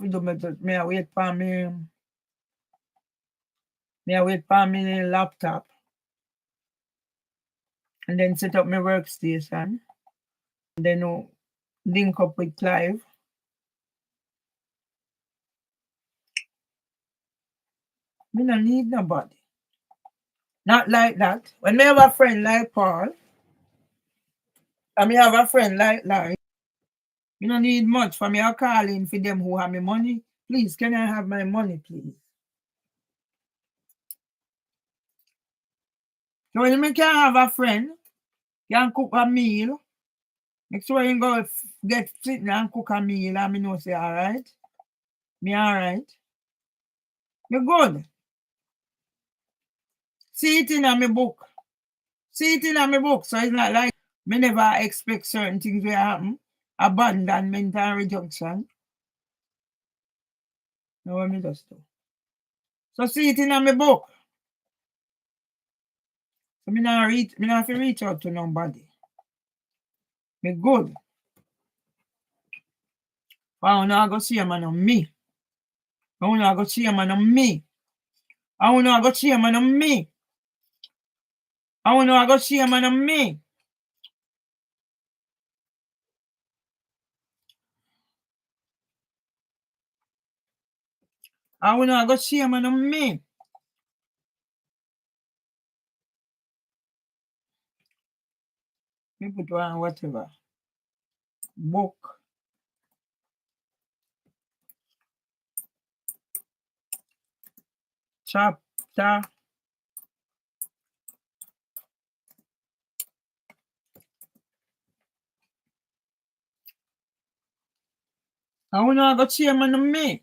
We do me I wait for me. Me I wait for me laptop. And then set up my workstation. And then link up with Clive. Me no need nobody. Not like that. When me have a friend like Paul, and me have a friend like you don't need much for me. I call in for them who have me money. Please, can I have my money, please? So when you can have a friend, can cook a meal, make sure you go get sitting and cook a meal, and me know say, all right. Me all right. Me good. See it in my book. See it in my book. So it's not like me never expect certain things will happen. Abandonment and rejection. No, what me just do. So see it in my book. So me not have to reach out to nobody. Me good. I wanna go see a man on me. I wanna go see a man on me. I wanna go see a man on me. I wanna go see a man on me. I wanna go see a man on me. Me put one whatever. Book. Chapter. I wanna go see a man on me.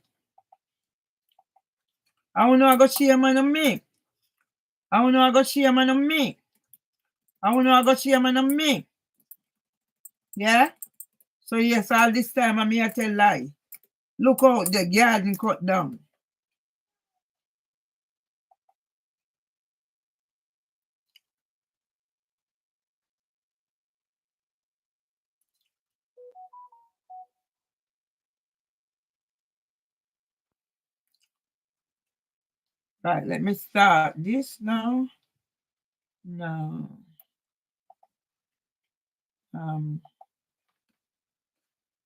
I wanna go see a man on me. I wanna go see a man on me. I wanna go see a man on me. Yeah? So yes, all this time I'm here tell lie. Look out, the garden cut down. Right, let me start this now. Now.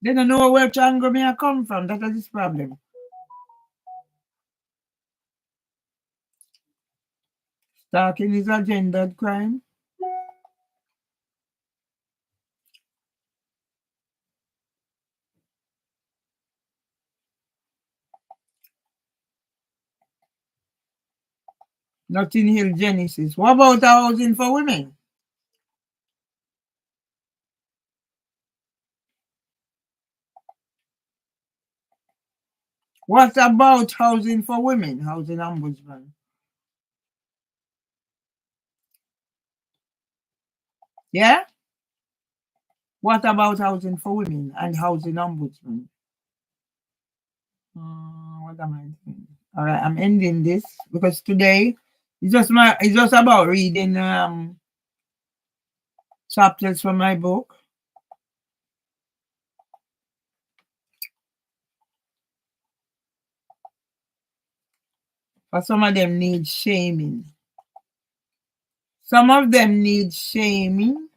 They don't know where triangle may come from. That is this problem. Stalking is a gendered crime. Notting Hill Genesis. What about housing for women? What about housing for women? Housing ombudsman. Yeah? What about housing for women and housing ombudsman? What am I doing? All right, I'm ending this because today it's just about reading chapters from my book. But some of them need shaming. Some of them need shaming.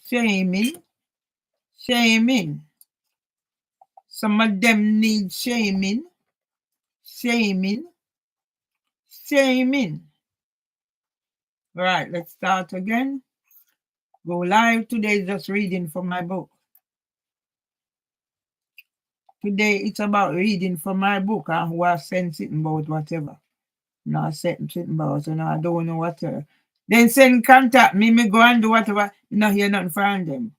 Shaming. Shaming. Some of them need shaming. Shaming. Shaming. Right, let's start again. Go live. Today is just reading from my book. Today it's about reading from my book and who are saying something about whatever. Not saying something about, so now I don't know whatever. Then send contact me, me go and do whatever. Not hear nothing from them.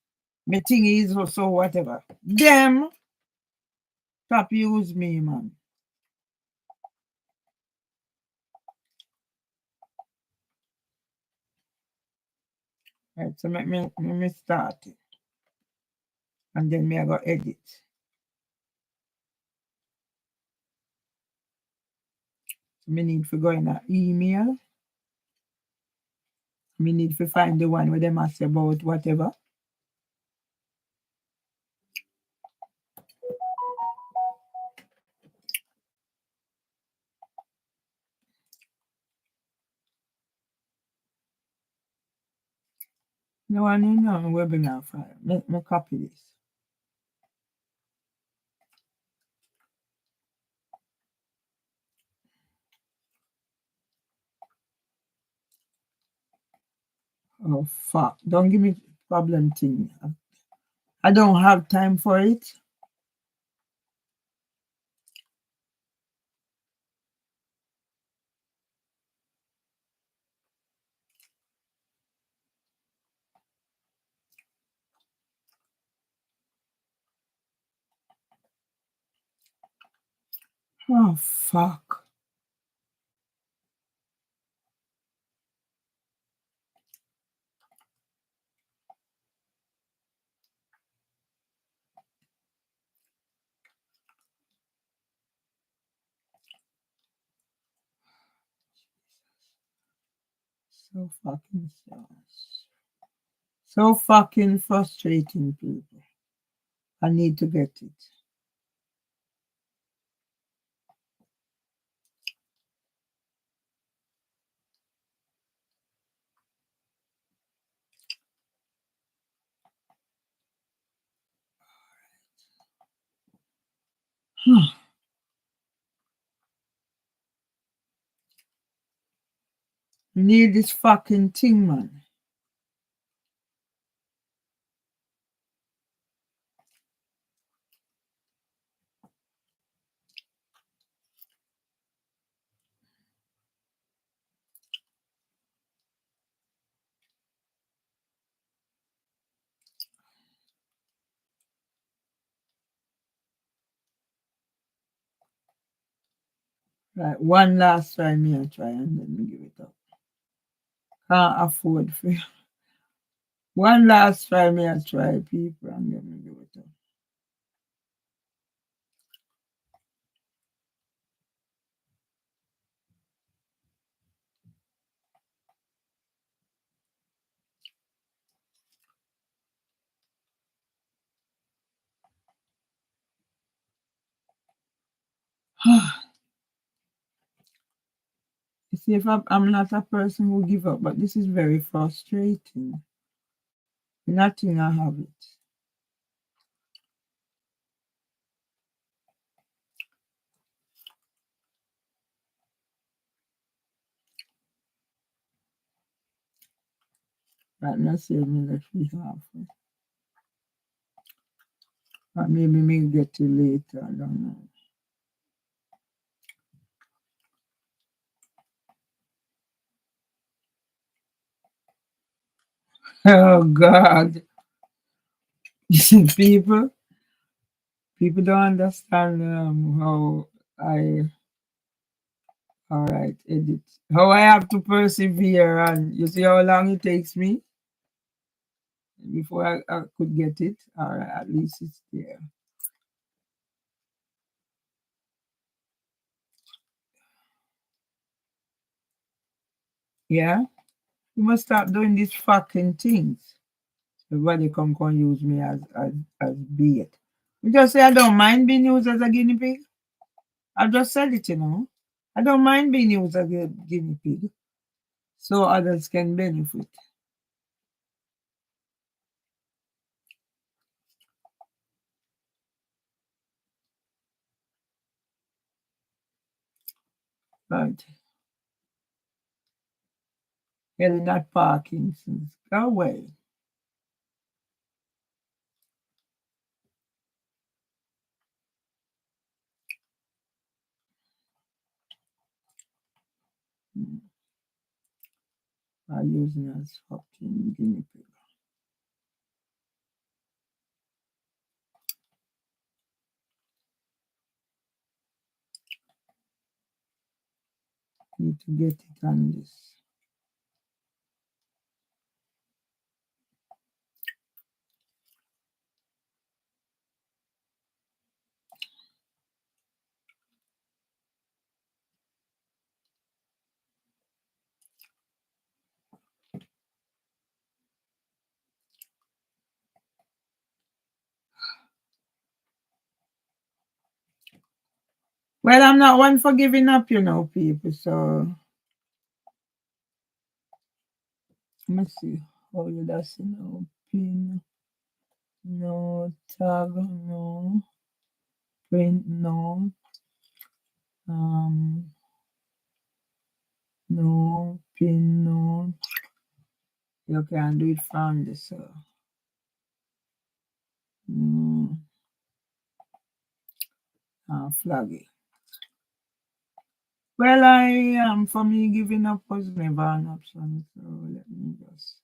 Me thing is so whatever. Them stop use me, man. Right, so let me start it. And then me I go edit. So me need to go in an email. Me need to find the one where them ask about whatever. No one in on webinar file. Me copy this. Oh fuck. Don't give me problem thing. I don't have time for it. Oh fuck. So fucking stress. So fucking frustrating, people. I need to get it. Need this fucking thing, man. Right, one last try, me I try and then me give it up. Can't afford for one last try, me I try, people, and then me give it up. You see, if I'm not a person who give up, but this is very frustrating. Nothing I have it. Right now, say me left me halfway. Or maybe me get to later, I don't know. Oh God. people people don't understand how I all right, edit. How I have to persevere and you see how long it takes me before I could get it. All right, at least it's there. Yeah? You must stop doing these fucking things. Everybody come use me as bait. You just say I don't mind being used as a guinea pig. I just said it, you know. I don't mind being used as a guinea pig. So others can benefit. Right. Hell not Parkinson's. Go away. I using as fucking guinea pig. Need to get it on this. Well, I'm not one for giving up, you know, people. So let me see. Oh, you that's no pin, no tag, no print, no um, no pin, no. You can do it from this. Mm, flaggy. Well, for me, giving up was never an option. So let me just.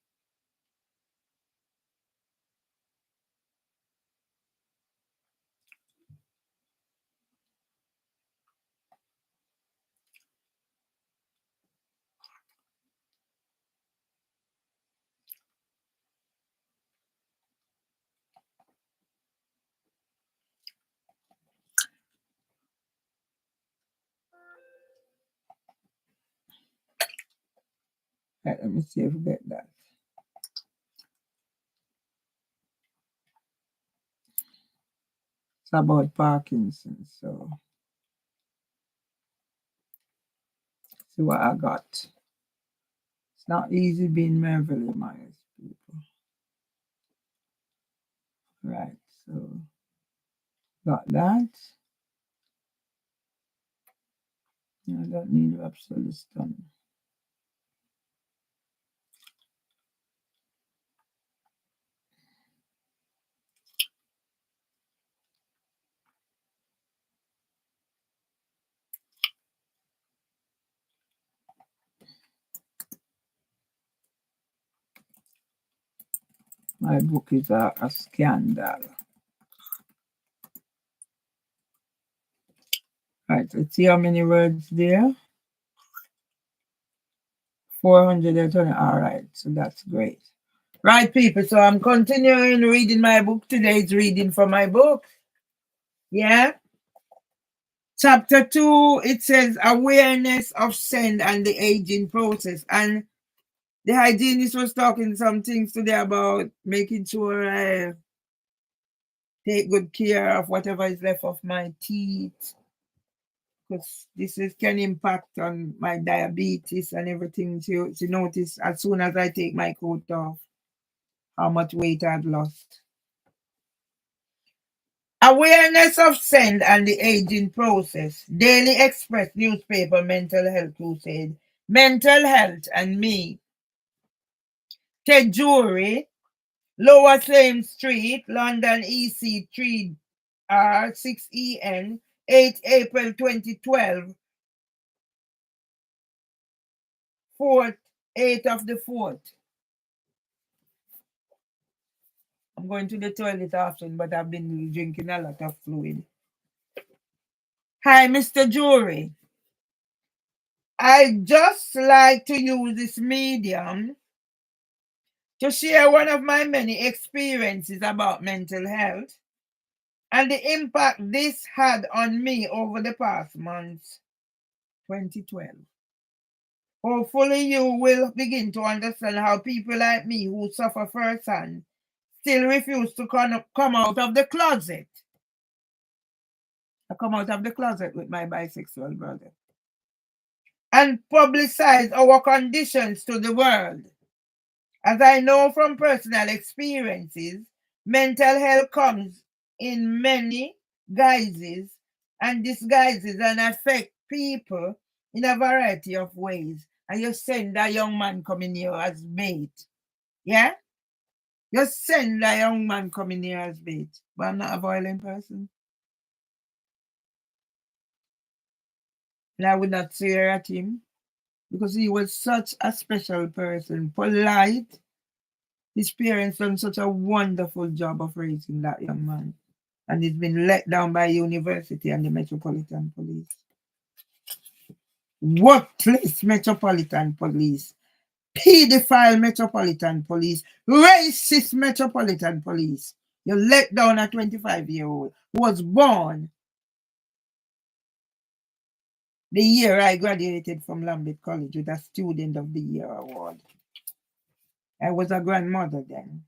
Right, let me see if we get that. It's about Parkinson's. So, see what I got. It's not easy being Mervelee, my people. Right, so got that. I don't need absolute stun. My book is a scandal. Right, let's see how many words there. 420. All right, so that's great. Right, people, so I'm continuing reading my book. Today's reading from my book. Yeah. Chapter 2, it says awareness of sin and the aging process. And the hygienist was talking some things today about making sure I take good care of whatever is left of my teeth, because can impact on my diabetes and everything. She noticed as soon as I take my coat off how much weight I'd lost. Awareness of sin and the aging process. Daily Express newspaper mental health crusade. Mental health and me. Ted Jury, Lower Thames Street, London EC 3R 6EN, 8 April 2012. 4th, 8th of the 4th. I'm going to the toilet often, but I've been drinking a lot of fluid. Hi, Mr. Jury. I just like to use this medium to share one of my many experiences about mental health and the impact this had on me over the past months, 2012. Hopefully you will begin to understand how people like me who suffer firsthand still refuse to come out of the closet. I come out of the closet with my bisexual brother and publicize our conditions to the world. As I know from personal experiences, mental health comes in many guises and disguises and affect people in a variety of ways. And you send that young man coming here as bait. Yeah? You send that young man coming here as bait. But I'm not a violent person. And I would not swear at him because he was such a special person, polite. His parents done such a wonderful job of raising that young man. And he's been let down by university and the Metropolitan Police. Workplace Metropolitan Police. Pedophile Metropolitan Police. Racist Metropolitan Police. You let down a 25-year-old who was born the year I graduated from Lambeth College with a Student of the Year award. I was a grandmother then.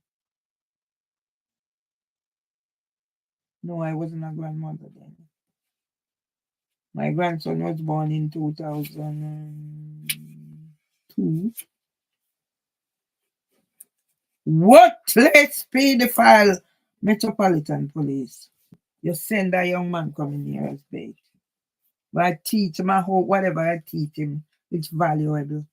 No, I wasn't a grandmother then. My grandson was born in 2002. Worthless pedophile Metropolitan Police. You send that young man coming here as bait. But I teach him, I hope whatever I teach him, it's valuable.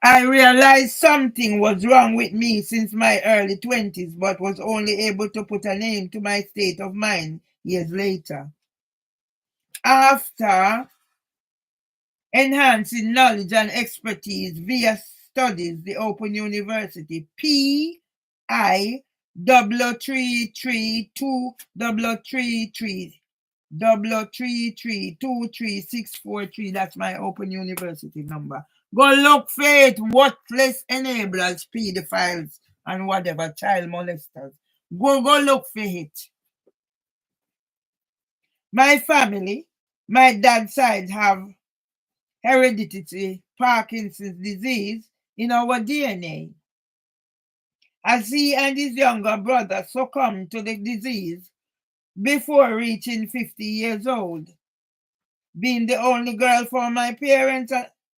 I realized something was wrong with me since my early 20s, but was only able to put a name to my state of mind years later. After enhancing knowledge and expertise via studies, the Open University, PI 332 23643. That's my Open University number. Go look for it. Worthless enablers, pedophiles, and whatever, child molesters. Go look for it. My family, my dad's side have hereditary Parkinson's disease in our DNA. As he and his younger brother succumbed to the disease before reaching 50 years old. Being the only girl for my parents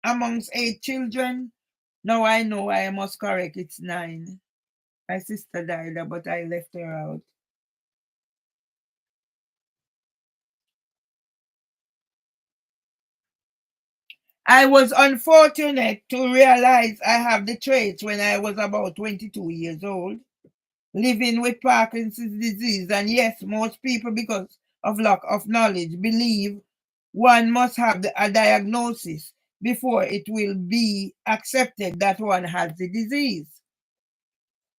amongst 8 children, now I know I must correct, it's 9. My sister died, but I left her out. I was unfortunate to realize I have the traits when I was about 22 years old, living with Parkinson's disease. And yes, most people, because of lack of knowledge, believe one must have a diagnosis before it will be accepted that one has the disease.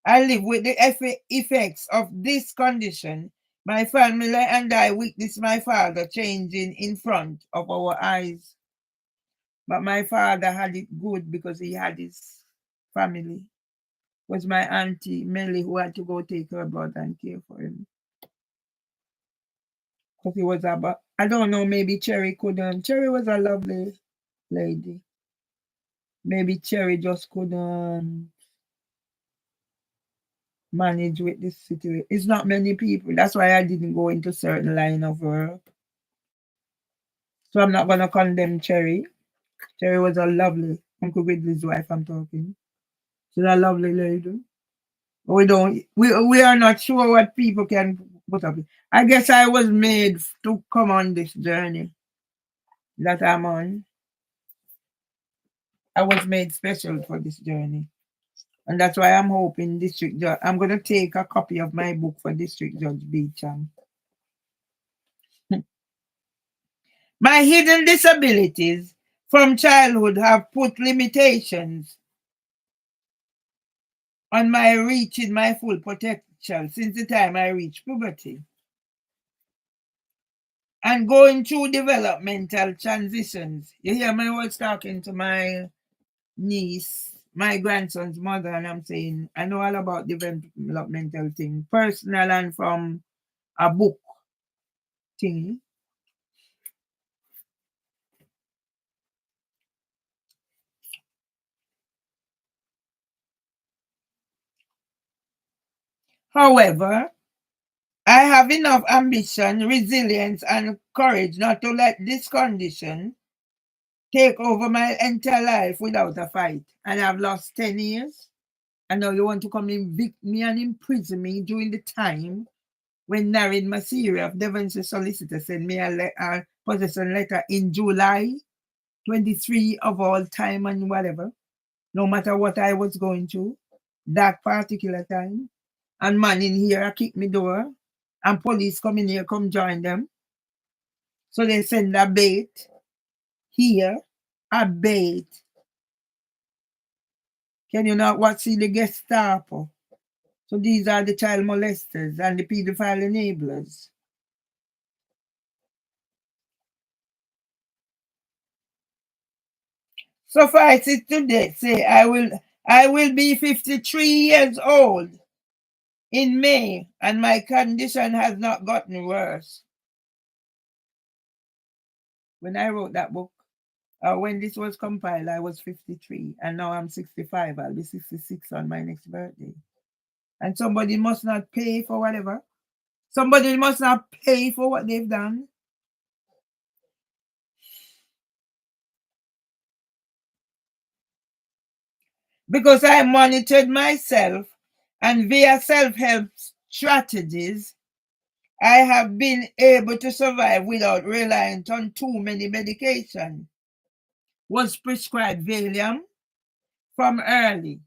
I live with the effects of this condition. My family and I witnessed my father changing in front of our eyes. But my father had it good because he had his family. It was my auntie Melly who had to go take her brother and care for him. Because he was about, I don't know, maybe Cherry couldn't. Cherry was a lovely lady. Maybe Cherry just couldn't manage with this situation. It's not many people. That's why I didn't go into certain line of work. So I'm not gonna condemn Cherry. Cherry was a lovely Uncle Ridley's wife I'm talking. She's a lovely lady. We are not sure what people can put up with. I guess I was made to come on this journey that I'm on. I was made special for this journey. And that's why I'm hoping District Judge. I'm going to take a copy of my book for District Judge Beecham. My hidden disabilities from childhood have put limitations on my reaching my full potential since the time I reached puberty. And going through developmental transitions. You hear me? I was talking to my niece, my grandson's mother, and I'm saying, I know all about developmental thing, personal and from a book thing. However, I have enough ambition, resilience, and courage not to let this condition take over my entire life without a fight. And I've lost 10 years. And now you want to come evict me and imprison me during the time when Narin Masiri of Devonshire Solicitor sent me a possession letter in July 23 of all time and whatever, no matter what I was going through, that particular time. And man in here, I kick me door, and police come in here, come join them. So they send a bait here, a bait. Can you not watch see the Gestapo? So these are the child molesters and the pedophile enablers. Suffice it today, say I will be 53 years old in May, and my condition has not gotten worse. When I wrote that book, when this was compiled, I was 53, and now I'm 65. I'll be 66 on my next birthday. And somebody must not pay for whatever. Somebody must not pay for what they've done. because I monitored myself and via self-help strategies, I have been able to survive without relying on too many medications. Was prescribed Valium from early.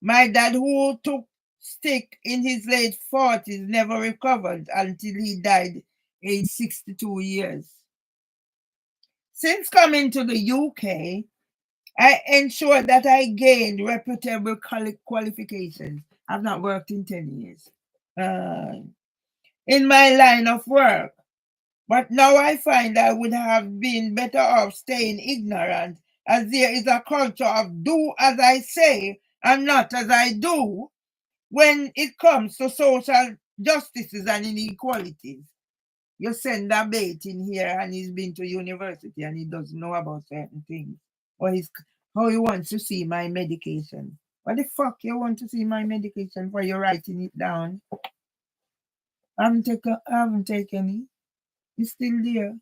My dad, who took stick in his late 40s, never recovered until he died aged 62 years. Since coming to the UK, I ensured that I gained reputable qualifications. I've not worked in 10 years in my line of work. But now I find I would have been better off staying ignorant, as there is a culture of do as I say and not as I do when it comes to social justices and inequalities. You send a bait in here and he's been to university and he doesn't know about certain things. Or how he wants to see my medication. What the fuck you want to see my medication for? You writing it down? I haven't taken it. It's still there.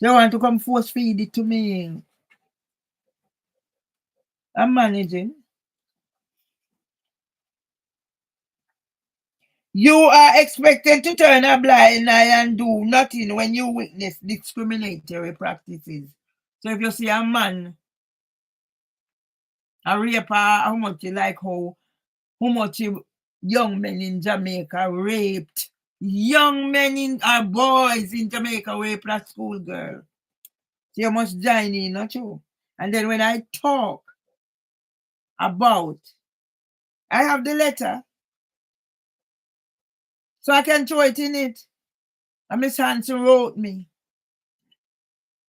You want to come force feed it to me? I'm managing. You are expected to turn a blind eye and do nothing when you witness discriminatory practices. So if you see a man, a raper, how much you like how much young men in Jamaica raped, young men in boys in Jamaica raped a school girl. So you must join in, not you? And then when I talk about, I have the letter, so I can throw it in it. And Miss Hanson wrote me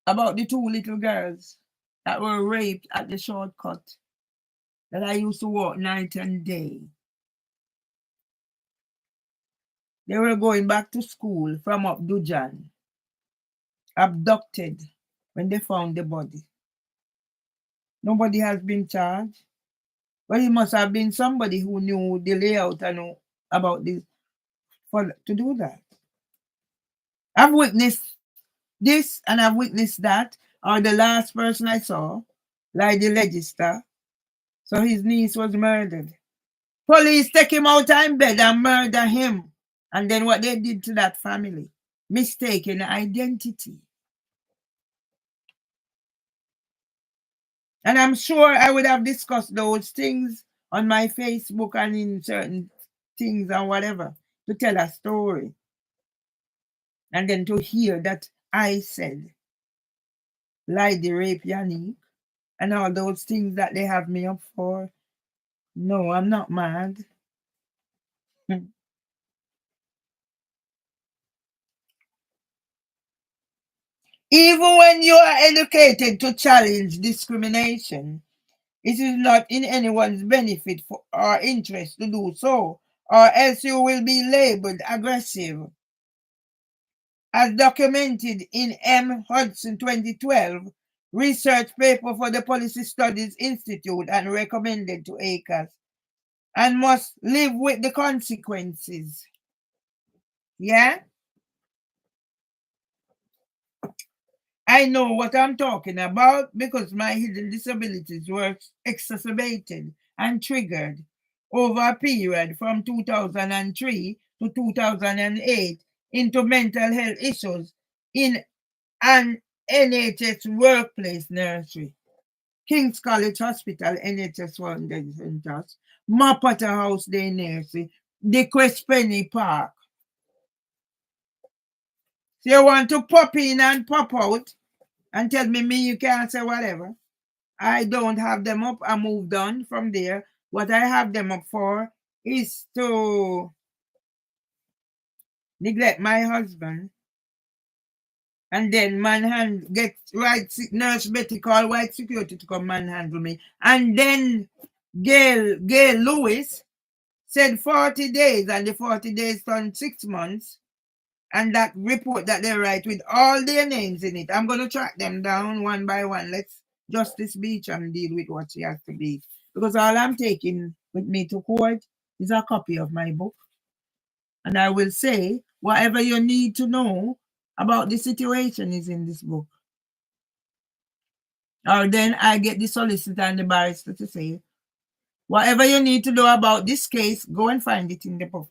about the two little girls that were raped at the shortcut that I used to walk night and day. They were going back to school from up Dujan, abducted when they found the body. Nobody has been charged. But it must have been somebody who knew the layout and knew about this to do that. I've witnessed this and I've witnessed that. Or the last person I saw, like the Legister, so his niece was murdered. Police take him out of bed and murder him. And then what they did to that family, mistaken identity. And I'm sure I would have discussed those things on my Facebook and in certain things and whatever to tell a story. And then to hear that I said, Lady rape Yannick and all those things that they have me up for. No, I'm not mad. Even when you are educated to challenge discrimination, it is not in anyone's benefit or interest to do so, or else you will be labeled aggressive. As documented in M. Hudson 2012 research paper for the Policy Studies Institute and recommended to ACAS, and must live with the consequences. Yeah? I know what I'm talking about because my hidden disabilities were exacerbated and triggered over a period from 2003 to 2008 into mental health issues in an NHS workplace nursery. King's College Hospital, NHS Foundation Trust, Mapata House Day Nursery, the Quest Penny Park. So you want to pop in and pop out and tell me you can't say whatever. I don't have them up. I moved on from there. What I have them up for is to neglect my husband and then get nurse Betty call white security to come manhandle me. And then Gail Lewis said 40 days and the 40 days turned 6 months. And that report that they write with all their names in it, I'm going to track them down one by one. Let's Justice Beecham deal with what she has to be. Because all I'm taking with me to court is a copy of my book. And I will say whatever you need to know about the situation is in this book. Or then I get the solicitor and the barrister to say, whatever you need to know about this case, go and find it in the book.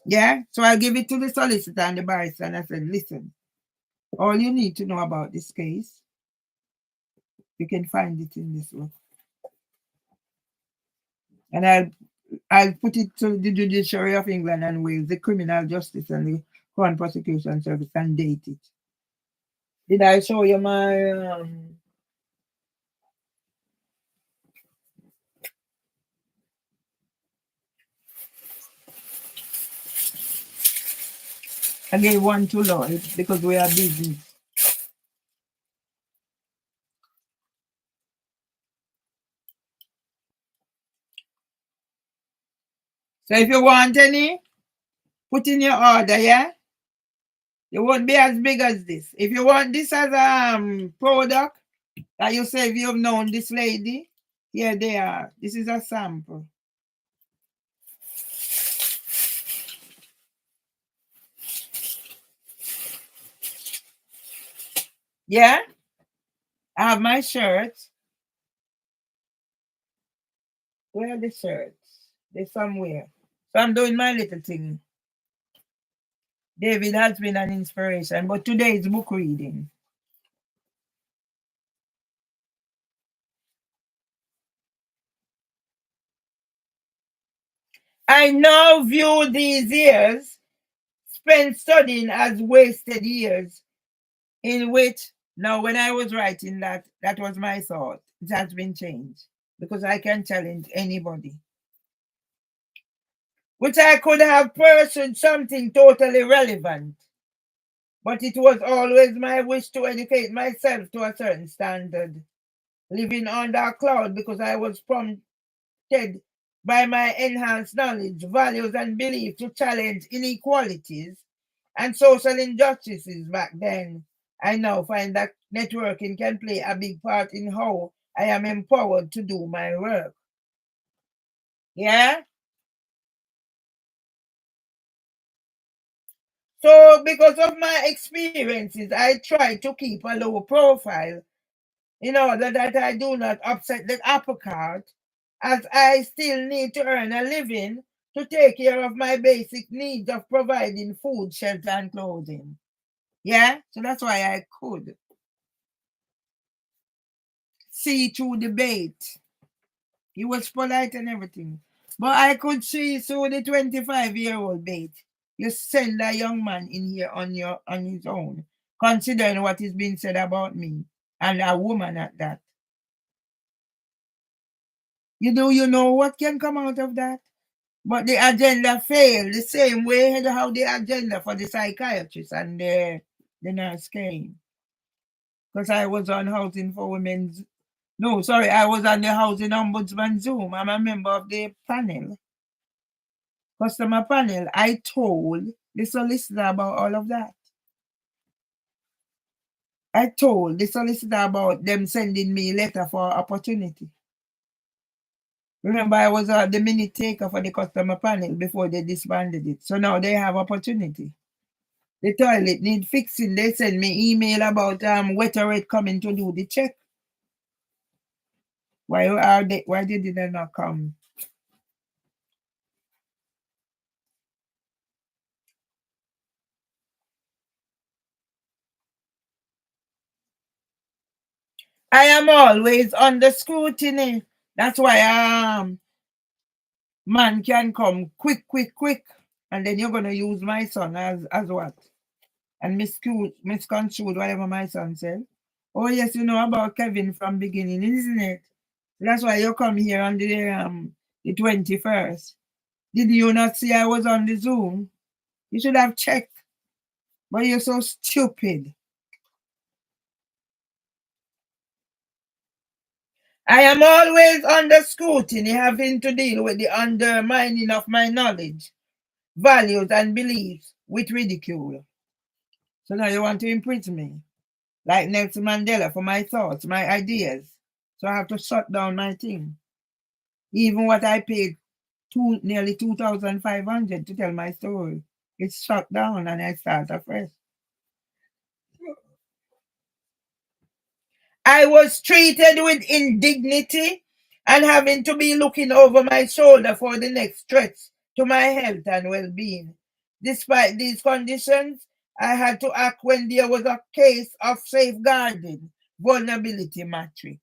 Yeah, so I give it to the solicitor and the barrister, and I said, listen, all you need to know about this case, you can find it in this book. And I'll put it to the Judiciary of England and Wales, the Criminal Justice and the Crown Prosecution Service, and date it. Did I show you my I gave one to Lloyd because we are busy. So if you want any, put in your order, yeah? It won't be as big as this. If you want this as a product, that you say if you've known this lady, here they are. This is a sample. Yeah? I have my shirts. Where are the shirts? They're somewhere. So I'm doing my little thing. David has been an inspiration, but today is book reading. I now view these years spent studying as wasted years, in which, now when I was writing that, that was my thought. It has been changed because I can challenge anybody. Which I could have pursued something totally relevant, but it was always my wish to educate myself to a certain standard, living under a cloud because I was prompted by my enhanced knowledge, values, and belief to challenge inequalities and social injustices back then. I now find that networking can play a big part in how I am empowered to do my work. Yeah? So, because of my experiences, I try to keep a low profile in order that I do not upset the apple cart, as I still need to earn a living to take care of my basic needs of providing food, shelter, and clothing. Yeah? So that's why I could see through the bait. He was polite and everything. But I could see through the 25-year-old bait. You send a young man in here on his own, considering what is being said about me, and a woman at that. You know what can come out of that? But the agenda failed the same way how the agenda for the psychiatrist and the nurse came. Because I was on Housing for Women's. No, sorry, I was on the Housing Ombudsman Zoom. I'm a member of the panel, customer panel. I told the solicitor about all of that. I told the solicitor about them sending me a letter for opportunity. Remember, I was the minute taker for the customer panel before they disbanded it. So now they have opportunity. The toilet need fixing. They send me email about Wetter coming to do the check. Why did they not come? I am always under scrutiny. That's why man can come quick, and then you're gonna use my son as what? And misconstrued whatever my son said. Oh yes, you know about Kevin from beginning, isn't it? That's why you come here on the 21st. Did you not see I was on the Zoom? You should have checked. But you're so stupid. I am always under scrutiny, having to deal with the undermining of my knowledge, values, and beliefs with ridicule. So now you want to imprison me, like Nelson Mandela, for my thoughts, my ideas. So I have to shut down my thing. Even what I paid nearly 2,500 to tell my story, it's shut down and I start afresh. I was treated with indignity and having to be looking over my shoulder for the next threats to my health and well-being. Despite these conditions, I had to act when there was a case of safeguarding vulnerability matrix.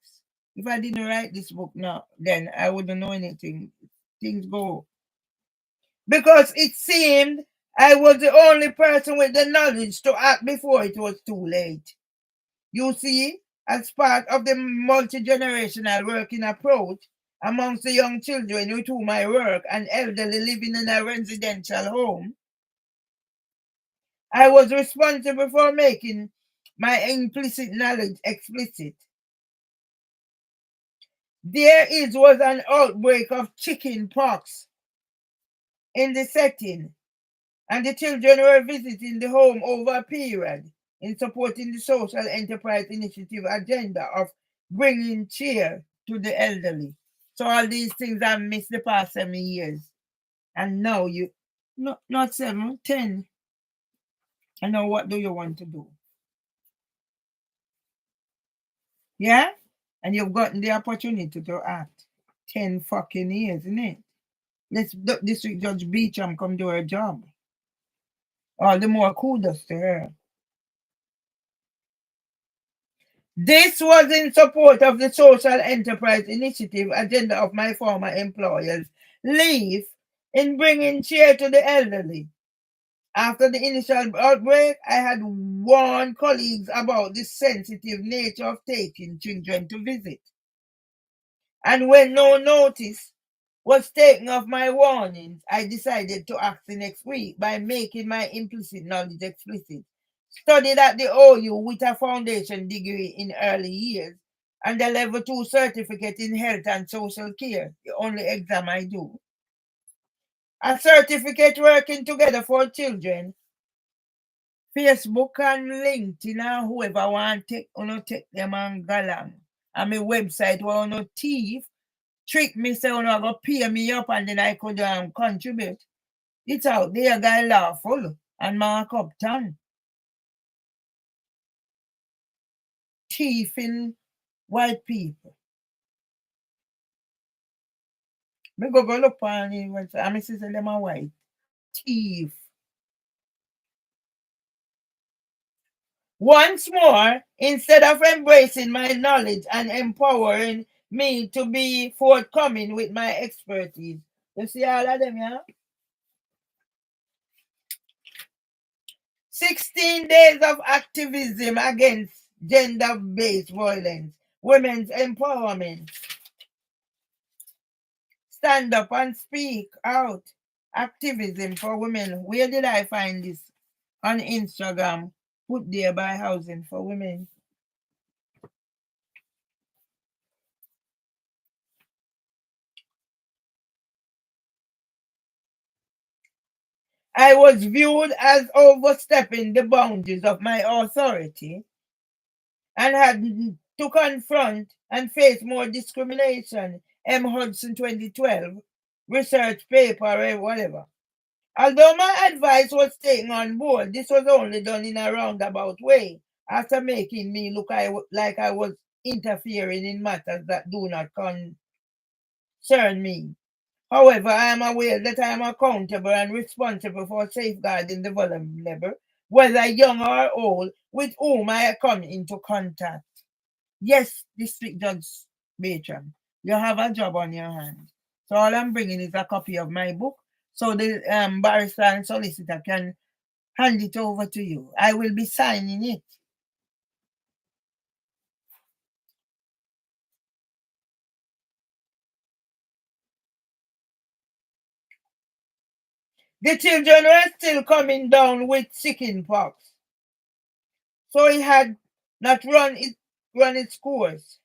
If I didn't write this book now, then I wouldn't know anything. Things go. Because it seemed I was the only person with the knowledge to act before it was too late. You see, as part of the multi-generational working approach amongst the young children with whom I work and elderly living in a residential home, I was responsible for making my implicit knowledge explicit. Was an outbreak of chicken pox in the setting, and the children were visiting the home over a period in supporting the social enterprise initiative agenda of bringing cheer to the elderly. So all these things I missed the past 7 years. And now you, no, not 7, 10. And now what do you want to do? Yeah? And you've gotten the opportunity to act. 10 fucking years, isn't it? Let's District Judge Beecham come do her job. All the more kudos to her. This was in support of the social enterprise initiative agenda of my former employer's leave in bringing cheer to the elderly. After the initial outbreak, I had warned colleagues about the sensitive nature of taking children to visit. And when no notice was taken of my warnings, I decided to act the next week by making my implicit knowledge explicit. Studied at the OU with a foundation degree in early years and a level 2 certificate in health and social care, the only exam I do. A certificate working together for children. Facebook and LinkedIn and whoever want take them and go along. And my website where no thief trick me say I go pay me up and then I could contribute. It's out there, guy lawful and mark up tongue. Thieving white people. Me go look on it when I say them are white. Thief. Once more, instead of embracing my knowledge and empowering me to be forthcoming with my expertise. You see all of them, yeah? 16 days of activism against gender-based violence, women's empowerment. Stand up and speak out. Activism for women. Where did I find this? On Instagram. Put there by Housing for Women. I was viewed as overstepping the boundaries of my authority and had to confront and face more discrimination. M. Hudson 2012, research paper or whatever. Although my advice was taken on board, this was only done in a roundabout way after making me look like I was interfering in matters that do not concern me. However, I am aware that I am accountable and responsible for safeguarding the vulnerable, whether young or old, with whom I come into contact. Yes, District Judge Beecham, you have a job on your hands. So all I'm bringing is a copy of my book, so the barrister and solicitor can hand it over to you. I will be signing it. The children were still coming down with chickenpox, so it had not run its course.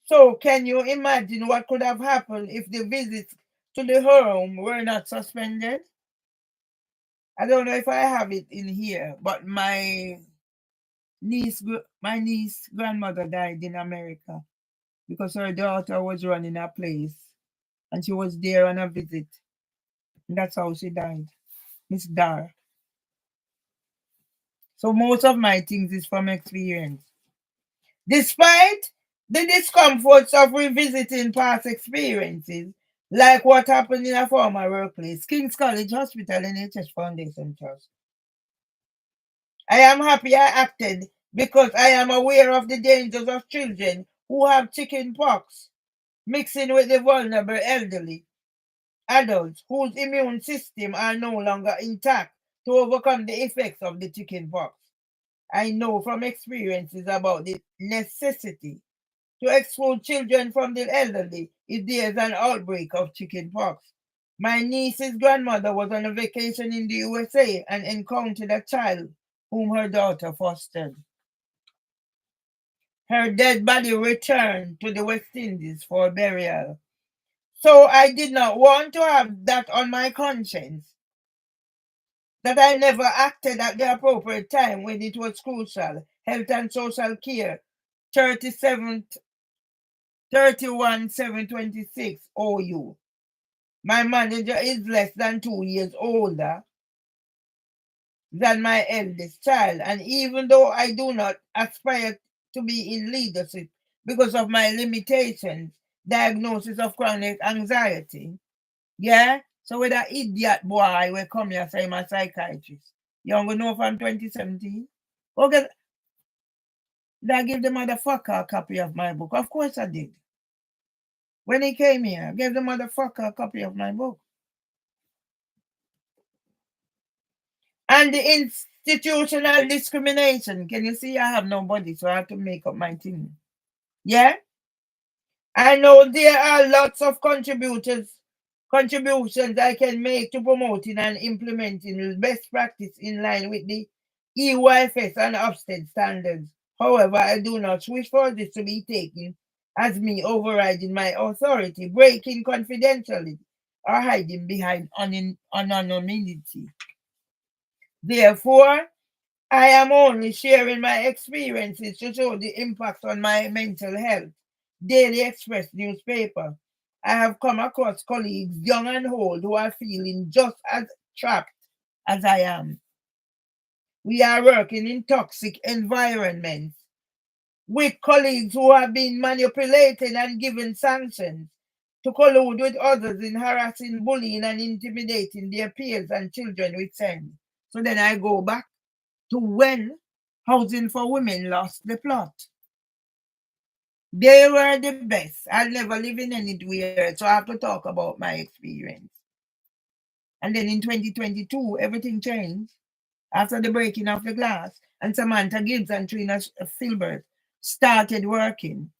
So can you imagine what could have happened if the visits to the home were not suspended? I don't know if I have it in here, but my niece grandmother died in America because her daughter was running a place and she was there on a visit. And that's how she died. Miss Dar. So most of my things is from experience. Despite the discomforts of revisiting past experiences, like what happened in a former workplace, King's College Hospital NHS Foundation Trust, I am happy I acted because I am aware of the dangers of children who have chicken pox, mixing with the vulnerable elderly, adults whose immune system are no longer intact to overcome the effects of the chicken pox. I know from experiences about the necessity to exclude children from the elderly if there is an outbreak of chicken pox. My niece's grandmother was on a vacation in the USA and encountered a child whom her daughter fostered. Her dead body returned to the West Indies for burial. So I did not want to have that on my conscience, that I never acted at the appropriate time when it was crucial. Health and Social Care, 31/7/26 OU. My manager is less than 2 years older than my eldest child, and even though I do not aspire to be in leadership because of my limitations, diagnosis of chronic anxiety, yeah? So with that idiot boy will come here say I'm a psychiatrist. You don't know from 2017? Okay, did I give the motherfucker a copy of my book? Of course I did. When he came here, I gave the motherfucker a copy of my book. And the institutional discrimination. Can you see I have nobody, so I have to make up my thing. Yeah? I know there are lots of contributions I can make to promoting and implementing best practice in line with the EYFS and Ofsted standards. However, I do not wish for this to be taken as me overriding my authority, breaking confidentiality, or hiding behind anonymity. Therefore, I am only sharing my experiences to show the impact on my mental health. Daily Express newspaper. I have come across colleagues, young and old, who are feeling just as trapped as I am. We are working in toxic environments with colleagues who have been manipulated and given sanctions to collude with others in harassing, bullying, and intimidating their peers and children with send. So then I go back to when Housing for Women lost the plot. They were the best. I'll never live in anywhere, so I have to talk about my experience. And then in 2022, everything changed after the breaking of the glass, and Samantha Gibbs and Trina Filbert started working.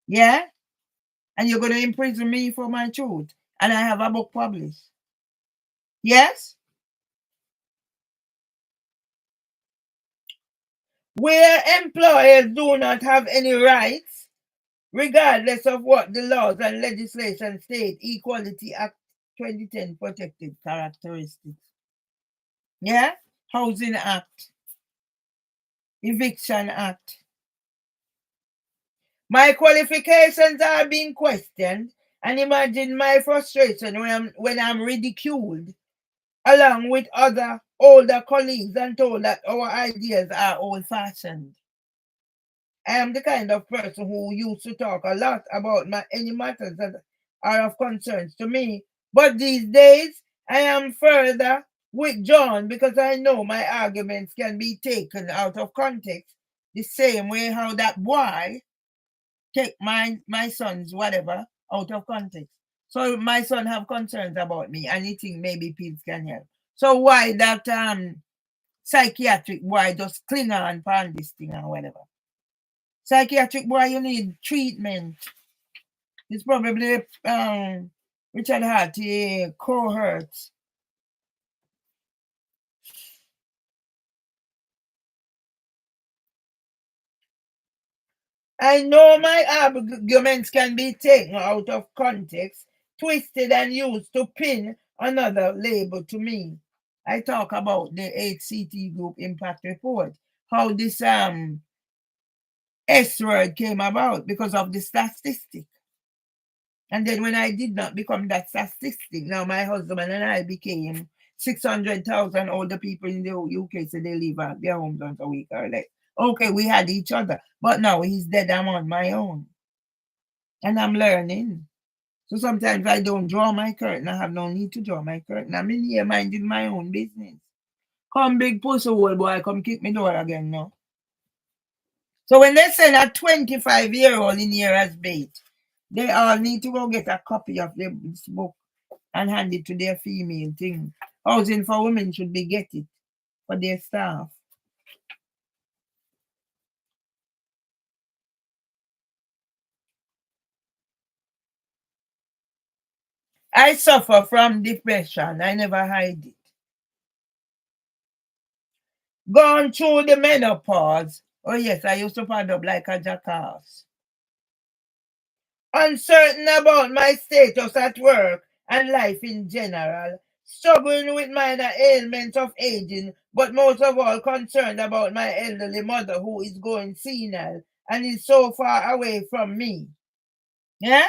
Yeah? And you're going to imprison me for my truth. And I have a book published. Yes? Where employers do not have any rights, regardless of what the laws and legislation state, Equality Act 2010 protected characteristics. Yeah? Housing Act, Eviction Act. My qualifications are being questioned, and imagine my frustration when I'm ridiculed along with other older colleagues and told that our ideas are old-fashioned. I am the kind of person who used to talk a lot about any matters that are of concern to me. But these days, I am further withdrawn because I know my arguments can be taken out of context, the same way how that boy take my son's whatever out of context. So my son have concerns about me and he think maybe pills can help. So why that psychiatric boy just cling on this thing or whatever? Psychiatric boy, you need treatment. It's probably Richard Hart, cohorts. I know my arguments can be taken out of context, twisted and used to pin another label to me. I talk about the HCT group impact report, how this S word came about because of the statistic. And then when I did not become that statistic, now my husband and I became 600,000 older people in the UK say they leave out their homes once a week or less. Okay, we had each other, but now he's dead. I'm on my own, and I'm learning. So sometimes I don't draw my curtain. I have no need to draw my curtain. I'm in here minding my own business. Come big pussy hole boy, come kick me door again now. So when they send a 25-year-old in here as bait, they all need to go get a copy of this book and hand it to their female thing. Housing for Women should be get it for their staff. I suffer from depression. I never hide it. Gone through the menopause. Oh yes, I used to pad up like a jackass. Uncertain about my status at work and life in general. Struggling with minor ailments of aging, but most of all concerned about my elderly mother who is going senile and is so far away from me. Yeah?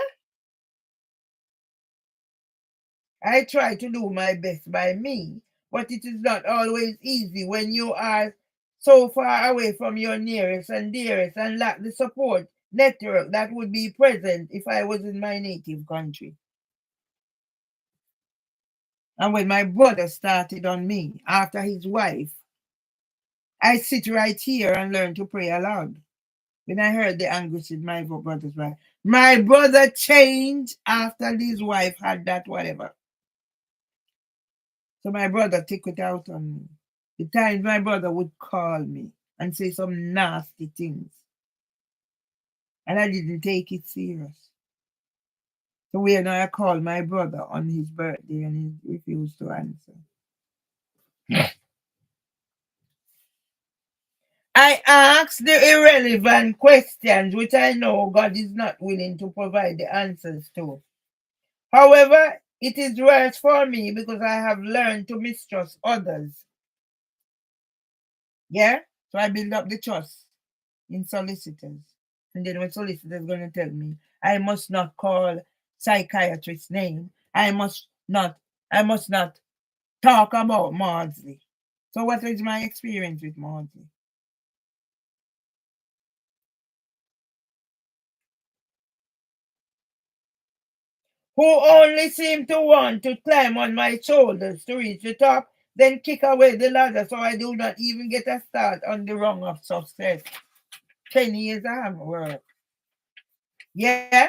I try to do my best by me, but it is not always easy when you are so far away from your nearest and dearest and lack the support network that would be present if I was in my native country. And when my brother started on me after his wife, I sit right here and learn to pray aloud. When I heard the anguish in my brother's wife, my brother changed after his wife had that whatever. So my brother took it out on me. The times my brother would call me and say some nasty things. And I didn't take it serious. So when I called my brother on his birthday and he refused to answer. I ask the irrelevant questions which I know God is not willing to provide the answers to. However, it is worse for me because I have learned to mistrust others. Yeah? So I build up the trust in solicitors. And then when solicitors going to tell me, I must not call psychiatrist's name. I must not talk about Maudsley. So what is my experience with Maudsley? Who only seem to want to climb on my shoulders to reach the top, then kick away the ladder so I do not even get a start on the rung of success. 10 years I haven't worked. Yeah?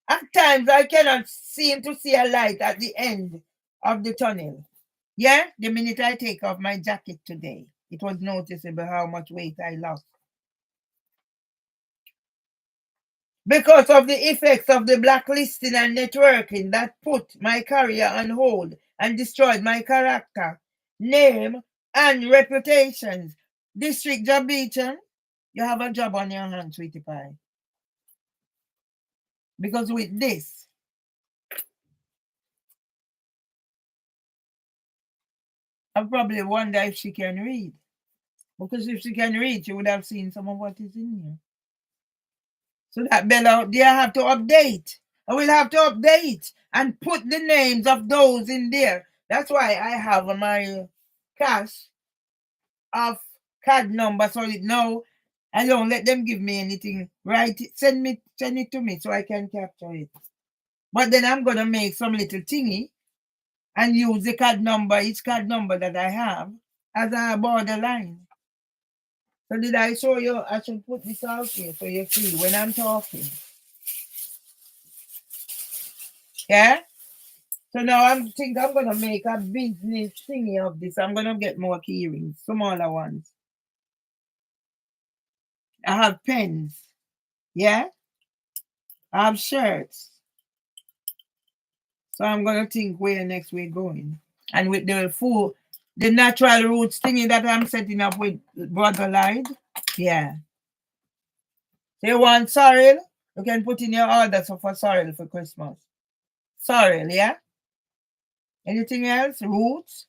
At times I cannot seem to see a light at the end of the tunnel. Yeah? The minute I take off my jacket today, it was noticeable how much weight I lost. Because of the effects of the blacklisting and networking that put my career on hold and destroyed my character, name, and reputations. District Job Beecham, you have a job on your hands, sweetie pie. Because with this, I probably wonder if she can read. Because if she can read, she would have seen some of what is in here. So that bell out there have to update. I will have to update and put the names of those in there. That's why I have my cash of card number so it know I don't let them give me anything. Write it, send it to me so I can capture it. But then I'm gonna make some little thingy and use the card number, each card number that I have as a borderline. So did I show you? I should put this out here so you see when I'm talking. Yeah? So now I think I'm gonna make a business thingy of this. I'm gonna get more key rings, smaller ones. I have pens. Yeah? I have shirts. So I'm gonna think where next we're going. And with the natural roots thingy that I'm setting up with Brother Light. Yeah. So you want sorrel? You can put in your order for sorrel for Christmas. Sorrel, yeah? Anything else? Roots?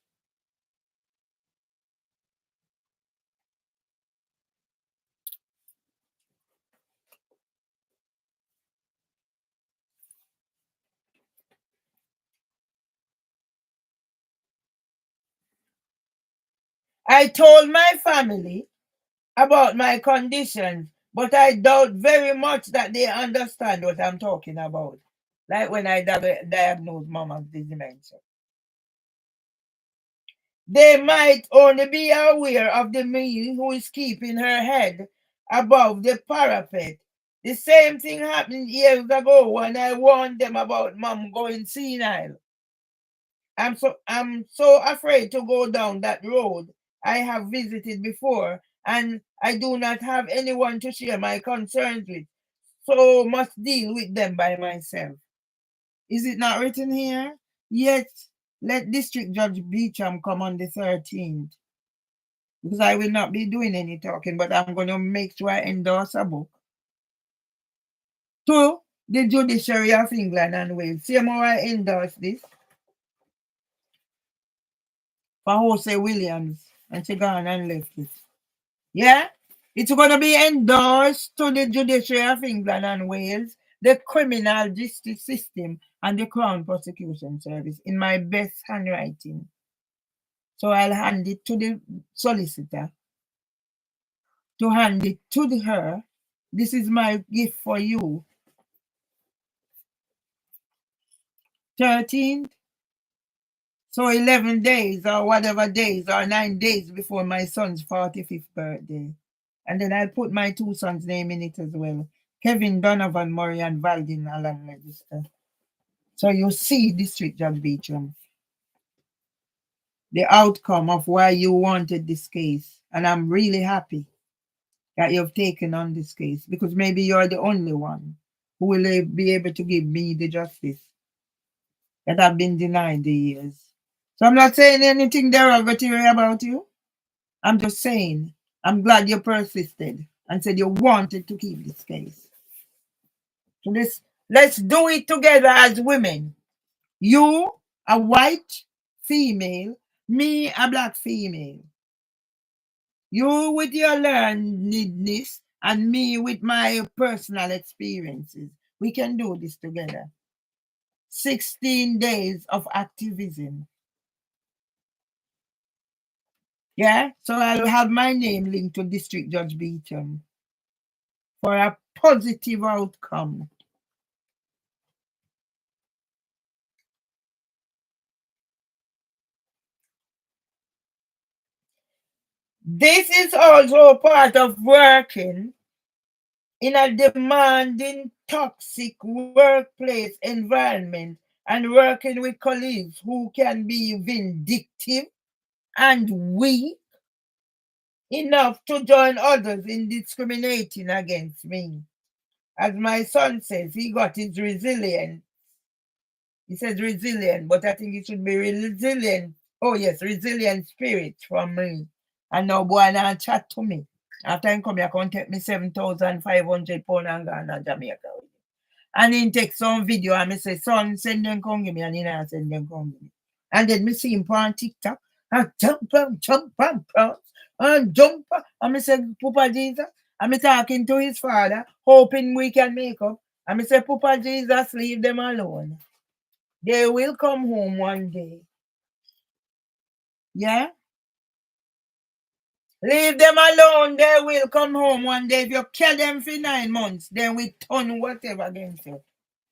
I told my family about my conditions, but I doubt very much that they understand what I'm talking about. Like when I diagnosed mama's dementia. They might only be aware of the me who is keeping her head above the parapet. The same thing happened years ago when I warned them about mom going senile. I'm so afraid to go down that road I have visited before, and I do not have anyone to share my concerns with, so must deal with them by myself. Is it not written here? Yet let District Judge Beecham come on the 13th, because I will not be doing any talking, but I'm going to make sure I endorse a book to the judiciary of England and Wales. See how I endorse this for Jose Williams, and she gone and left it. Yeah? It's going to be endorsed to the judiciary of England and Wales, the criminal justice system, and the Crown Prosecution Service in my best handwriting. So I'll hand it to the solicitor to hand it to her. This is my gift for you. 13th. So 11 days or whatever days or 9 days before my son's 45th birthday. And then I put my two sons' name in it as well. Kevin Donovan Murray and Valdin Alan Register. So you see, District Judge Beecham, the outcome of why you wanted this case. And I'm really happy that you've taken on this case, because maybe you're the only one who will be able to give me the justice that I've been denied the years. So I'm not saying anything derogatory about you. I'm just saying I'm glad you persisted and said you wanted to keep this case. So let's do it together as women. You, a white female, me, a black female. You with your learnedness and me with my personal experiences. We can do this together. 16 days of activism. Yeah, so I'll have my name linked to District Judge Beecham for a positive outcome. This is also part of working in a demanding, toxic workplace environment and working with colleagues who can be vindictive and weak enough to join others in discriminating against me. As my son says, he got his resilience. He says resilient, but I think it should be resilient. Oh yes, resilient spirit from me. And now boy now chat to me. After he come here, come take me 7,500 pounds and go to Jamaica. And he take some video and me say, son, send them come give me, and he not send them come give me. And then me see him on TikTok and jump, and jump. And me say, Papa Jesus, and me talking to his father, hoping we can make up. And me say, Papa Jesus, leave them alone. They will come home one day. Yeah? Leave them alone. They will come home one day. If you kill them for 9 months, then we turn whatever against you.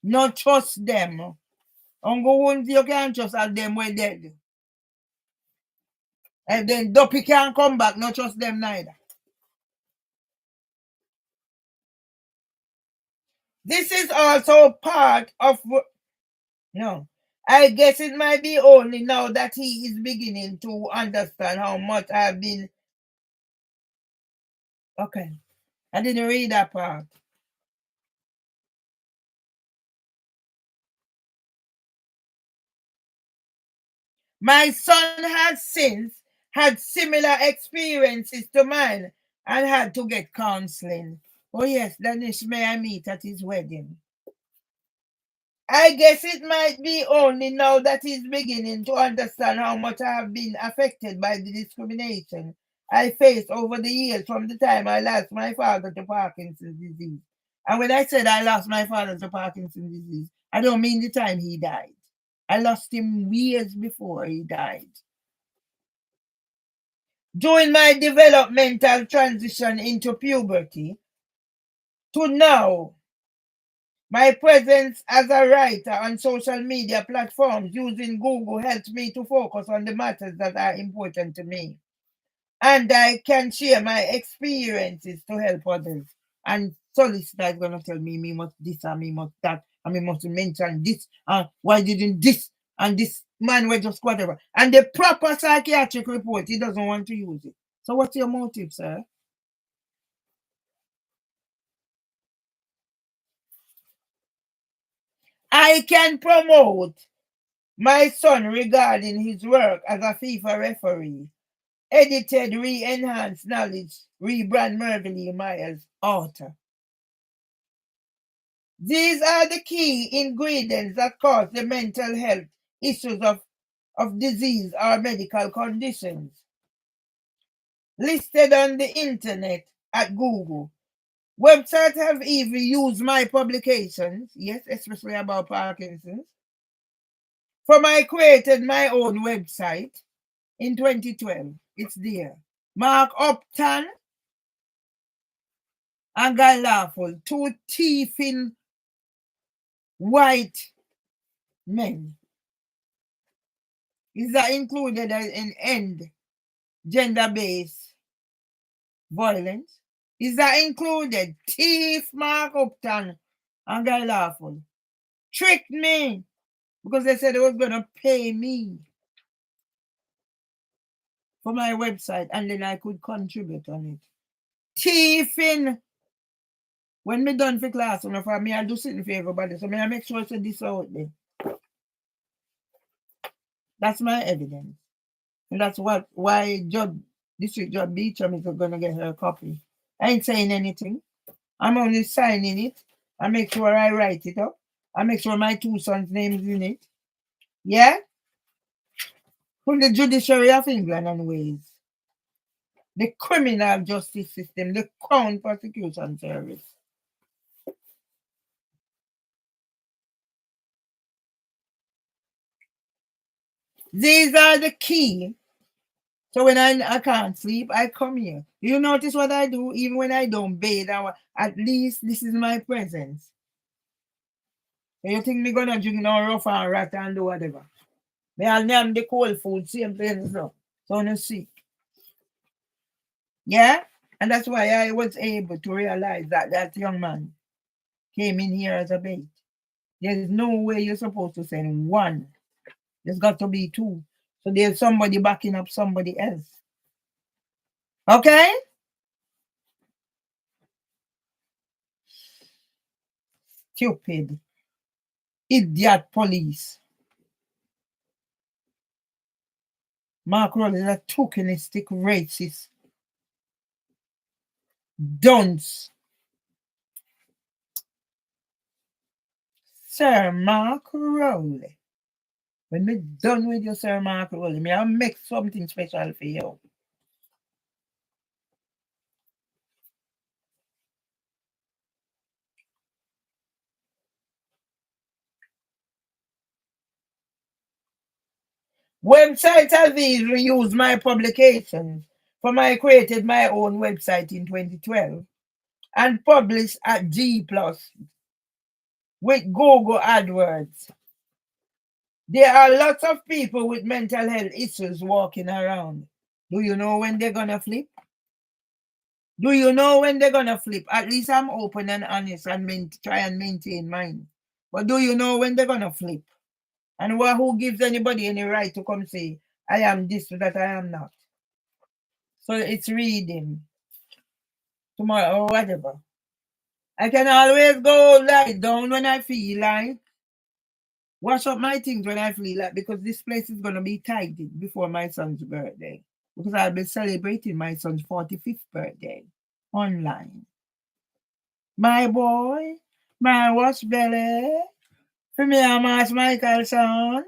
Not trust them. Uncle ones you can't trust as them were dead. And then Duppy can't come back, not trust them neither. This is also part of no. I guess it might be only now that he is beginning to understand how much I've been. Okay. I didn't read that part. My son has since had similar experiences to mine and had to get counseling. Oh yes, Danish, may I meet at his wedding? I guess it might be only now that he's beginning to understand how much I have been affected by the discrimination I faced over the years from the time I lost my father to Parkinson's disease. And when I said I lost my father to Parkinson's disease, I don't mean the time he died. I lost him years before he died. During my developmental transition into puberty to now, my presence as a writer on social media platforms using Google helps me to focus on the matters that are important to me. And I can share my experiences to help others. And solicitor is gonna tell me must this and me must that and me must mention this and why didn't this and this man will just whatever. And the proper psychiatric report, he doesn't want to use it. So what's your motive, sir? I can promote my son regarding his work as a FIFA referee. Edited, re-enhanced knowledge, rebrand Mervelee Myers, author. These are the key ingredients that cause the mental health issues of disease or medical conditions. Listed on the internet at Google. Websites have even used my publications, yes, especially about Parkinson's. I created my own website in 2012. It's there. Mark Upton and Guy Lawful, two thieving white men. Is that included in end gender-based violence? Is that included? Thief Mark Upton and Guy Lawful tricked me because they said they was gonna pay me for my website and then I could contribute on it. Thieving. When me done for class, for me, I do something for everybody. So me I make sure I say this out there. That's my evidence. And that's why District Judge Beecham is gonna get her copy. I ain't saying anything. I'm only signing it. I make sure I write it up. I make sure my two sons' names in it. Yeah? From the judiciary of England and Wales. The criminal justice system, the Crown Prosecution Service. These are the key. So when I can't sleep, I come here. You notice what I do? Even when I don't bathe, at least this is my presence. So you think me gonna drink no rough and rat and do whatever? Me I'll name the cold food, same thing. So you see. Yeah? And that's why I was able to realize that young man came in here as a bait. There's no way you're supposed to send one. There's got to be two. So there's somebody backing up somebody else. Okay? Stupid. Idiot police. Mark Rowley is a tokenistic racist. Dunce. Sir Mark Rowley. When we're done with you, Sir Mark Rowley, may I make something special for you. Websites as these reuse my publications I created my own website in 2012 and published at G+ with Google AdWords. There are lots of people with mental health issues walking around. Do you know when they're gonna flip? Do you know when they're gonna flip? At least I'm open and honest and try and maintain mine. But do you know when they're gonna flip? And who gives anybody any right to come say, I am this, that I am not? So it's reading tomorrow or whatever. I can always go lie down when I feel like. Wash up my things when I feel like, because this place is going to be tidy before my son's birthday. Because I'll be celebrating my son's 45th birthday online. My boy, my wash belly, for me and Marsh Michael's son.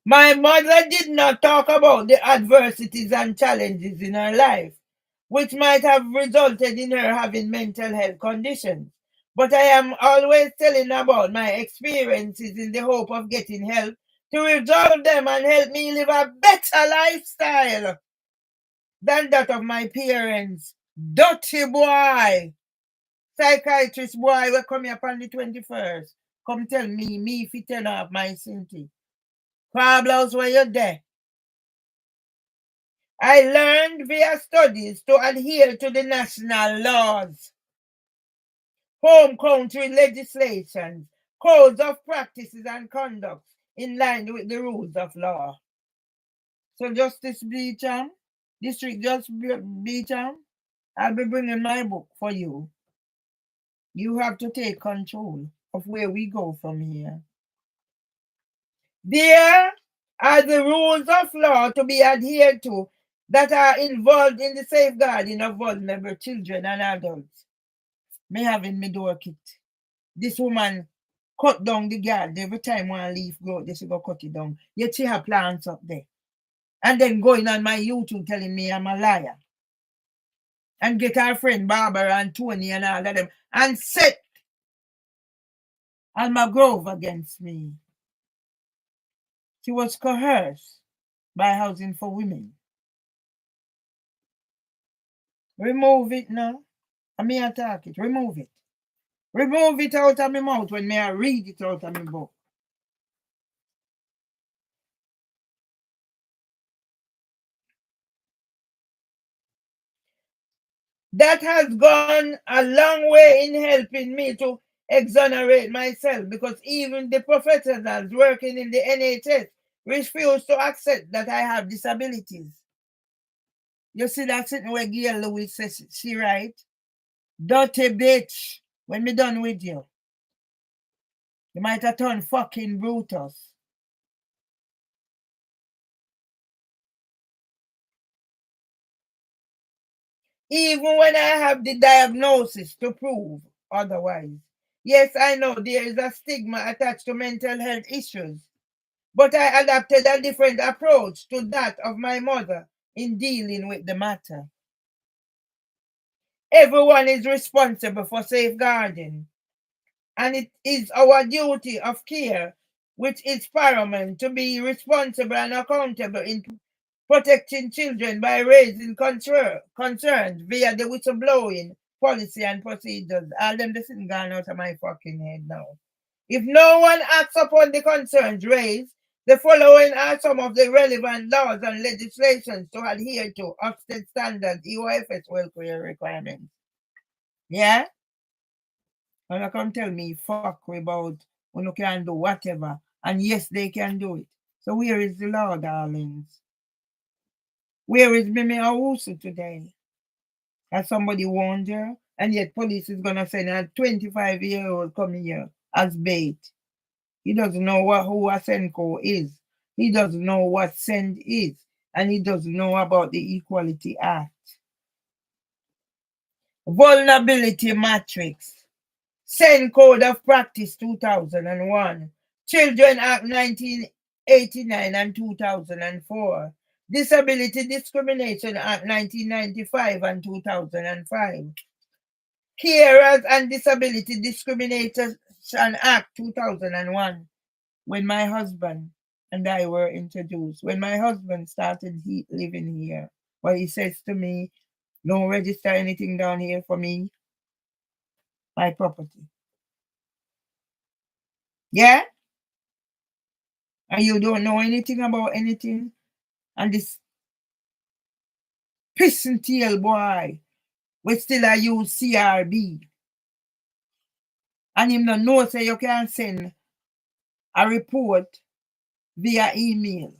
My mother did not talk about the adversities and challenges in her life, which might have resulted in her having mental health conditions. But I am always telling about my experiences in the hope of getting help to resolve them and help me live a better lifestyle than that of my parents. Dirty boy. Psychiatrist boy will come here on the 21st. Come tell me if you turn off my synthi. Problems where you're there. I learned via studies to adhere to the national laws, home country legislation, codes of practices and conducts in line with the rules of law. So Justice Beecham, District Justice Beecham, I'll be bringing my book for you. You have to take control of where we go from here. There are the rules of law to be adhered to that are involved in the safeguarding of vulnerable children and adults. Me having me door kit. This woman cut down the yard every time one leaf grow, they should go cut it down. Yet she have plants up there. And then going on my YouTube telling me I'm a liar. And get our friend Barbara and Tony and all of them and set Alma Grove against me. She was coerced by Housing for Women. Remove it now. I may attack it. Remove it. Remove it out of my mouth when I read it out of my book. That has gone a long way in helping me to exonerate myself, because even the professionals working in the NHS refuse to accept that I have disabilities. You see that sitting where Gail Lewis says she right? Dirty bitch, when me done with you. You might have turned fucking Brutus. Even when I have the diagnosis to prove otherwise. Yes, I know there is a stigma attached to mental health issues, but I adopted a different approach to that of my mother in dealing with the matter. Everyone is responsible for safeguarding, and it is our duty of care, which is paramount, to be responsible and accountable in protecting children by raising concerns via the whistleblowing policy and procedures. All them this isn't gone out of my fucking head now. If no one acts upon the concerns raised, the following are some of the relevant laws and legislations to adhere to: Ofsted standards, EOFS welfare requirements. Yeah? And you come tell me fuck about when you can do whatever. And yes, they can do it. So where is the law, darlings? Where is Mimi Awusu today? Has somebody warned her? And yet police is gonna send a 25-year-old come here as bait. He doesn't know who a Senko is. He doesn't know what send is. And he doesn't know about the Equality Act. Vulnerability Matrix. Send Code of Practice 2001. Children Act 1989 and 2004. Disability Discrimination Act 1995 and 2005. Carers and Disability Discrimination Act 2001. When my husband and I were introduced, when my husband started living here, well, he says to me, don't register anything down here for me, my property. Yeah? And you don't know anything about anything. And this pissing tail boy, we still are use CRB. And him not know say you can send a report via email.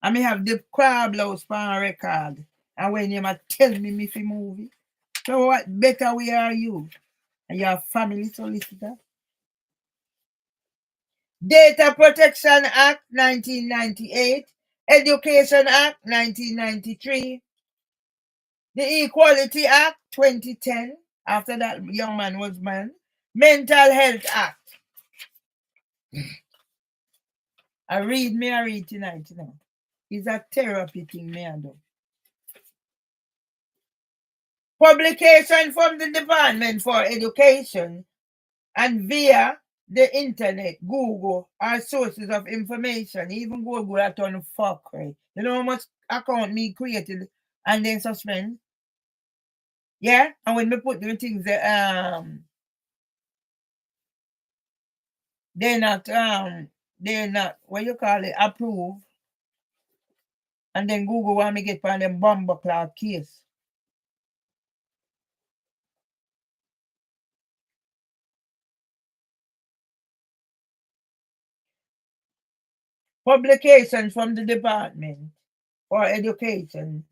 I may have the crab blouse on record. And when you might tell me if you move it. So what better way are you? And your family solicitor? Data Protection Act 1998. Education Act 1993. The Equality Act 2010. After that young man was man. Mental Health Act. I read tonight, you know. It's a therapy thing me I do. Publication from the Department for Education and via the internet, Google, are sources of information. Even Google are turn fuck, right? You know how much account me created and then suspend? Yeah? And when me put the things they're not what you call it, approve. And then Google want me get on them bomber cloud case. Publications from the Department for Education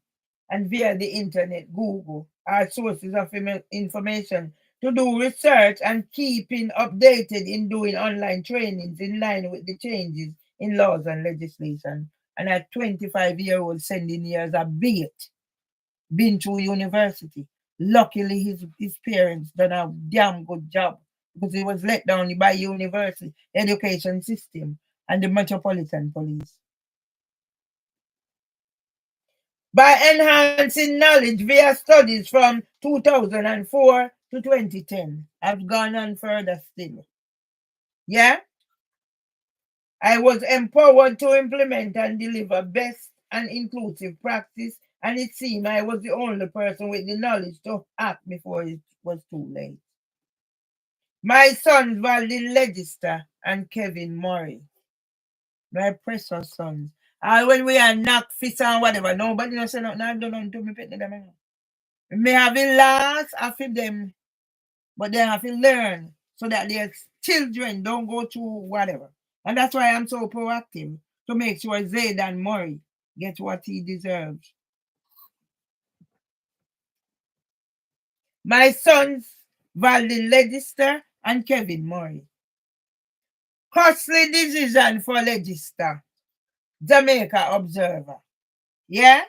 and via the internet, Google, are sources of information to do research and keeping updated in doing online trainings in line with the changes in laws and legislation. And a 25-year-old sending years a bait, been to university. Luckily, his parents done a damn good job because he was let down by university, education system, and the Metropolitan Police. By enhancing knowledge via studies from 2004 to 2010. I've gone on further still. Yeah? I was empowered to implement and deliver best and inclusive practice, and it seemed I was the only person with the knowledge to act before it was too late. My sons, Valdin Legister and Kevin Murray, my precious sons. And when we are knock fist and whatever, nobody no say nothing, I don't know to me, them. May have a loss after them, but they have to learn so that their children don't go through whatever. And that's why I'm so proactive to make sure Zaid and Murray get what he deserves. My sons, Valdin Legister and Kevin Murray. Costly decision for Legister, Jamaica Observer. Yeah?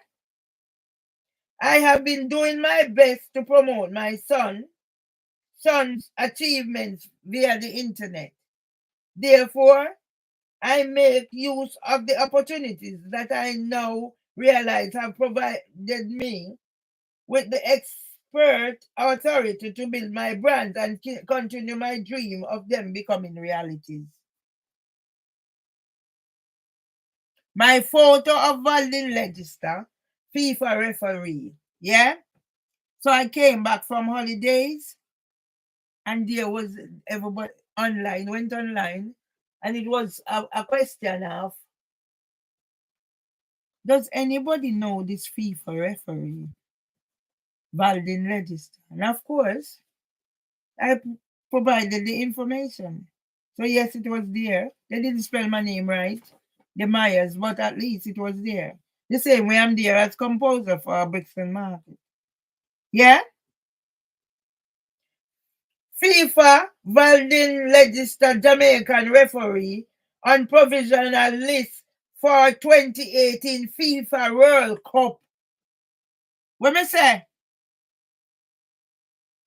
I have been doing my best to promote my son's achievements via the internet. Therefore, I make use of the opportunities that I now realize have provided me with the expert authority to build my brand and continue my dream of them becoming realities. My photo of Valdin Legister, FIFA referee. Yeah? So I came back from holidays and there was everybody online, went online, and it was a question of, does anybody know this FIFA referee, Valdin Register? And of course, I provided the information. So yes, it was there. They didn't spell my name right, the Myers, but at least it was there. The same way I'm there as composer for Brixton Market. Yeah? FIFA Valdin Register Jamaican referee on provisional list for 2018 FIFA World Cup. What me say?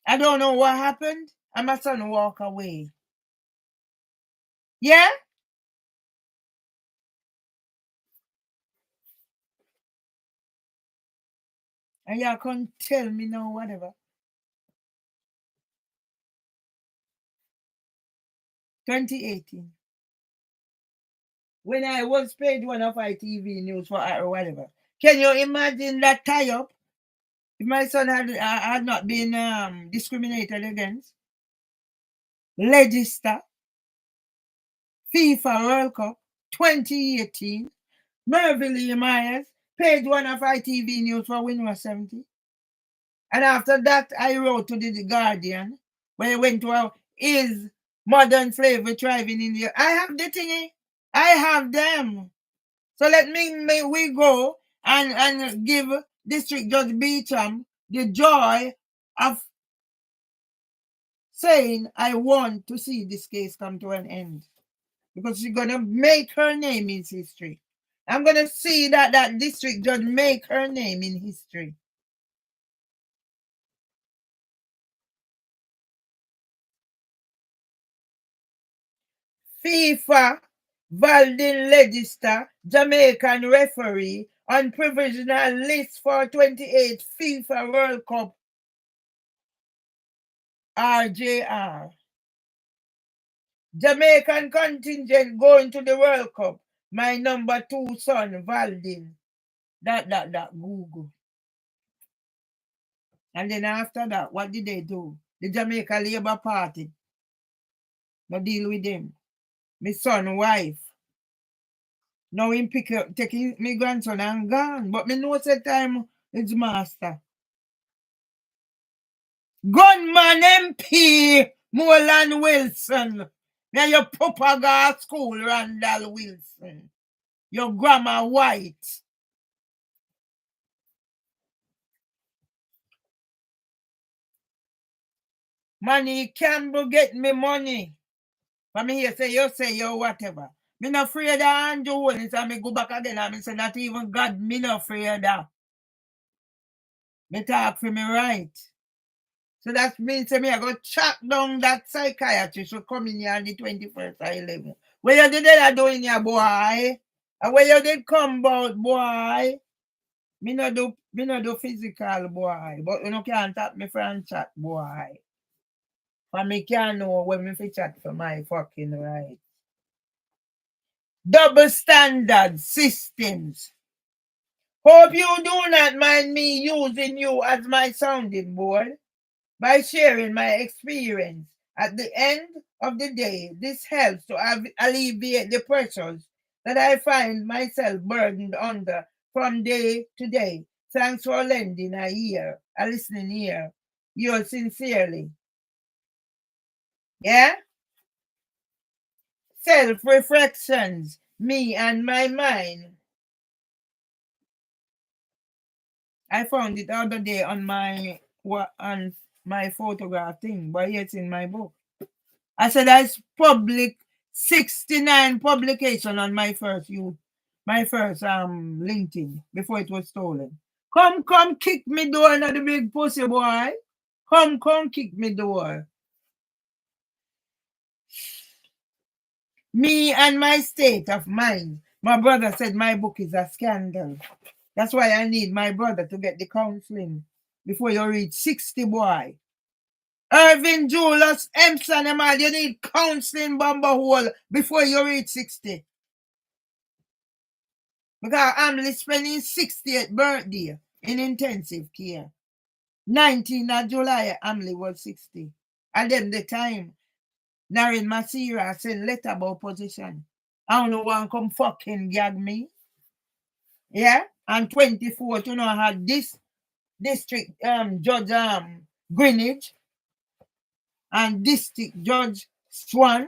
I don't know what happened, and my son walk away. Yeah? And y'all can't tell me no whatever. 2018. When I was paid one of ITV news for or whatever. Can you imagine that tie up? If my son had not been discriminated against? Legister, FIFA World Cup 2018, Mervelee Myers, page one of ITV News for Winner 70. And after that, I wrote to the Guardian, where I went to is modern slavery thriving in the. I have the thingy. I have them. So let we go and give District Judge Beecham the joy of saying, I want to see this case come to an end. Because she's going to make her name in history. I'm going to see that district judge make her name in history. FIFA Valdin Legister, Jamaican referee on provisional list for 28 FIFA World Cup RJR. Jamaican contingent going to the World Cup. My number 2 son, Valdin. That, Google. And then after that, what did they do? The Jamaica Labour Party. No deal with them. My son, wife. Now him pick up, taking my grandson and gone. But me know at the time it's master. Gunman MP Moreland Wilson. Now your papa go school, Randall Wilson. Your grandma white. Money Campbell get me money. But me here say you whatever. Me not afraid of Andrew Holness and me go back again and me say not even God, me not afraid of. Me talk for me right. So that means me I go track down that psychiatrist who come in here on the 21st or 11. Where you did that doing here, boy? And where you did come about, boy? Me no do physical, boy. But you know can't tap me from chat, boy. For me can't know when me fi chat for my fucking right. Double standard systems. Hope you do not mind me using you as my sounding board by sharing my experience. At the end of the day, this helps to alleviate the pressures that I find myself burdened under from day to day. Thanks for lending a listening ear. Yours sincerely. Yeah? Self-reflections, me and my mind. I found it the other day on my photograph thing, but it's in my book. I said that's public 69 publication on my first LinkedIn before it was stolen. Come kick me door into the big pussy boy. Come kick me door. Me and my state of mind. My brother said my book is a scandal. That's why I need my brother to get the counseling before you reach 60, boy. Irving, Julius, Empson, and all, you need counseling bomber hole before you reach 60. Because I'm spending 60th birthday in intensive care. 19th of July, Amley was 60. And then the time, Narin Masira sent letter about position. I don't know one come fucking gag me. Yeah? And 24th, you know, I had this district judge Greenwich and district judge Swan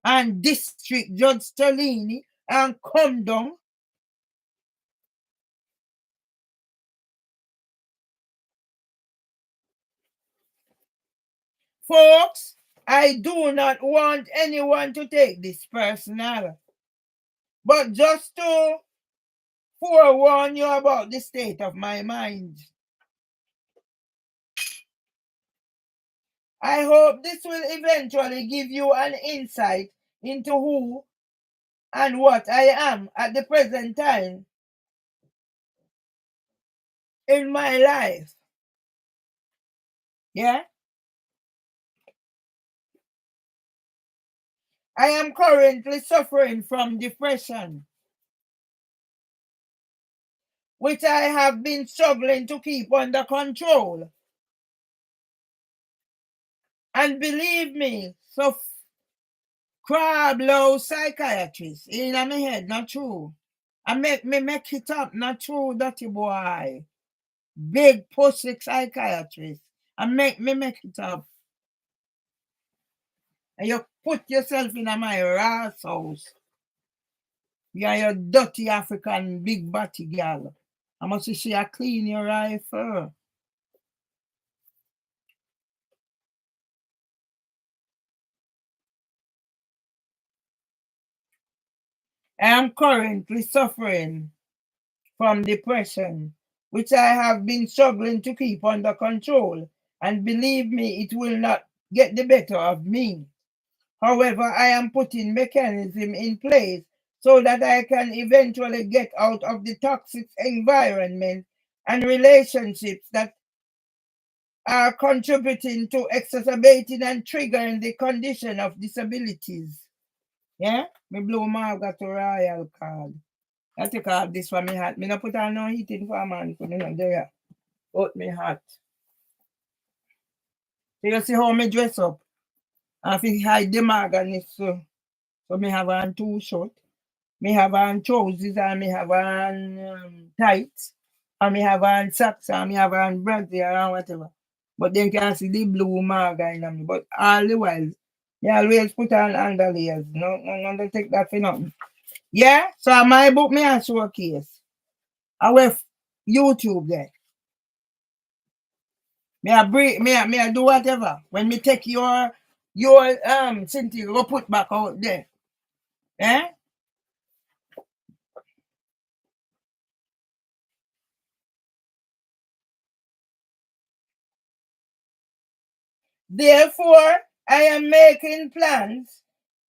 and district judge Stellini and come down. Folks, I do not want anyone to take this personal, but just to forewarn you about the state of my mind. I hope this will eventually give you an insight into who and what I am at the present time in my life. Yeah? I am currently suffering from depression, which I have been struggling to keep under control. And believe me, so crab low psychiatrist in my head, not true. I make it up, not true, dirty boy. Big pussy psychiatrist. I make it up. And you put yourself in my ass house. You're your dirty African big body girl. I must see you clean your rifle. I am currently suffering from depression, which I have been struggling to keep under control. And believe me, it will not get the better of me. However, I am putting mechanism in place so that I can eventually get out of the toxic environment and relationships that are contributing to exacerbating and triggering the condition of disabilities. Yeah? Me blow my got a royal card. I take off this for me hat. Me no put on no heating for a man for me not there. Out me hat. So you see how me dress up? And if you hide the mahogany so me have on 2 shorts. Me have on trousers and me have on tights. And me have on socks and me have on brassiere and whatever. But then you can see the blue mahogany on me. But all the while, me always put on underlayers. No take that for nothing. Yeah? So my book me a showcase. I with YouTube there. Me I do whatever. When me take your Cynthia go put back out there. Eh? Therefore, I am making plans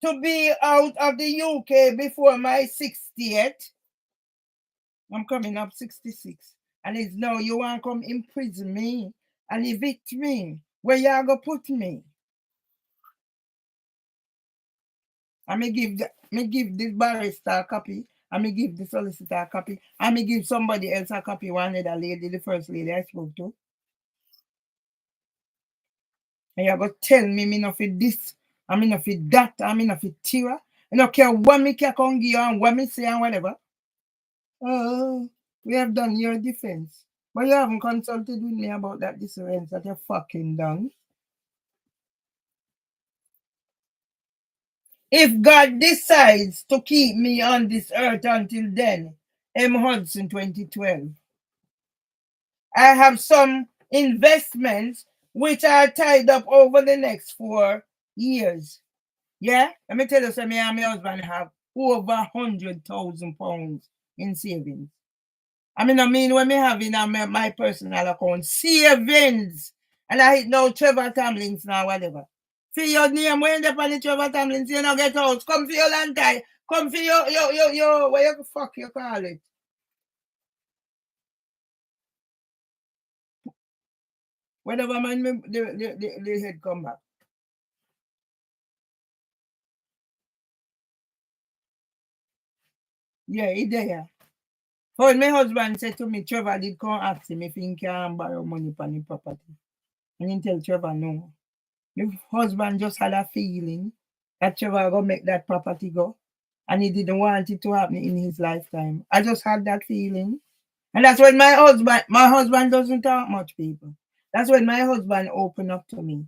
to be out of the UK before my 60th. I'm coming up 66. And it's now you want to come imprison me and evict me. Where you going to put me? And me give this barrister a copy. And me give the solicitor a copy. And me give somebody else a copy. One other lady, the first lady I spoke to. And you're going to tell me not fit this, and me not fit that, and me not fit tira. I don't care what me can come give you and what me say and whatever. Oh, we have done your defense. But you haven't consulted with me about that disappearance that you're fucking done. If God decides to keep me on this earth until then, M. Hudson 2012, I have some investments which are tied up over the next 4 years. Yeah? Let me tell you something. Me and my husband have over £100,000 in savings. I mean when me have in my personal account savings. And I hit now Trevor Tamlins now, whatever. For your name, when they the Trevor Tamlins, you know get out. Come for your land tie. Come for your what you fuck you call it? Whenever man the head come back. Yeah, he there. But my husband said to me, Trevor did come ask him if he can borrow money for the property. And he tell Trevor no. My husband just had a feeling that Trevor go make that property go. And he didn't want it to happen in his lifetime. I just had that feeling. And that's when my husband doesn't talk much, people. That's when my husband opened up to me.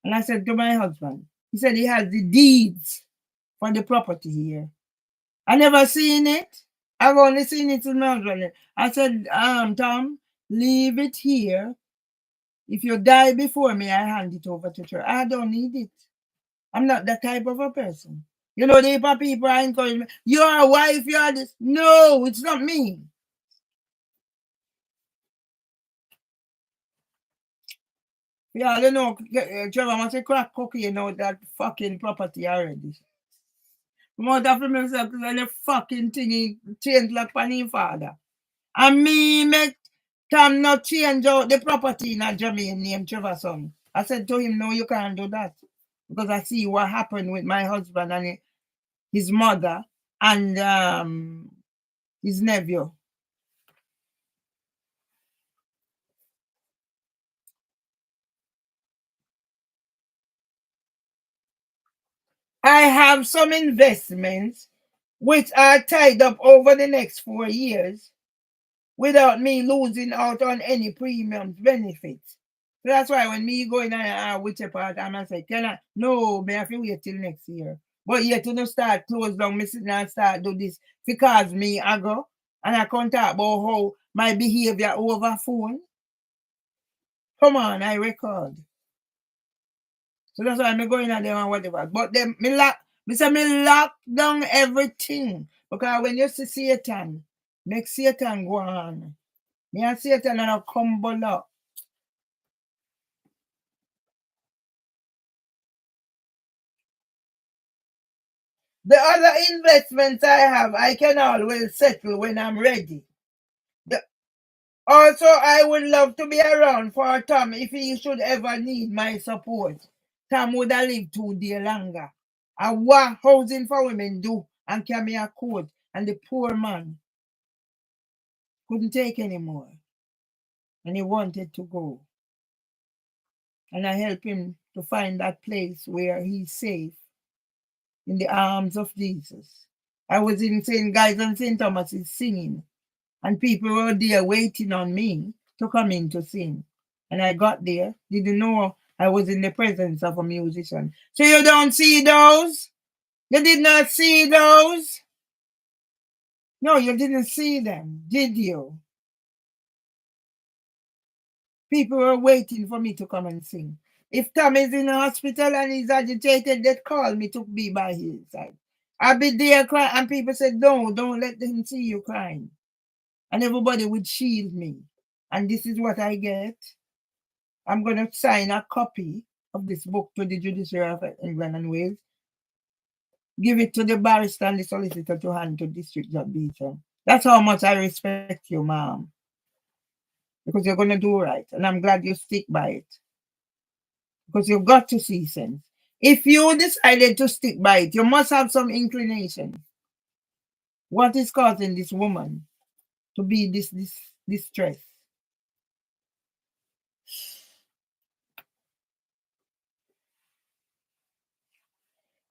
And I said to my husband, he said he has the deeds for the property here. I never seen it. I've only seen it in my husband. I said, Tom, leave it here. If you die before me, I hand it over to church. I don't need it. I'm not that type of a person. You know, the people are encouraging me. You're a wife, you're this. No, it's not me. Yeah, I don't know. Trevor must have crack cocaine out that fucking property already. Must have himself because the fucking thing he changed like panny father. And me make Tom not change out the property in a Jamaican named Trevor son. I said to him, no, you can't do that. Because I see what happened with my husband and his mother and his nephew. I have some investments which are tied up over the next 4 years without me losing out on any premium benefits. So that's why when me go in which part, I'm going to say, can I? No, me have to wait till next year. But yet to start close down, me sit and start do this because me I go and I can't talk about how my behavior over phone. Come on, I record. So that's why I'm going in there and whatever. But then me say me lock down everything. Because when you see Satan, make Satan go on. Me and Satan and a combo up. The other investments I have, I can always settle when I'm ready. Also, I would love to be around for Tom if he should ever need my support. Tom would have lived 2 days longer. And what housing for women do and carry a coat, and the poor man couldn't take anymore. And he wanted to go. And I helped him to find that place where he's safe in the arms of Jesus. I was in St. Guys and St. Thomas's singing, and people were there waiting on me to come in to sing. And I got there, didn't know I was in the presence of a musician. So you don't see those? You did not see those? No, you didn't see them, did you? People were waiting for me to come and sing. If Tom is in the hospital and he's agitated, they'd call me to be by his side. I'd be there crying, and people said, no, don't let them see you crying. And everybody would shield me. And this is what I get. I'm going to sign a copy of this book to the Judiciary of England and Wales. Give it to the barrister and the solicitor to hand to District Judge Beecham. That's how much I respect you, ma'am. Because you're going to do right. And I'm glad you stick by it. Because you've got to see sense. If you decided to stick by it, you must have some inclination. What is causing this woman to be this distress?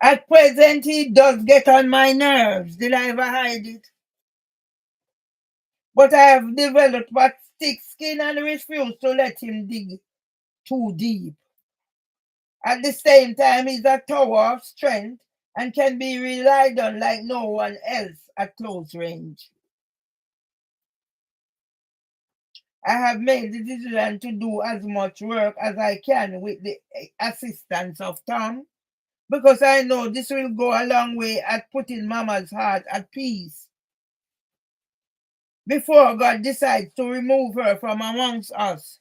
At present, he does get on my nerves. Did I ever hide it? But I have developed what thick skin and refuse to let him dig too deep. At the same time, he's a tower of strength and can be relied on like no one else at close range. I have made the decision to do as much work as I can with the assistance of Tom, because I know this will go a long way at putting Mama's heart at peace before God decides to remove her from amongst us.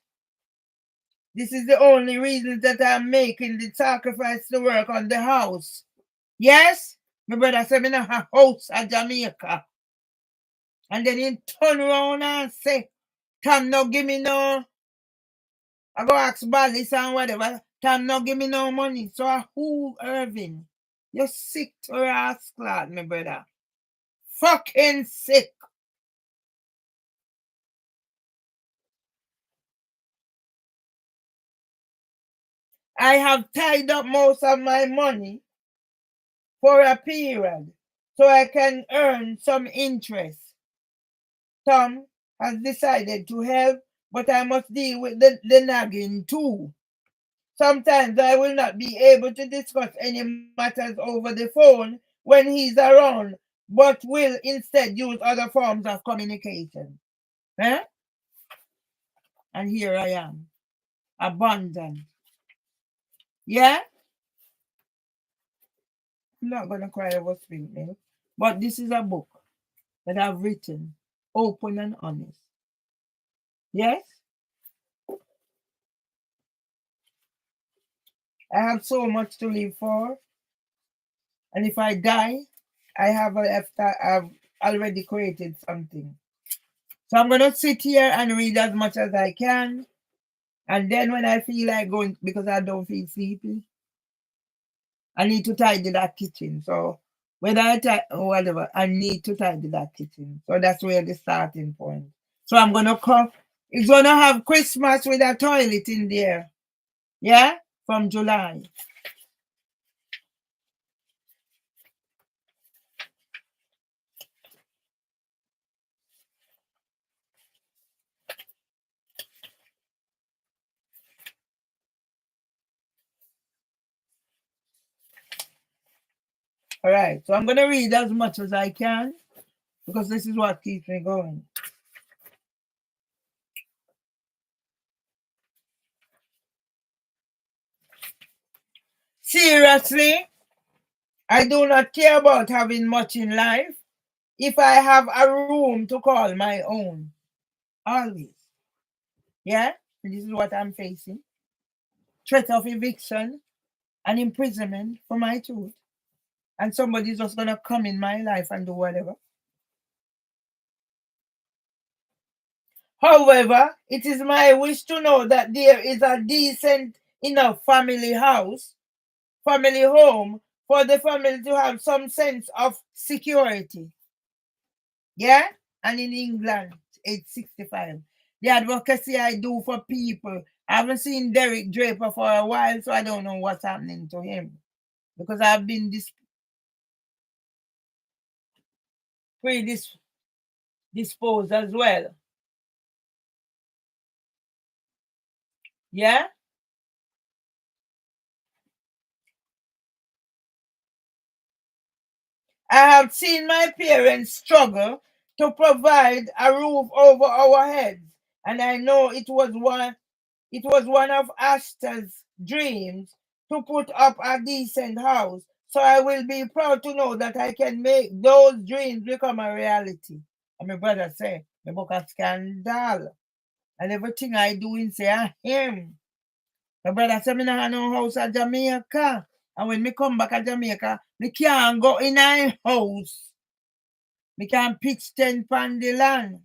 This is the only reason that I'm making the sacrifice to work on the house. Yes? My brother said, I have a house at Jamaica. And then he turn around and say, Tom, no give me no. I go ask Ballis and whatever. Tom, no give me no money. So who, Irving? You're sick to your ass, clad, my brother. Fucking sick. I have tied up most of my money for a period so I can earn some interest. Tom has decided to help, but I must deal with the nagging too. Sometimes I will not be able to discuss any matters over the phone when he's around, but will instead use other forms of communication. Eh? And here I am, abandoned. Yeah? I'm not going to cry over spilled milk, but this is a book that I've written, open and honest. Yes? I have so much to live for. And if I die, I've already created something. So I'm going to sit here and read as much as I can. And then when I feel like going, because I don't feel sleepy, I need to tidy that kitchen. So whether I whatever, I need to tidy that kitchen. So that's where the starting point. So I'm going to come. It's going to have Christmas with a toilet in there. Yeah? From July. All right. So I'm going to read as much as I can, because this is what keeps me going. Seriously, I do not care about having much in life if I have a room to call my own. Always. Yeah? And this is what I'm facing. Threat of eviction and imprisonment for my truth. And somebody's just going to come in my life and do whatever. However, it is my wish to know that there is a decent enough family house, family home, for the family to have some sense of security. Yeah? And in England, it's 65. The advocacy I do for people, I haven't seen Derek Draper for a while, so I don't know what's happening to him. Because I've been predisposed as well. Yeah? I have seen my parents struggle to provide a roof over our heads, and I know it was one of Ashton's dreams to put up a decent house. So I will be proud to know that I can make those dreams become a reality. And my brother said, the book a scandal. And everything I do in say I him. My brother said, me not have no house at Jamaica. And when me come back at Jamaica, me can't go in a house. Me can't pitch tent on the land.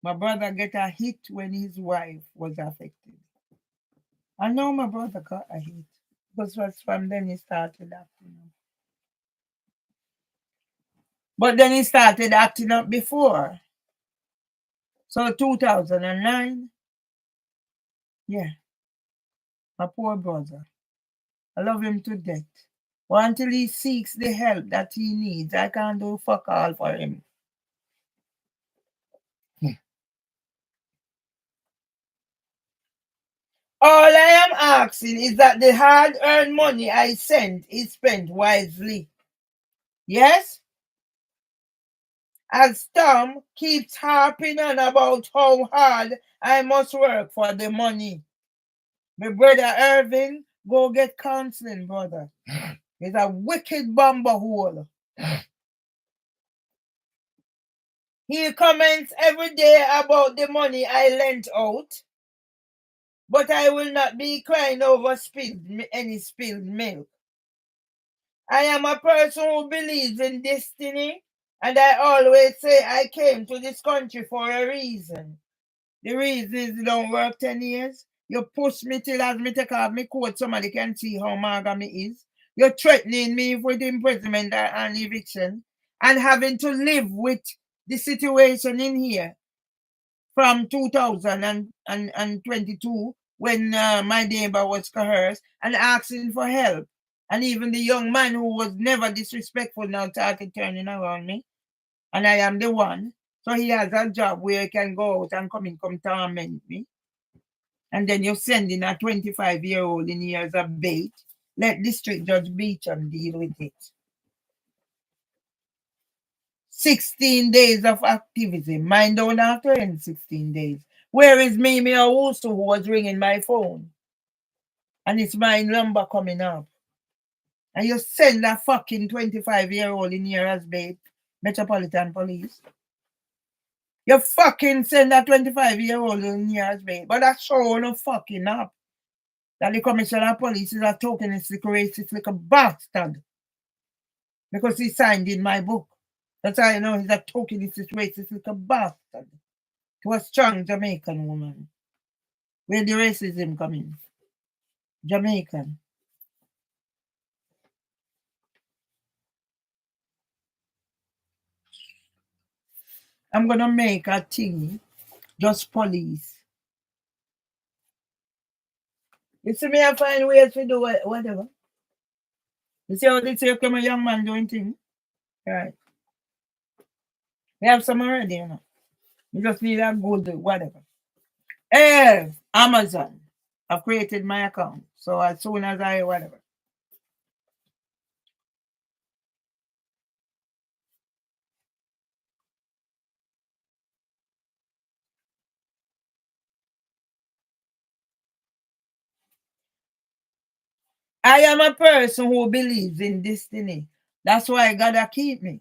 My brother get a hit when his wife was affected. I know my brother got a hit because from then he started acting up. But then he started acting up before. So 2009, yeah, my poor brother. I love him to death. But until he seeks the help that he needs, I can't do fuck all for him. All I am asking is that the hard-earned money I sent is spent wisely. Yes? As Tom keeps harping on about how hard I must work for the money. My brother Irving, go get counseling, brother. It's a wicked bomber hole. He comments every day about the money I lent out, but I will not be crying over any spilled milk. I am a person who believes in destiny, and I always say I came to this country for a reason. The reason is it don't work 10 years. You push me till as me take off my coat, somebody can see how maga me is. You're threatening me with imprisonment and eviction, and having to live with the situation in here from 2022 when my neighbor was coerced and asking for help. And even the young man who was never disrespectful now started turning around me. And I am the one. So he has a job where he can go out and come torment me. And then you're sending a 25-year-old in here as a bait. Let District Judge Beecham deal with it. 16 days of activity. Mine don't have to end 16 days. Where is Mimi Owusu who was ringing my phone? And it's my number coming up. And you send a fucking 25-year-old in here as bait. Metropolitan Police. You fucking send a 25-year-old in here as bait. But that's showing no fucking up. That the commissioner of police is a tokenistic racist like a bastard. Because he signed in my book. That's how I know he's a tokenistic racist like a bastard. To a strong Jamaican woman. Where the racism come in? Jamaican. I'm gonna make a thing. Just police. You see me, I find ways to do whatever. You see how they say, come a young man doing things? Right. We have some already, you know. You just need a good whatever. Hey, Amazon. I've created my account. So as soon as I whatever. I am a person who believes in destiny. That's why God keep me.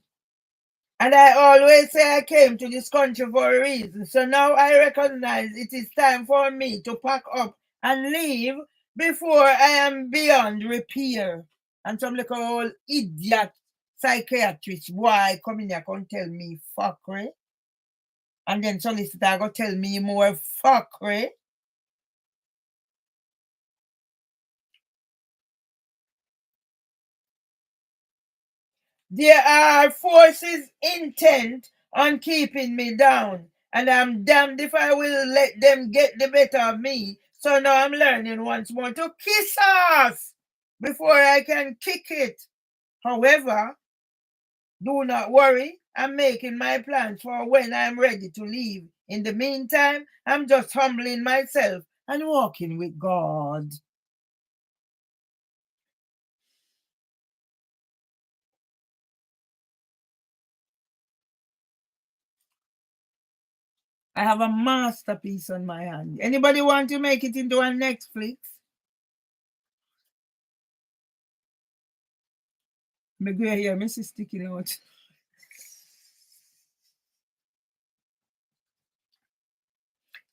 And I always say I came to this country for a reason. So now I recognize it is time for me to pack up and leave before I am beyond repair. And some little old idiot psychiatrist, why come in here and tell me fuckery? And then solicitor go tell me more fuckery. There are forces intent on keeping me down, and I'm damned if I will let them get the better of me. So now I'm learning once more to kiss ass before I can kick it. However, do not worry, I'm making my plans for when I'm ready to leave. In the meantime, I'm just humbling myself and walking with God. I have a masterpiece on my hand. Anybody want to make it into a Netflix? Me go here, me see sticking out.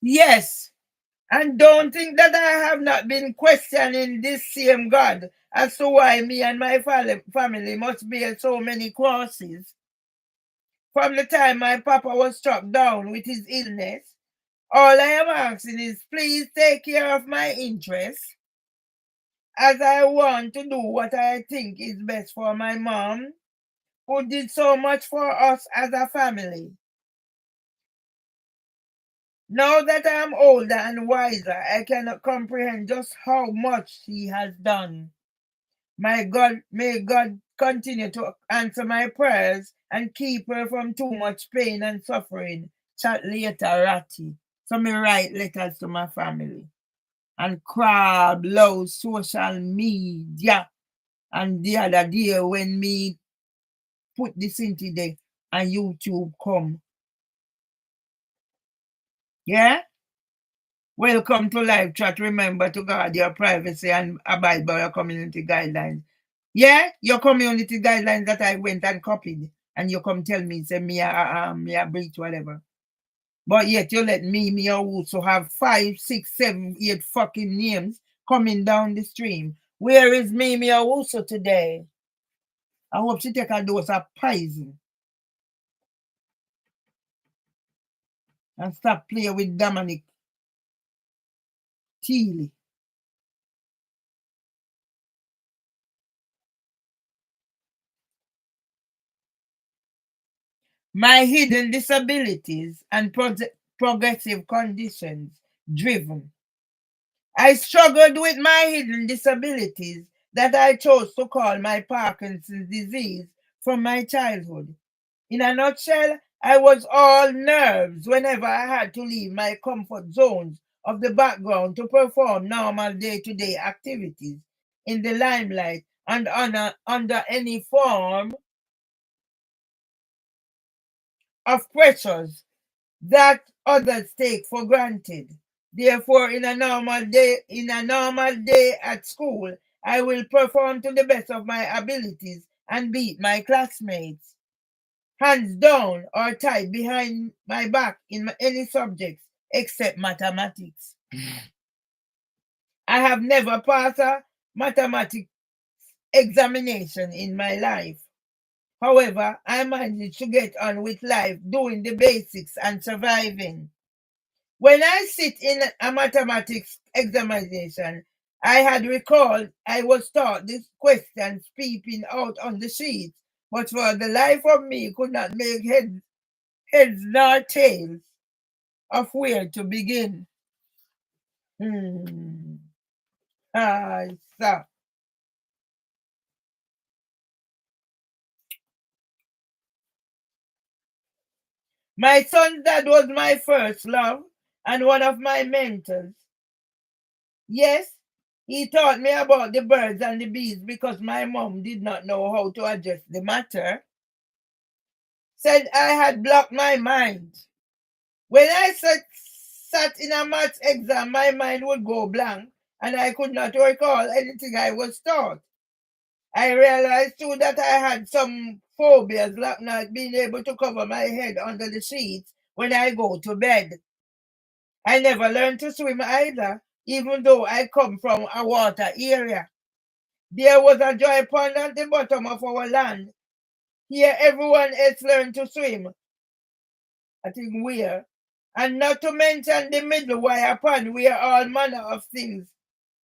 Yes, and don't think that I have not been questioning this same God as to why me and my family must bear so many crosses. From the time my papa was struck down with his illness, all I am asking is please take care of my interests, as I want to do what I think is best for my mom, who did so much for us as a family. Now that I am older and wiser, I cannot comprehend just how much she has done. My God, may God continue to answer my prayers and keep her from too much pain and suffering. Chat later, Ratty. So me write letters to my family. And crab love social media. And the other day when me put this into there and YouTube come. Yeah? Welcome to live chat. Remember to guard your privacy and abide by your community guidelines. Yeah, your community guidelines that I went and copied, and you come tell me, say me a breach, whatever. But yet you let me also have 5, 6, 7, 8 fucking names coming down the stream. Where is me also today? I hope she take a dose of poison and stop playing with Dominic Teely. My hidden disabilities and progressive conditions driven. I struggled with my hidden disabilities that I chose to call my Parkinson's disease from my childhood. In a nutshell, I was all nerves whenever I had to leave my comfort zones of the background to perform normal day-to-day activities in the limelight and under any form of pressures that others take for granted. Therefore, in a normal day at school, I will perform to the best of my abilities and beat my classmates, hands down or tied behind my back in any subjects except mathematics. I have never passed a mathematics examination in my life. However, I managed to get on with life doing the basics and surviving. When I sit in a mathematics examination, I had recalled I was taught these questions peeping out on the sheet, but for the life of me could not make heads nor tails of where to begin. Hmm. Ah, sir. My son's dad was my first love and one of my mentors. Yes, he taught me about the birds and the bees because my mom did not know how to address the matter. Said I had blocked my mind. When I sat in a maths exam, my mind would go blank and I could not recall anything I was taught. I realized too that I had some phobias, like not being able to cover my head under the sheets when I go to bed. I never learned to swim either, even though I come from a water area. There was a dry pond at the bottom of our land, Here everyone else learn to swim. I think where. And not to mention the middle wire pond where all manner of things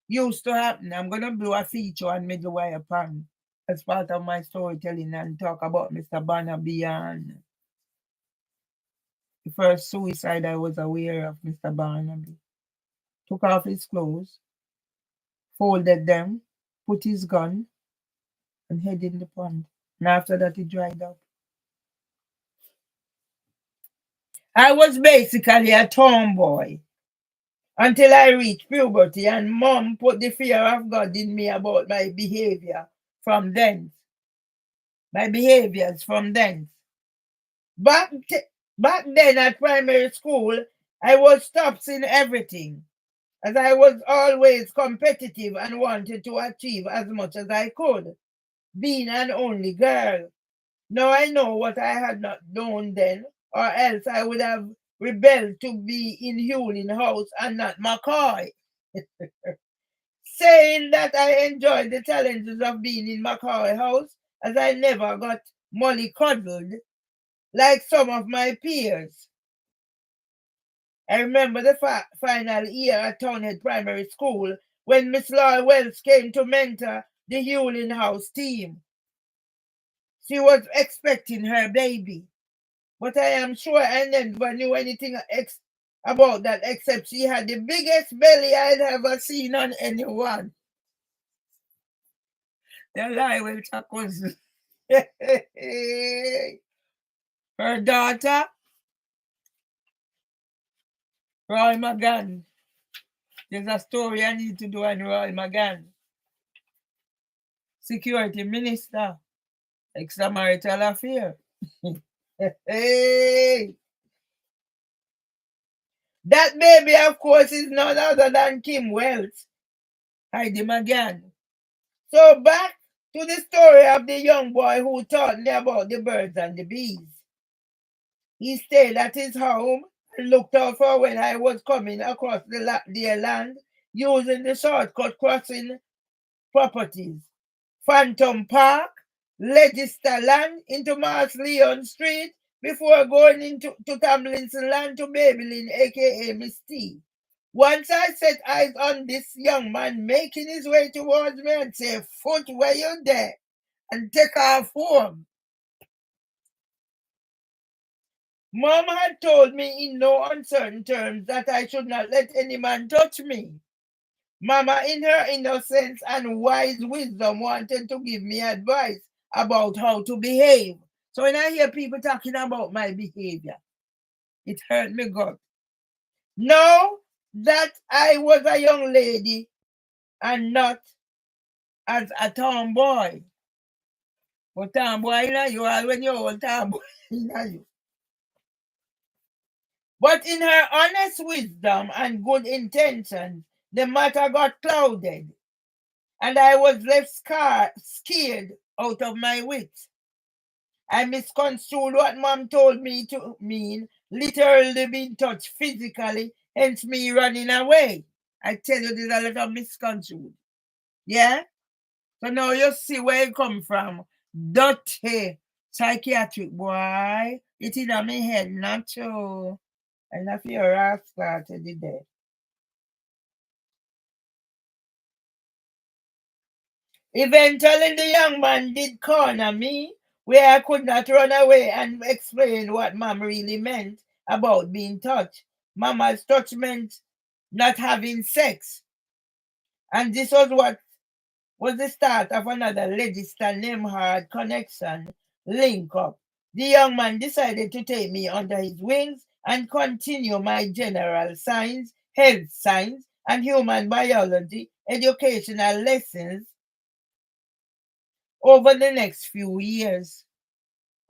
used to happen. I'm gonna do a feature on middle wire pond as part of my storytelling and talk about Mr. Barnaby and the first suicide I was aware of Mr. Barnaby. Took off his clothes, folded them, put his gun, and head in the pond. And after that, he dried up. I was basically a tomboy until I reached puberty, and mom put the fear of God in me about my behavior from then. My behaviors from then. Back then at primary school, I was tops in everything, as I was always competitive and wanted to achieve as much as I could, being an only girl. Now I know what I had not known then, or else I would have rebelled to be in Hewlin House and not McCoy. Saying that I enjoyed the challenges of being in McCoy House, as I never got mollycoddled like some of my peers. I remember the final year at Townhead Primary School when Miss Laura Wells came to mentor the Hewlin House team. She was expecting her baby, but I am sure I never knew anything about that except she had the biggest belly I'd ever seen on anyone. The lie will chuckles. Her daughter, Roy McGann. There's a story I need to do on Roy McGann. Security Minister, extramarital affair. Hey. That baby, of course, is none other than Kim Wells. Heidi McGann. So back to the story of the young boy who taught me about the birds and the bees. He stayed at his home and looked out for when I was coming across their land using the shortcut crossing properties. Phantom Park, Legister Land into Mars Leon Street before going into Tomlinson Land to Babylin, aka Misty. Once I set eyes on this young man making his way towards me and say, "Foot, where you there?" and take off home. Mom had told me in no uncertain terms that I should not let any man touch me. Mama, in her innocence and wise wisdom, wanted to give me advice about how to behave. So when I hear people talking about my behavior, it hurt me gut. Now that I was a young lady and not as a tomboy. But tomboy, you are when you're old tomboy, you. But in her honest wisdom and good intentions, the matter got clouded, and I was left scared out of my wits. I misconstrued what Mom told me to mean literally being touched physically, hence me running away. I tell you, there's a lot of misconstrued. Yeah? So now you see where it come from. Dirty psychiatric boy. It in my head, not true. And I feel rascal to the death. Eventually, the young man did corner me, where I could not run away and explain what Mom really meant about being touched. Mama's touch meant not having sex. And this was what was the start of another Legister Nemhard connection link up. The young man decided to take me under his wings and continue my general science, health science, and human biology educational lessons over the next few years.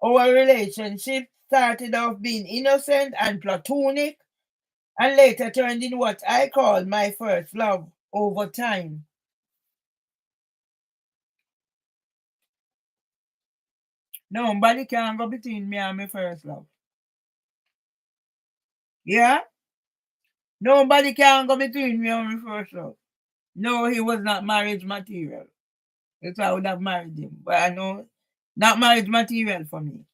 Our relationship started off being innocent and platonic, and later turned in what I call my first love over time. Nobody can go between me and my first love. Yeah? Nobody can go between me and my first love. No, he was not marriage material. That's why I would have married him. But I know Not marriage material for me.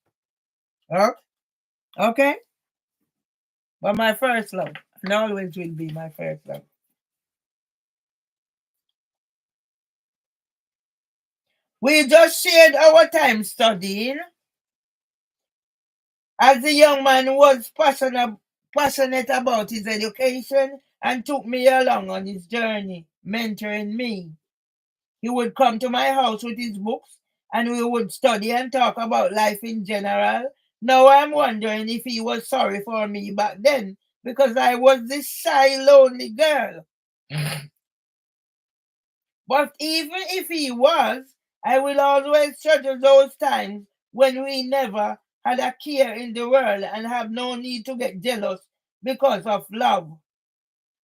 Okay? But my first love, and always will be my first love. We just shared our time studying. As the young man was passionate about his education and took me along on his journey, mentoring me. He would come to my house with his books and we would study and talk about life in general. Now I'm wondering if he was sorry for me back then because I was this shy, lonely girl. But even if he was, I will always treasure those times when we never had a care in the world and have no need to get jealous because of love.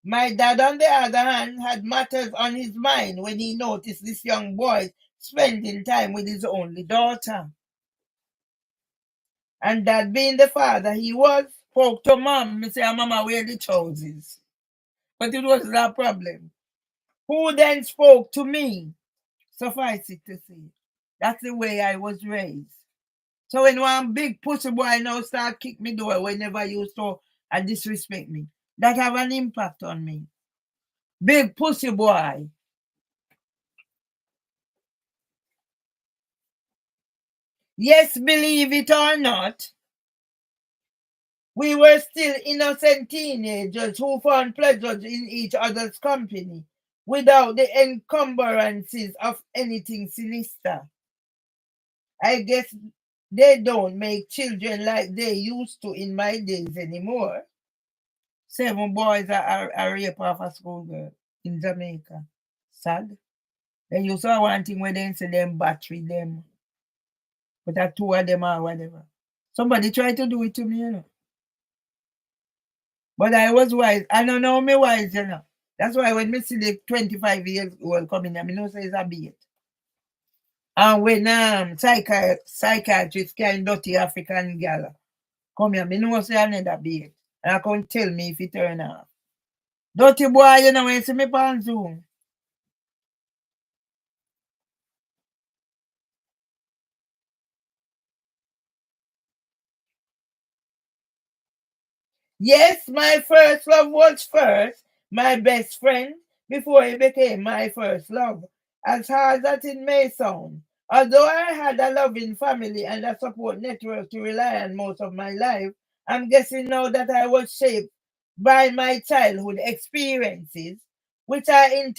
My dad, on the other hand, had matters on his mind when he noticed this young boy spending time with his only daughter. And dad, being the father he was, spoke to mom. Me say, Mama, where the trousers? But it wasn't a problem. Who then spoke to me? Suffice it to say, that's the way I was raised. So when one big pussy boy now start kick me door whenever you saw and disrespect me, that have an impact on me. Big pussy boy. Yes, believe it or not, we were still innocent teenagers who found pleasure in each other's company without the encumbrances of anything sinister. I guess they don't make children like they used to in my days anymore. 7 boys are rape off a schoolgirl in Jamaica. Sad. Then you saw one thing where they say them battery them. But that 2 of them or whatever. Somebody tried to do it to me, you know. But I was wise. I don't know me wise, you know. That's why when me see the 25 years old coming, I know say it's a bait. And when psychiatrist can dirty African girl come here, me know say another bait. And I can't tell me if it turn off. Dirty boy, you know, when you see me on Zoom. Yes, my first love was first, my best friend, before he became my first love. As hard as it may sound, although I had a loving family and a support network to rely on most of my life, I'm guessing now that I was shaped by my childhood experiences, which I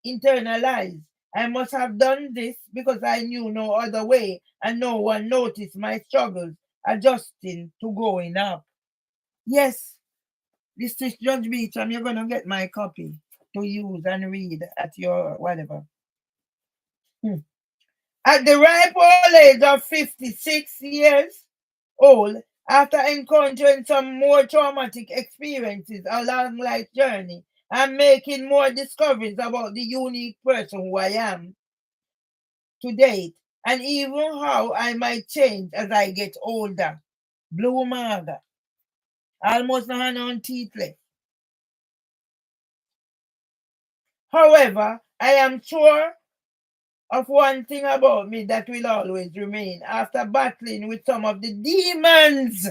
internalized. I must have done this because I knew no other way and no one noticed my struggles adjusting to growing up. Yes, this is Judge Beecham. You're going to get my copy to use and read at your whatever. At the ripe old age of 56 years old, after encountering some more traumatic experiences along life journey, I'm making more discoveries about the unique person who I am to date, and even how I might change as I get older. Blue Marga. Almost no hand on teeth left. However, I am sure of one thing about me that will always remain. After battling with some of the demons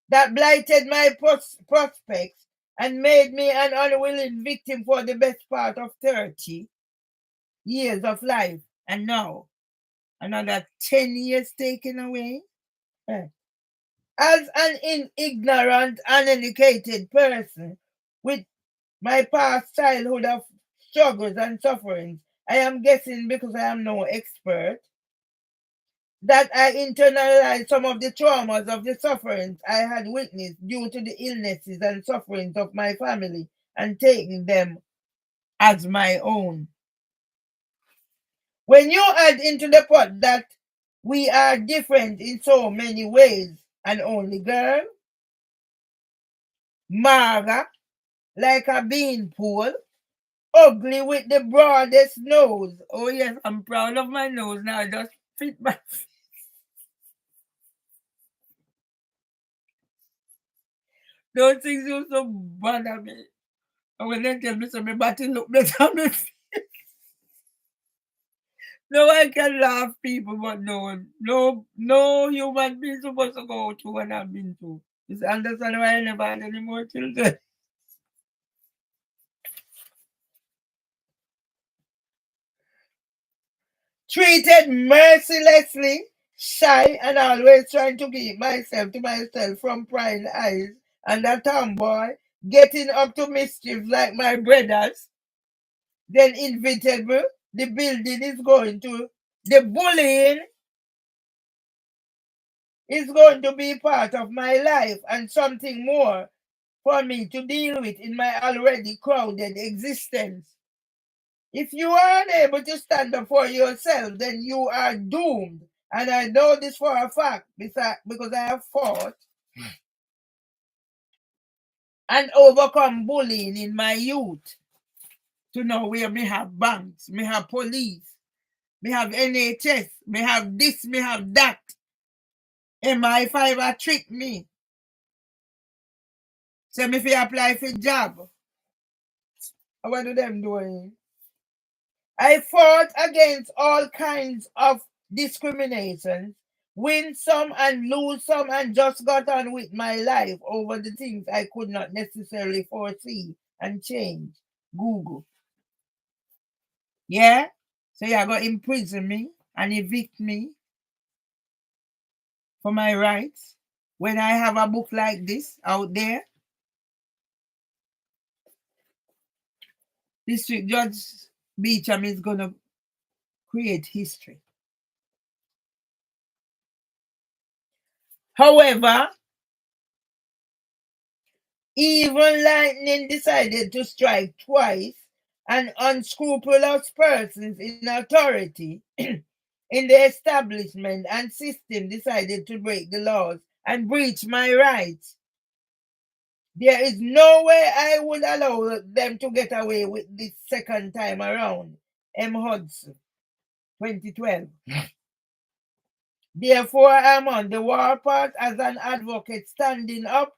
that blighted my prospects and made me an unwilling victim for the best part of 30 years of life, and now another 10 years taken away. As an ignorant, uneducated person with my past childhood of struggles and sufferings, I am guessing because I am no expert, that I internalized some of the traumas of the sufferings I had witnessed due to the illnesses and sufferings of my family and taking them as my own. When you add into the pot that we are different in so many ways, and only girl, Marga, like a bean pool, ugly with the broadest nose. Oh yes, I'm proud of my nose now. I just fit my those things used to bother me. And when they tell me so my body look better on me. No one can laugh people, but no human being supposed to go through what I've been through. Just understand why I never had any more children. Treated mercilessly, shy, and always trying to keep myself to myself from prying eyes, and a tomboy getting up to mischief like my brothers. Then inevitable, the building is going to, the bullying is going to be part of my life and something more for me to deal with in my already crowded existence. If you are unable to stand up for yourself, then you are doomed. And I know this for a fact because I have fought and overcome bullying in my youth. To know where me have banks, me have police, me have NHS, me have this, me have that. MI5 trick me. Say me fi apply for job. What do them doing? I fought against all kinds of discrimination, win some and lose some, and just got on with my life over the things I could not necessarily foresee and change. Google. Yeah? So you're going to imprison me and evict me for my rights when I have a book like this out there? District Judge Beecham is going to create history. However, even lightning decided to strike twice, and unscrupulous persons in authority in the establishment and system decided to break the laws and breach my rights. There is no way I would allow them to get away with this second time around. M. Hudson, 2012. Therefore, I'm on the warpath as an advocate, standing up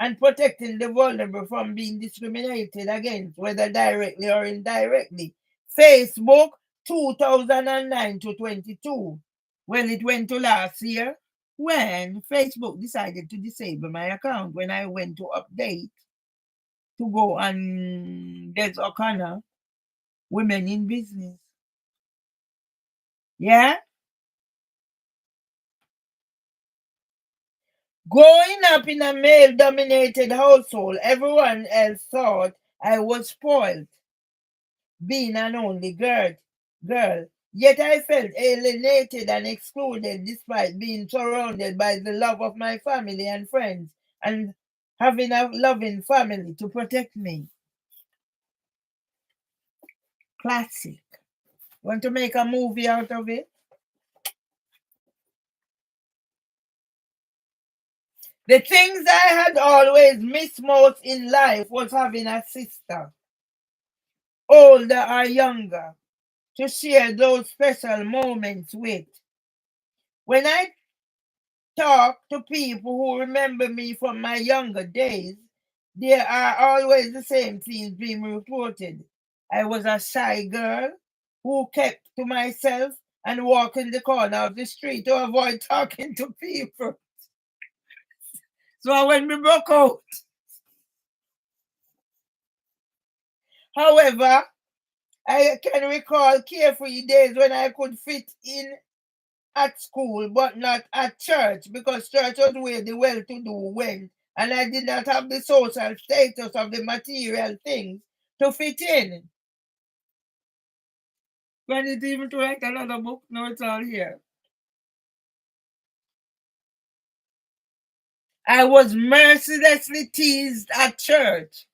and protecting the vulnerable from being discriminated against, whether directly or indirectly. Facebook, 2009 to 22. Well, it went to last year when Facebook decided to disable my account when I went to update to go on Des O'Connor, Women in Business. Yeah? Growing up in a male-dominated household, everyone else thought I was spoiled, being an only girl. Yet I felt alienated and excluded despite being surrounded by the love of my family and friends and having a loving family to protect me. Classic. Want to make a movie out of it? The things I had always missed most in life was having a sister, older or younger, to share those special moments with. When I talk to people who remember me from my younger days, there are always the same things being reported. I was a shy girl who kept to myself and walked in the corner of the street to avoid talking to people. So when we broke out, however, I can recall carefree days when I could fit in at school, but not at church, because church was where the well-to-do went, and I did not have the social status of the material things to fit in. When it even to write another book, no, it's all here. I was mercilessly teased at church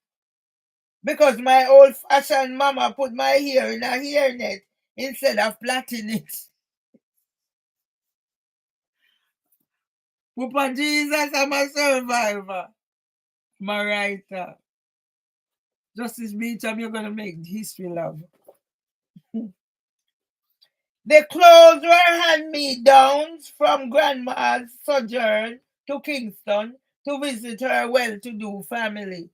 because my old-fashioned mama put my hair in a hairnet instead of plaiting it. Upon Jesus, I'm a survivor. I'm a writer. Justice Beecham, you're going to make history, love. The clothes were hand-me-downs from Grandma's sojourn to Kingston to visit her well-to-do family.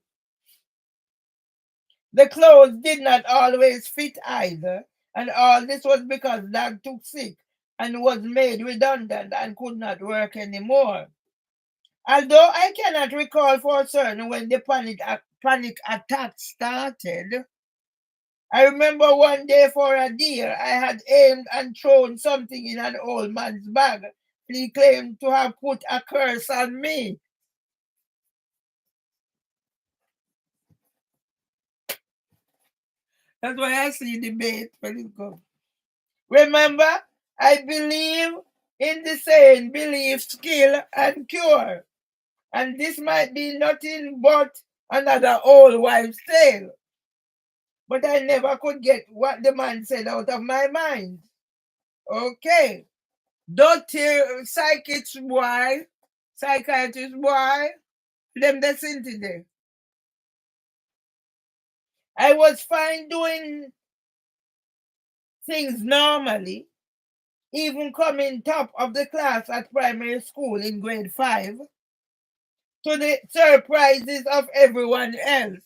The clothes did not always fit either, And all this was because dad took sick and was made redundant and could not work anymore. Although I cannot recall for certain when the panic attack started, I remember one day for a deer I had aimed and thrown something in an old man's bag. He claimed to have put a curse on me. That's why I see debate when it comes. Remember, I believe in the saying, belief, skill, and cure. And this might be nothing but another old wives' tale. But I never could get what the man said out of my mind. Okay. Dirty psychiatrist boy, them that's in today. I was fine doing things normally, even coming top of the class at primary school in grade 5, to the surprises of everyone else.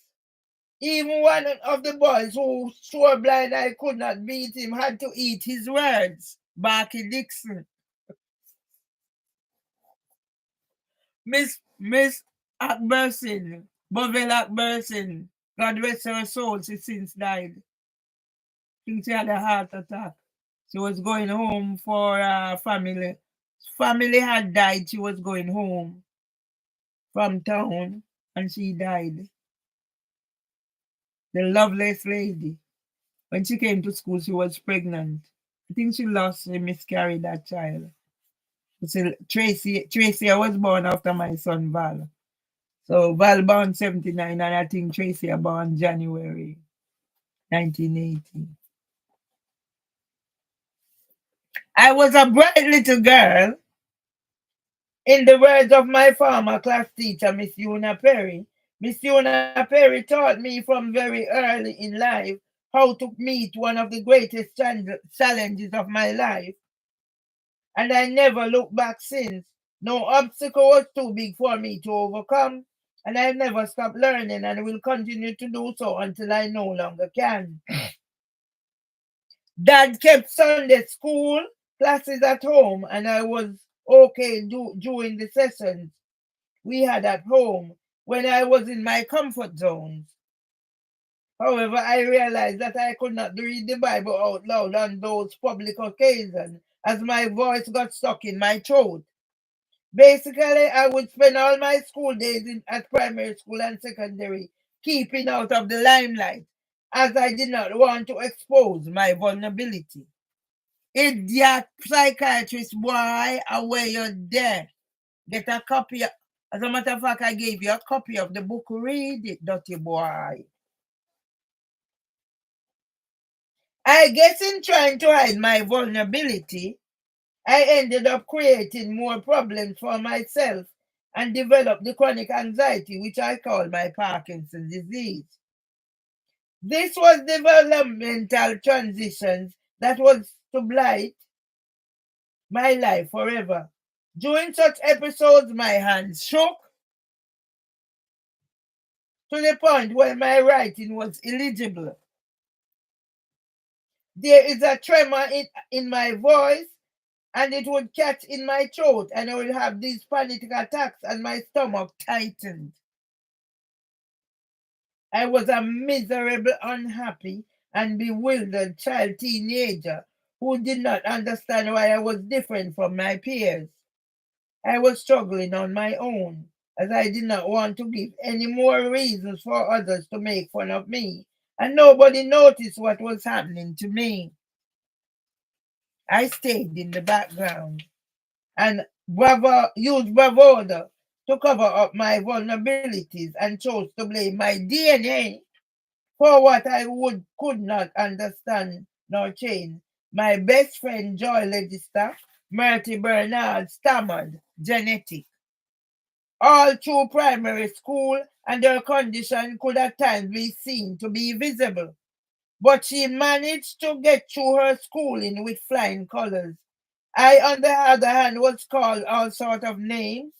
Even one of the boys who swore blind I could not beat him had to eat his words. Barky Dixon. Miss Akberson, Bovel Akberson, God rest her soul, she since died. I think she had a heart attack. She was going home for family. Family had died. She was going home from town and she died. The loveliest lady. When she came to school, she was pregnant. I think she miscarried that child. So Tracy, I was born after my son Val. So Val born 79 and I think Tracy born January 1980. I was a bright little girl. In the words of my former class teacher, Miss Una Perry, Miss Una Perry taught me from very early in life how to meet one of the greatest challenges of my life. And I never looked back since. No obstacle was too big for me to overcome. And I never stopped learning and will continue to do so until I no longer can. Dad kept Sunday school classes at home, and I was okay during the sessions we had at home when I was in my comfort zones. However, I realized that I could not read the Bible out loud on those public occasions as my voice got stuck in my throat. Basically, I would spend all my school days at primary school and secondary keeping out of the limelight as I did not want to expose my vulnerability. Idiot psychiatrist boy, away you're there. Get a copy. As a matter of fact, I gave you a copy of the book. Read it, dirty boy. I guess in trying to hide my vulnerability, I ended up creating more problems for myself and developed the chronic anxiety, which I call my Parkinson's disease. This was developmental transitions that was to blight my life forever. During such episodes, my hands shook to the point where my writing was illegible. There is a tremor in my voice, and it would catch in my throat, and I would have these panic attacks, and my stomach tightened. I was a miserable, unhappy, and bewildered child teenager who did not understand why I was different from my peers. I was struggling on my own, as I did not want to give any more reasons for others to make fun of me, and nobody noticed what was happening to me. I stayed in the background and used bravado to cover up my vulnerabilities and chose to blame my DNA for what I could not understand nor change. My best friend Joy Legister, Mertie Bernard, stammered genetic all through primary school, and her condition could at times be seen to be visible. But she managed to get through her schooling with flying colors. I, on the other hand, was called all sorts of names,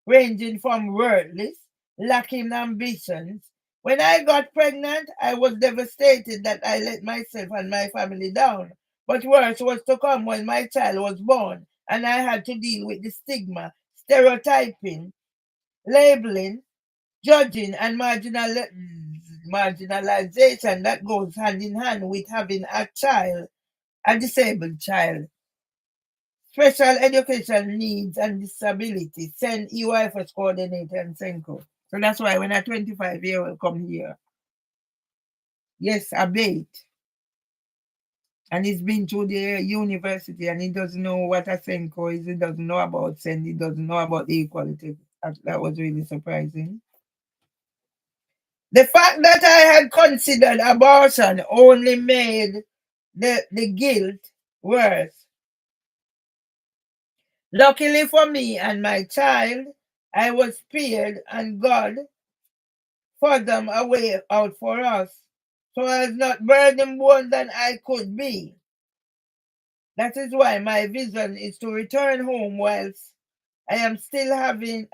ranging from worthless, lacking ambitions, When I got pregnant, I was devastated that I let myself and my family down. But worse was to come when my child was born, and I had to deal with the stigma, stereotyping, labeling, judging, and marginalization that goes hand in hand with having a child, a disabled child. Special education needs and disability, send EYFS coordinator and Senko. So that's why when a 25-year-old come here, yes, a bait. And he's been to the university and he doesn't know what a Senko is, he doesn't know about send, he doesn't know about the equality. That was really surprising. The fact that I had considered abortion only made the guilt worse. Luckily for me and my child, I was spared and God forced them a way out for us, so I was not burdened more than I could be. That is why my vision is to return home whilst I still have the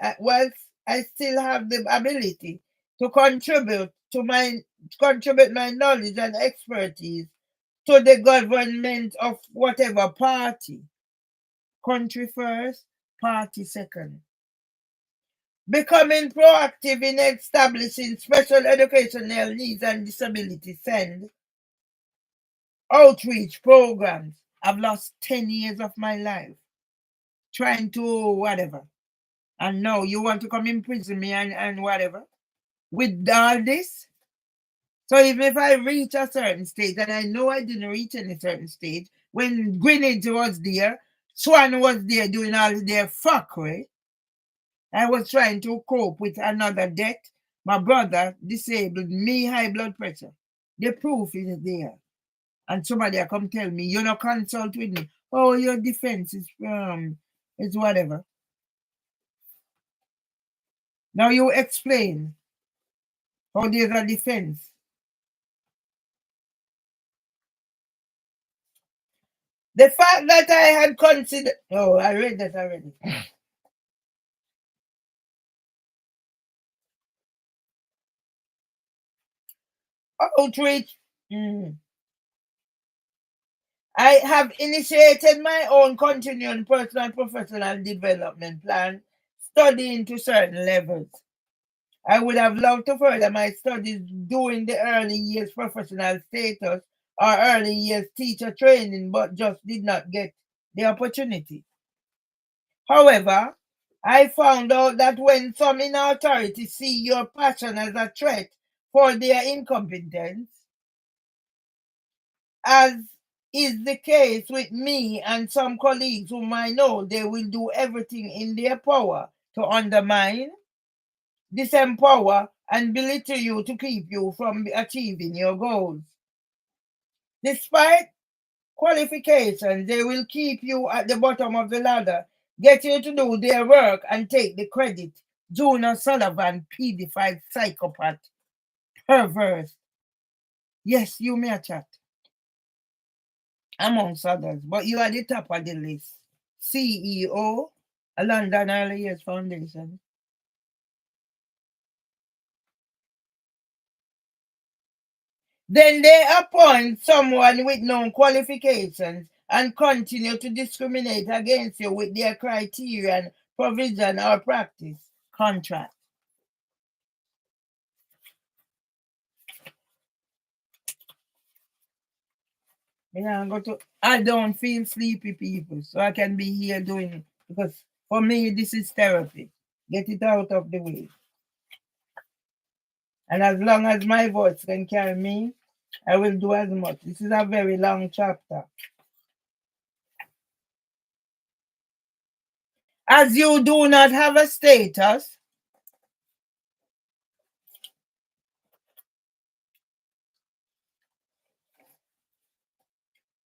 ability to contribute my knowledge and expertise to the government of whatever party. Country first, party second. Becoming proactive in establishing special educational needs and disability send outreach programs. I've lost 10 years of my life trying to whatever. And now you want to come imprison me and whatever with all this? So even if I reach a certain stage, and I know I didn't reach any certain stage, when Greenwich was there, Swan was there doing all their fuckery, I was trying to cope with another death. My brother disabled me, high blood pressure. The proof is there. And somebody come tell me, you know, consult with me. Oh, your defense is it's whatever. Now you explain how there's a defense. The fact that I had considered, oh, I read that already. Outreach. I have initiated my own continuing personal and professional development plan, studying to certain levels. I would have loved to further my studies during the early years professional status or early years teacher training, but just did not get the opportunity. However, I found out that when some in authority see your passion as a threat for their incompetence, as is the case with me and some colleagues whom I know, they will do everything in their power to undermine, disempower, and belittle you to keep you from achieving your goals. Despite qualifications, they will keep you at the bottom of the ladder, get you to do their work and take the credit. Junior Sullivan, PD5 psychopath, perverse. Yes, you may chat, amongst others, but you are the top of the list. CEO, London Early Years Foundation. Then they appoint someone with no qualifications and continue to discriminate against you with their criterion, provision, or practice. Contract. I don't feel sleepy, people, so I can be here doing it. Because for me, this is therapy. Get it out of the way. And as long as my voice can carry me, I will do as much. This is a very long chapter. As you do not have a status,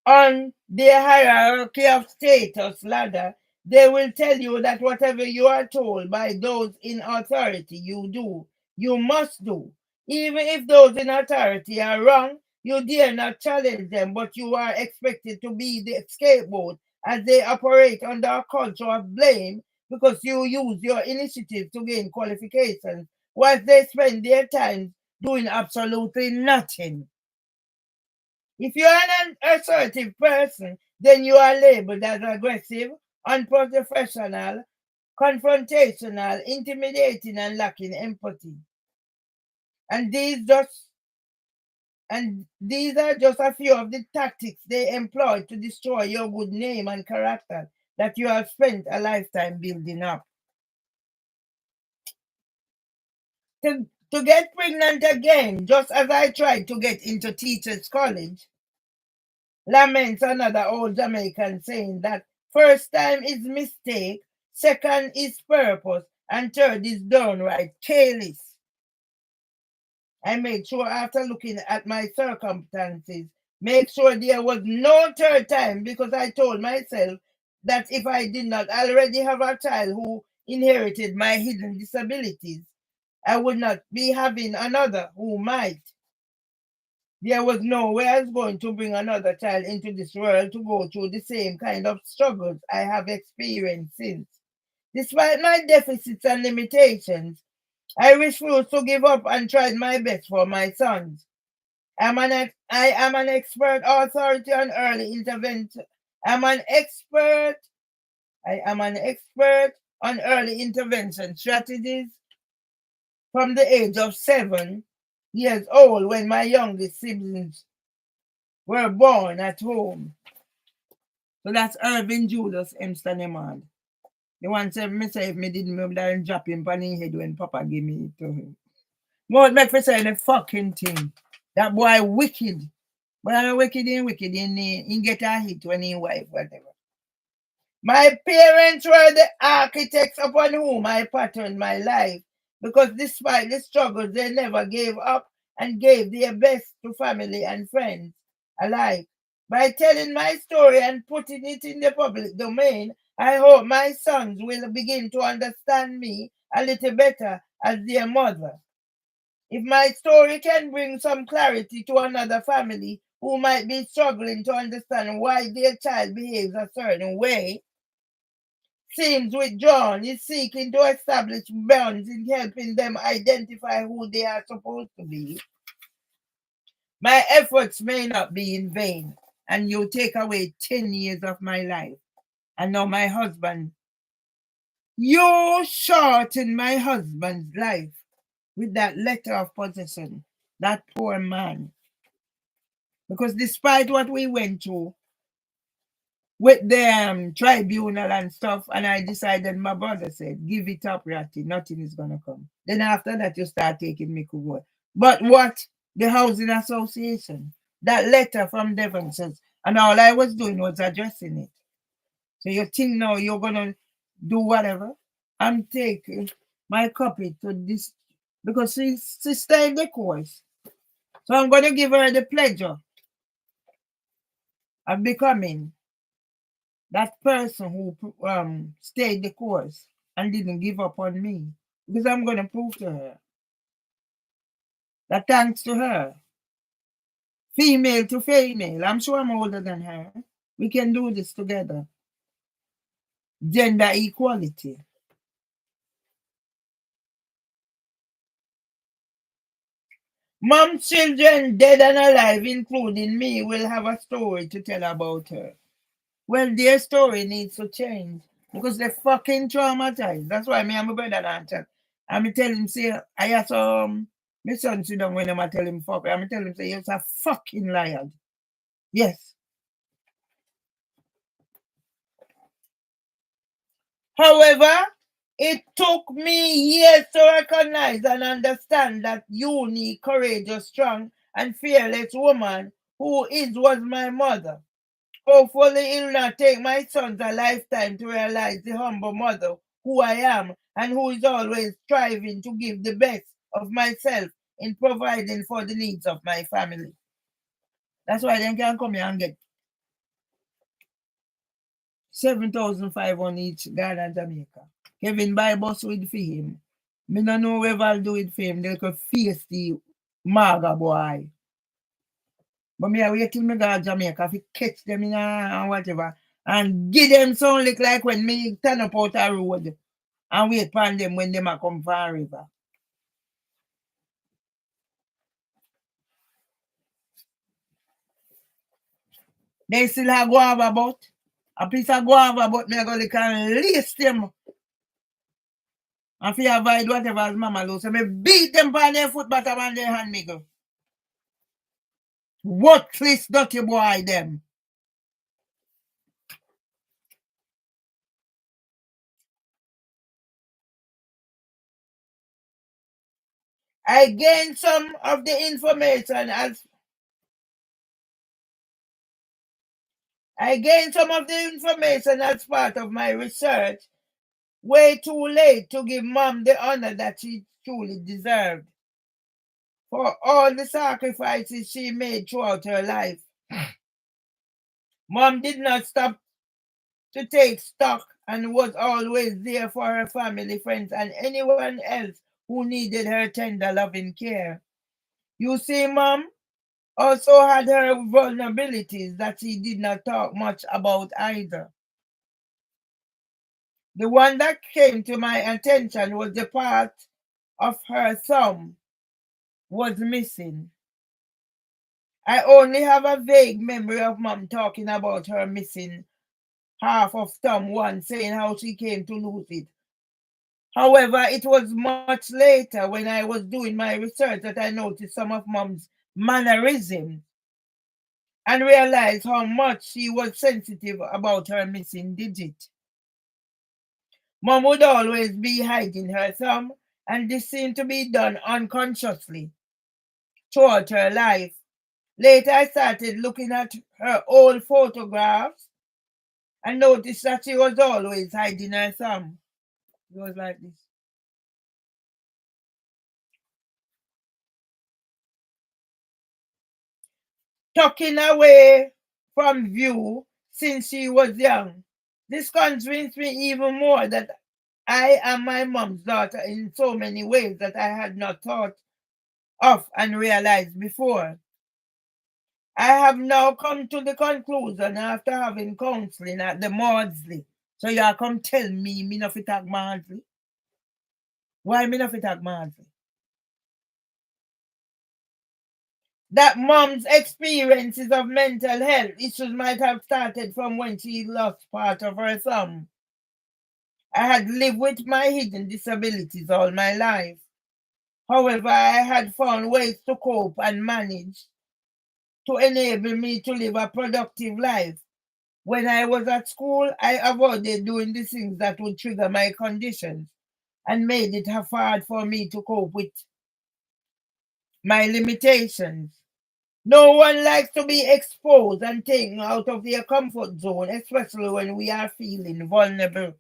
on the hierarchy of status ladder, they will tell you that whatever you are told by those in authority you do, you must do. Even if those in authority are wrong, you dare not challenge them, but you are expected to be the scapegoat as they operate under a culture of blame because you use your initiative to gain qualifications, whilst they spend their time doing absolutely nothing. If you're an assertive person, then you are labeled as aggressive, unprofessional, confrontational, intimidating, and lacking empathy. And these are just a few of the tactics they employ to destroy your good name and character that you have spent a lifetime building up. To get pregnant again, just as I tried to get into teachers' college, laments another old Jamaican saying that first time is mistake, second is purpose, and third is downright careless. I made sure after looking at my circumstances, make sure there was no third time because I told myself that if I did not already have a child who inherited my hidden disabilities, I would not be having another who might. There was no way I was going to bring another child into this world to go through the same kind of struggles I have experienced since. Despite my deficits and limitations, I refused to give up and tried my best for my sons. I am an expert authority on early intervention. I am an expert on early intervention strategies from the age of 7 years old when my youngest siblings were born at home. So that's Irving Julius Emstenemad. The one said me say if me didn't move that and drop him on his head when Papa give me it to him. What make me say the fucking thing? That boy wicked. But I'm wicked in get a hit when he wife, whatever. My parents were the architects upon whom I patterned my life because despite the struggles, they never gave up and gave their best to family and friends alike. By telling my story and putting it in the public domain, I hope my sons will begin to understand me a little better as their mother. If my story can bring some clarity to another family who might be struggling to understand why their child behaves a certain way, seems withdrawn, is seeking to establish bonds in helping them identify who they are supposed to be, my efforts may not be in vain, and you take away 10 years of my life. And now my husband, you shorten my husband's life with that letter of possession, that poor man. Because despite what we went through with the tribunal and stuff, and I decided, my brother said, give it up, Ratty, nothing is going to come. Then after that, you start taking me to work. But what? The Housing Association, that letter from Devon says, and all I was doing was addressing it. So you think now you're going to do whatever? I'm taking my copy to this, because she stayed the course. So I'm going to give her the pleasure of becoming that person who stayed the course and didn't give up on me. Because I'm going to prove to her that thanks to her, female to female, I'm sure I'm older than her, we can do this together. Gender equality. Mom's children, dead and alive, including me, will have a story to tell about her. Well, their story needs to change because they're fucking traumatized. That's why me and my brother don't chat. And me tell him, say, I have my son sit down when I tell him fuck. And me tell him, say, you're a fucking liar. Yes. However, it took me years to recognize and understand that unique, courageous, strong, and fearless woman who was my mother. Hopefully, it will not take my sons a lifetime to realize the humble mother who I am and who is always striving to give the best of myself in providing for the needs of my family. That's why they can come here and get 7,500 each Ghana and Jamaica. Kevin buy bus with for him. Me no know whether I'll do it for him. They could face the maga boy. But me I wait till me go to Jamaica to catch them in and whatever. And give them some look like when me turn up out a road and wait for them when them a come from a river. They still have guava but a piece of guava but me go can list them. And if you avoid whatever his mama do, so me beat them by their foot bottom and their hand me go. Worthless dirty boy them. I gained some of the information as part of my research way too late to give mom the honor that she truly deserved for all the sacrifices she made throughout her life. Mom did not stop to take stock and was always there for her family, friends, and anyone else who needed her tender loving care. You see, mom also had her vulnerabilities that she did not talk much about either. The one that came to my attention was the part of her thumb was missing. I only have a vague memory of mom talking about her missing half of thumb once, saying how she came to lose it. However, it was much later when I was doing my research that I noticed some of mom's mannerisms and realized how much she was sensitive about her missing digit. Mom would always be hiding her thumb, and this seemed to be done unconsciously throughout her life. Later, I started looking at her old photographs and noticed that she was always hiding her thumb. It was like this. Tucking away from view since she was young. This convinced me even more that I am my mom's daughter in so many ways that I had not thought of and realized before. I have now come to the conclusion after having counseling at the Maudsley. So you come tell me not fit at Maudsley? Why me not fit at Maudsley? That mom's experiences of mental health issues might have started from when she lost part of her thumb. I had lived with my hidden disabilities all my life. However, I had found ways to cope and manage to enable me to live a productive life. When I was at school, I avoided doing the things that would trigger my conditions and made it hard for me to cope with my limitations. No one likes to be exposed and taken out of their comfort zone, especially when we are feeling vulnerable.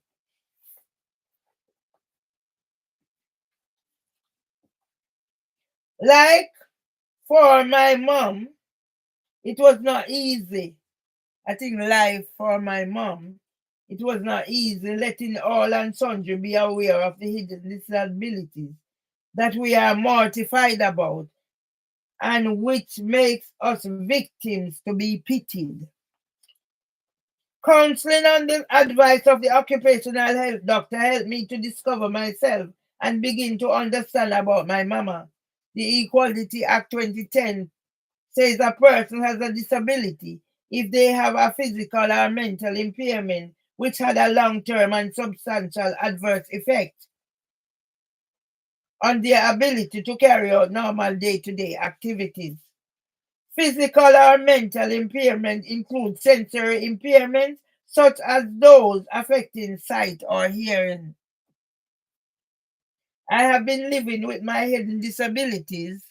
Like for my mom, it was not easy. I think life for my mom, it was not easy letting all and sundry be aware of the hidden disabilities that we are mortified about and which makes us victims to be pitied. Counseling on the advice of the occupational health doctor helped me to discover myself and begin to understand about my mama. The Equality Act 2010 says a person has a disability if they have a physical or mental impairment which had a long-term and substantial adverse effect on their ability to carry out normal day-to-day activities. Physical or mental impairment include sensory impairments such as those affecting sight or hearing. I have been living with my hidden disabilities,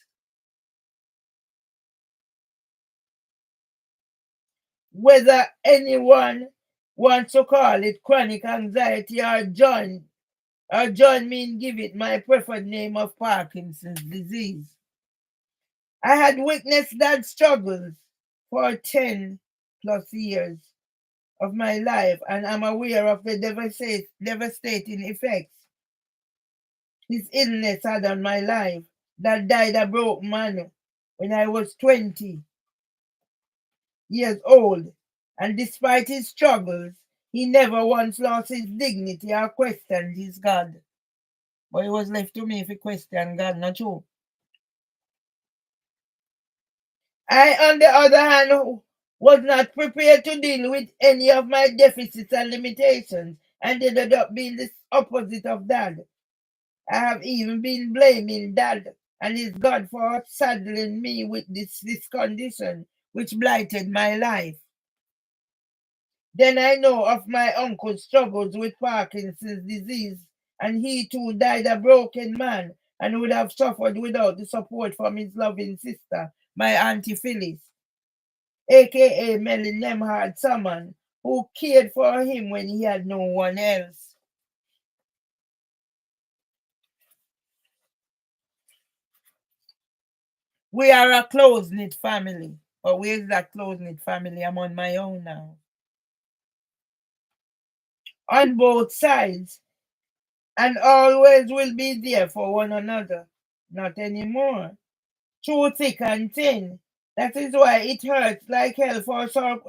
whether anyone wants to call it chronic anxiety or join me in give it my preferred name of Parkinson's disease. I had witnessed that struggles for 10 plus years of my life, and I'm aware of the devastating effects his illness had on my life. That died a broke man when I was 20 years old, and despite his struggles, he never once lost his dignity or questioned his God. But it was left to me if he questioned God, not true. I, on the other hand, was not prepared to deal with any of my deficits and limitations, and ended up being the opposite of Dad. I have even been blaming Dad and his God for saddling me with this condition, which blighted my life. Then I know of my uncle's struggles with Parkinson's disease, and he too died a broken man and would have suffered without the support from his loving sister, my Auntie Phyllis, aka Melly Nemhard Saman, who cared for him when he had no one else. We are a close-knit family. But where's that close-knit family? I'm on my own now. On both sides, and always will be there for one another. Not anymore. Through thick and thin. That is why it hurts like hell for some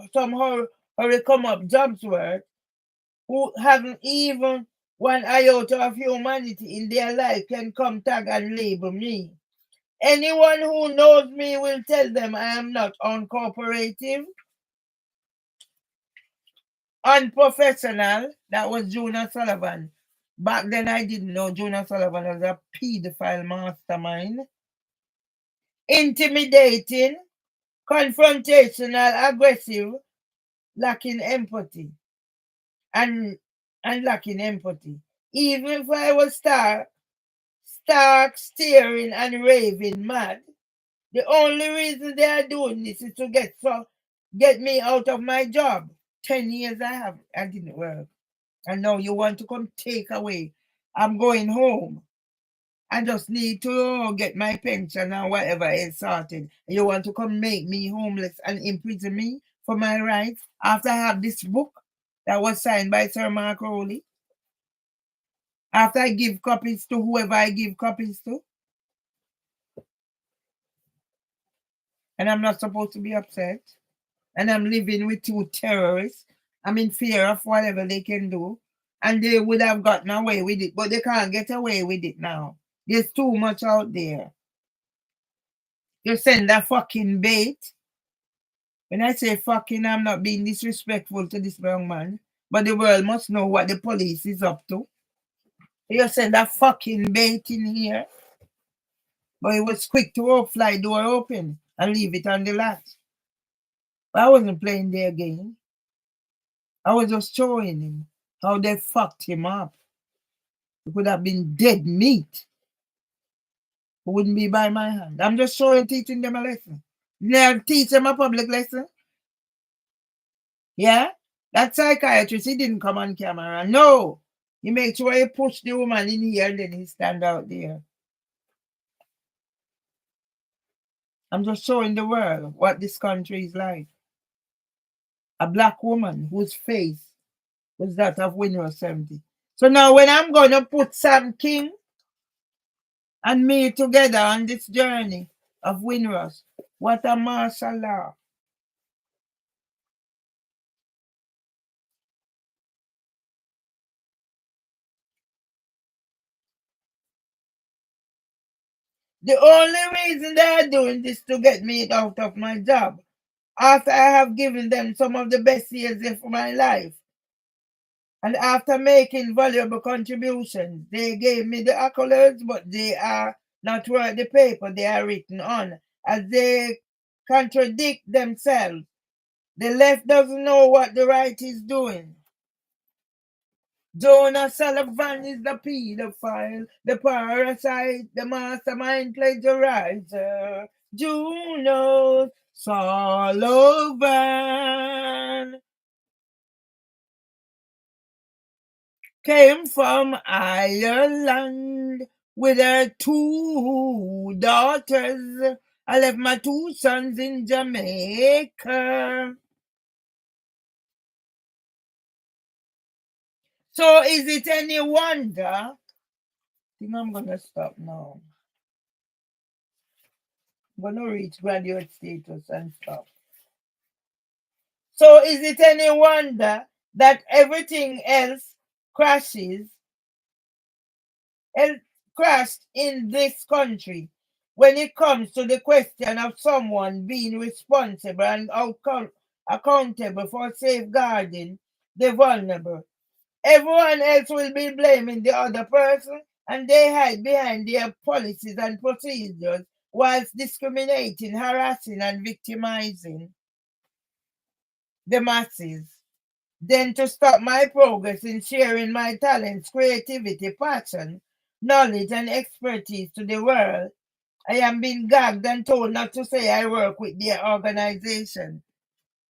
hurry come up jobs work who haven't even one iota of humanity in their life can come tag and label me. Anyone who knows me will tell them I am not uncooperative, unprofessional. That was Jonah Sullivan. Back then I didn't know Jonah Sullivan was a pedophile mastermind. Intimidating, confrontational, aggressive, lacking empathy. And lacking empathy. Even if I was stark, staring and raving mad, the only reason they are doing this is to get me out of my job. 10 years I didn't work. And now you want to come take away. I'm going home. I just need to get my pension or whatever is sorted. You want to come make me homeless and imprison me for my rights after I have this book that was signed by Sir Mark Rowley? After I give copies to whoever I give copies to? And I'm not supposed to be upset? And I'm living with two terrorists. I'm in fear of whatever they can do. And they would have gotten away with it, but they can't get away with it now. There's too much out there. You send that fucking bait. When I say fucking, I'm not being disrespectful to this young man, but the world must know what the police is up to. You send that fucking bait in here, but it was quick to fly door open and leave it on the latch. But I wasn't playing their game. I was just showing him how they fucked him up. It could have been dead meat. It wouldn't be by my hand. I'm just teaching them a lesson. They teach them a public lesson. Yeah? That psychiatrist, he didn't come on camera. No. He made sure he pushed the woman in here and then he stand out there. I'm just showing the world what this country is like. A black woman whose face was that of Winrow 70. So now when I'm going to put Sam King and me together on this journey of Winrows, what a martial law. The only reason they are doing this to get me out of my job, after I have given them some of the best years of my life, and after making valuable contributions, they gave me the accolades, but they are not worth the paper they are written on, as they contradict themselves. The left doesn't know what the right is doing. Jonah Sullivan is the pedophile, the parasite, the mastermind plagiarizer. Jonah Sullivan came from Ireland with her two daughters. I left my two sons in Jamaica. So is it any wonder? I think I'm going to stop now. I'm going to reach graduate status and stop. So is it any wonder that everything else crashed in this country when it comes to the question of someone being responsible and accountable for safeguarding the vulnerable. Everyone else will be blaming the other person, and they hide behind their policies and procedures whilst discriminating, harassing, and victimizing the masses. Then, to stop my progress in sharing my talents, creativity, passion, knowledge, and expertise to the world, I am being gagged and told not to say I work with their organization.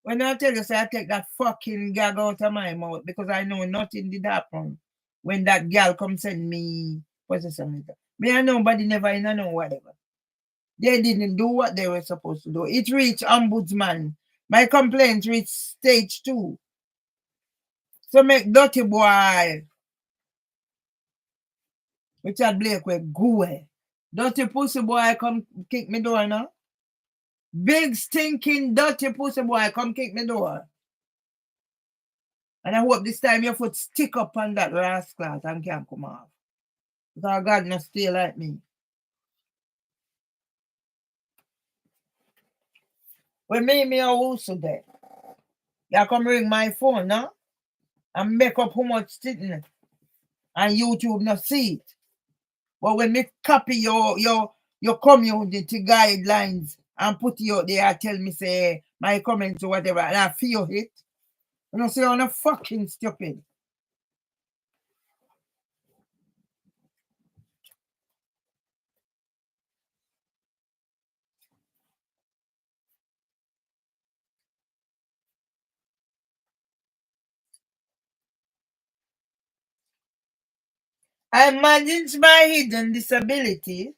When I tell you, say I take that fucking gag out of my mouth because I know nothing did happen when that girl come send me possession. Me and nobody never in know whatever. They didn't do what they were supposed to do. It reached ombudsman. My complaint reached stage 2. So make dirty boy, Richard Blake, we go away. Dirty pussy boy come kick me door now. Big stinking dirty pussy boy come kick me door. And I hope this time your foot stick up on that rascal and can't come off. Because God not stay like me. When me a also there. You come ring my phone now and make up how much sitting and YouTube not see it. But when me copy your community guidelines and put you out there, tell me say my comments or whatever, and I feel it. You know, say I'm not fucking stupid. I managed my hidden disability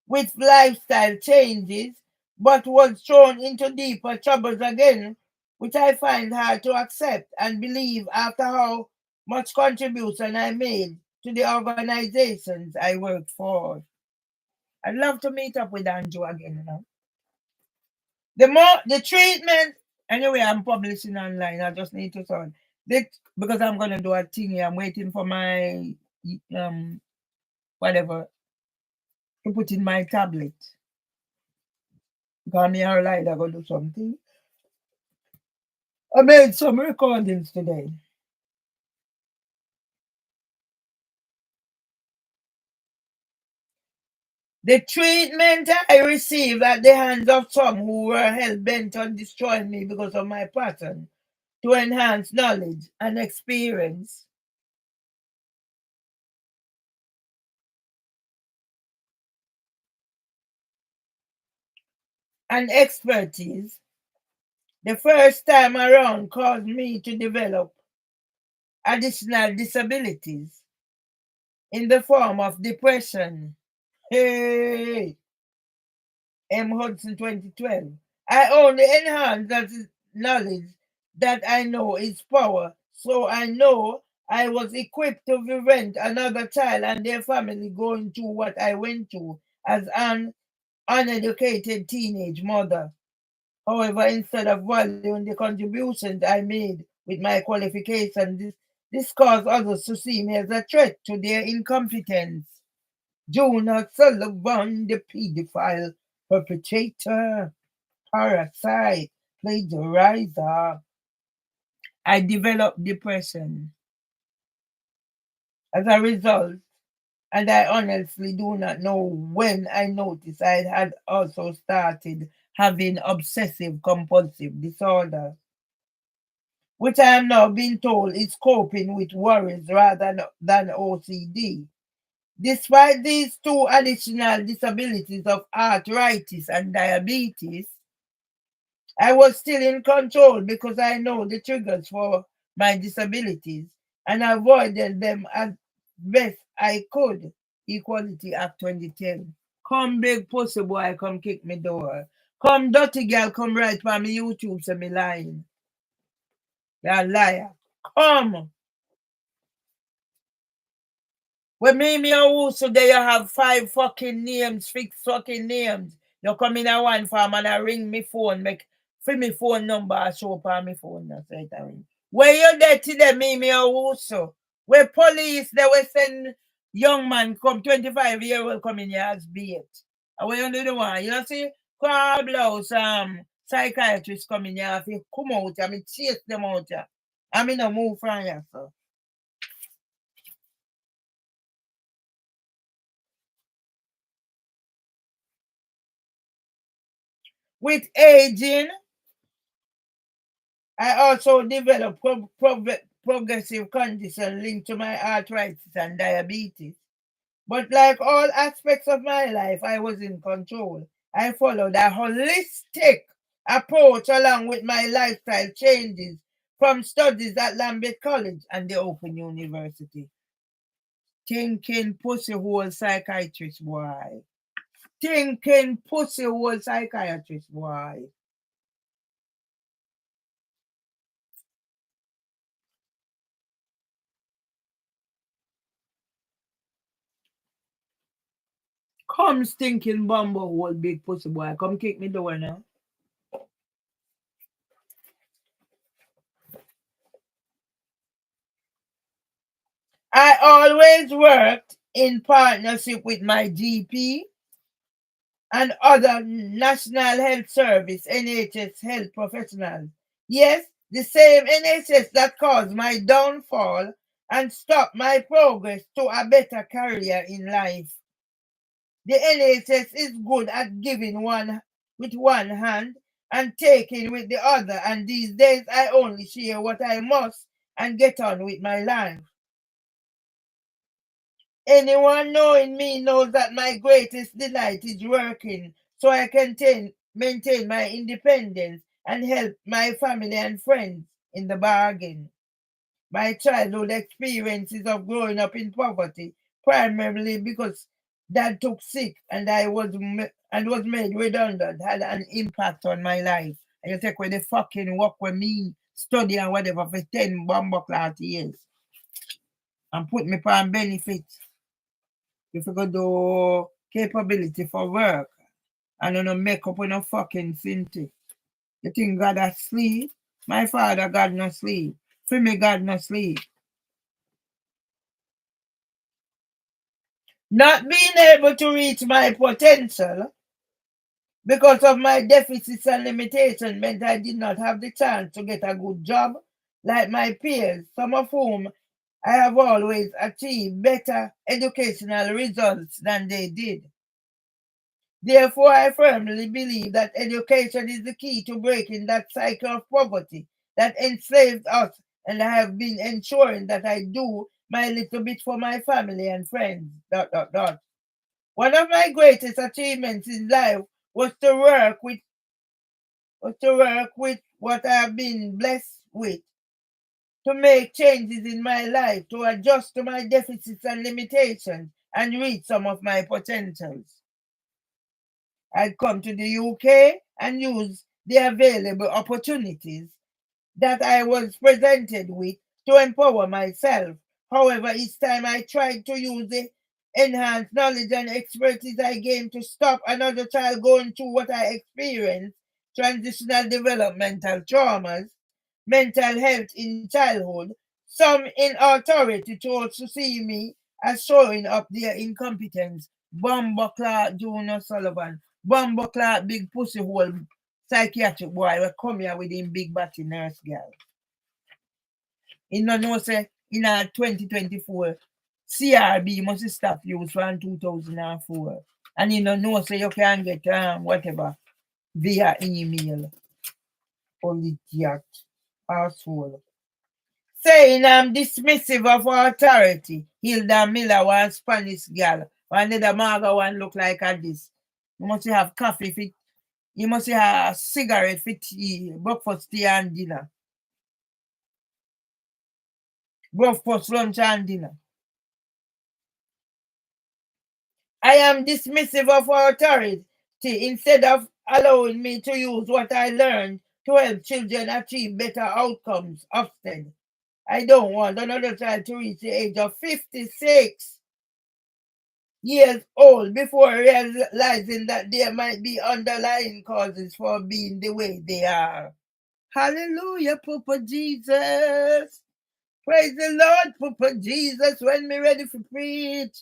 with lifestyle changes, but was thrown into deeper troubles again, which I find hard to accept and believe after how much contribution I made to the organizations I worked for. I'd love to meet up with Andrew again, you know. The treatment, anyway, I'm publishing online. I just need to sort it because I'm gonna do a thing here. I'm waiting for my whatever to put in my tablet. Because me are like I go do something. I made some recordings today. The treatment I received at the hands of some who were hell bent on destroying me because of my pattern to enhance knowledge and experience and expertise the first time around caused me to develop additional disabilities in the form of depression. Hey, M. Hudson 2012. I only enhance that knowledge that I know is power, so I know I was equipped to prevent another child and their family going through what I went through as an uneducated teenage mother. However, instead of valuing the contributions I made with my qualifications, this caused others to see me as a threat to their incompetence. Jonah Sullivan, the pedophile perpetrator, parasite, plagiarizer. I developed depression as a result, and I honestly do not know when I noticed I had also started having obsessive compulsive disorder, which I am now being told is coping with worries rather than OCD. Despite these two additional disabilities of arthritis and diabetes, I was still in control because I know the triggers for my disabilities and avoided them as best I could. Equality Act 2010. Come big pussy boy, come kick me door. Come dirty girl, come right for me YouTube, say me lying. You're a liar. Come. When me and also there you have 5 fucking names, 6 fucking names. You come in a one farm and I ring me phone, make for me phone number, I show up on my phone. That's right, I ring. Where you there today, me and also? Where police, they will send young man come, 25-year-old come in here as bait. And when you do the one, you know see, car blouse, psychiatrists come in here, if you come out, I mean, chase them out here. I mean, no move from here, so. With aging, I also developed progressive condition linked to my arthritis and diabetes. But like all aspects of my life, I was in control. I followed a holistic approach along with my lifestyle changes from studies at Lambeth College and the Open University. Thinking pussy hole psychiatrist, boy. Thinking pussy hole psychiatrist, boy. Come stinking bumble hole big pussy boy. Come kick me door now. I always worked in partnership with my GP and other National Health Service, NHS health professionals. Yes, the same NHS that caused my downfall and stopped my progress to a better career in life. The NHS is good at giving with one hand and taking with the other, and these days I only share what I must and get on with my life. Anyone knowing me knows that my greatest delight is working so I can maintain my independence and help my family and friends in the bargain. My childhood experiences of growing up in poverty, primarily because dad took sick and I was made redundant, had an impact on my life. And you take away the fucking work with me, study and whatever for 10 class years and put me on benefits. If you go do capability for work and you no make up with no fucking synthetic. You think God asleep? My father, God no sleep. For me, God no sleep. Not being able to reach my potential because of my deficits and limitations meant I did not have the chance to get a good job like my peers, some of whom I have always achieved better educational results than they did. Therefore, I firmly believe that education is the key to breaking that cycle of poverty that enslaved us, and I have been ensuring that I do my little bit for my family and friends. ... One of my greatest achievements in life was to work with what I have been blessed with, to make changes in my life, to adjust to my deficits and limitations, and reach some of my potentials. I'd come to the UK and use the available opportunities that I was presented with to empower myself. However, each time I tried to use the enhanced knowledge and expertise I gained to stop another child going through what I experienced, transitional developmental traumas, mental health in childhood, some in authority chose to see me as showing up their incompetence. Bumbo Clark Junior Sullivan. Bumbo Clark big pussy hole psychiatric boy will come here with him big body nurse girl. He no know say in 2024 CRB must stop use from 2004. And he no know say you can get whatever via email. Only idiot. Asshole. Saying I'm dismissive of authority. Hilda Miller, one Spanish girl. One other Marga one look like a this. You must have coffee fit. You must have a cigarette for tea, breakfast, tea and dinner. Breakfast, lunch and dinner. I am dismissive of authority instead of allowing me to use what I learned to help children achieve better outcomes often. I don't want another child to reach the age of 56 years old before realizing that there might be underlying causes for being the way they are. Hallelujah, Papa Jesus. Praise the Lord, Papa Jesus, when me ready for preach.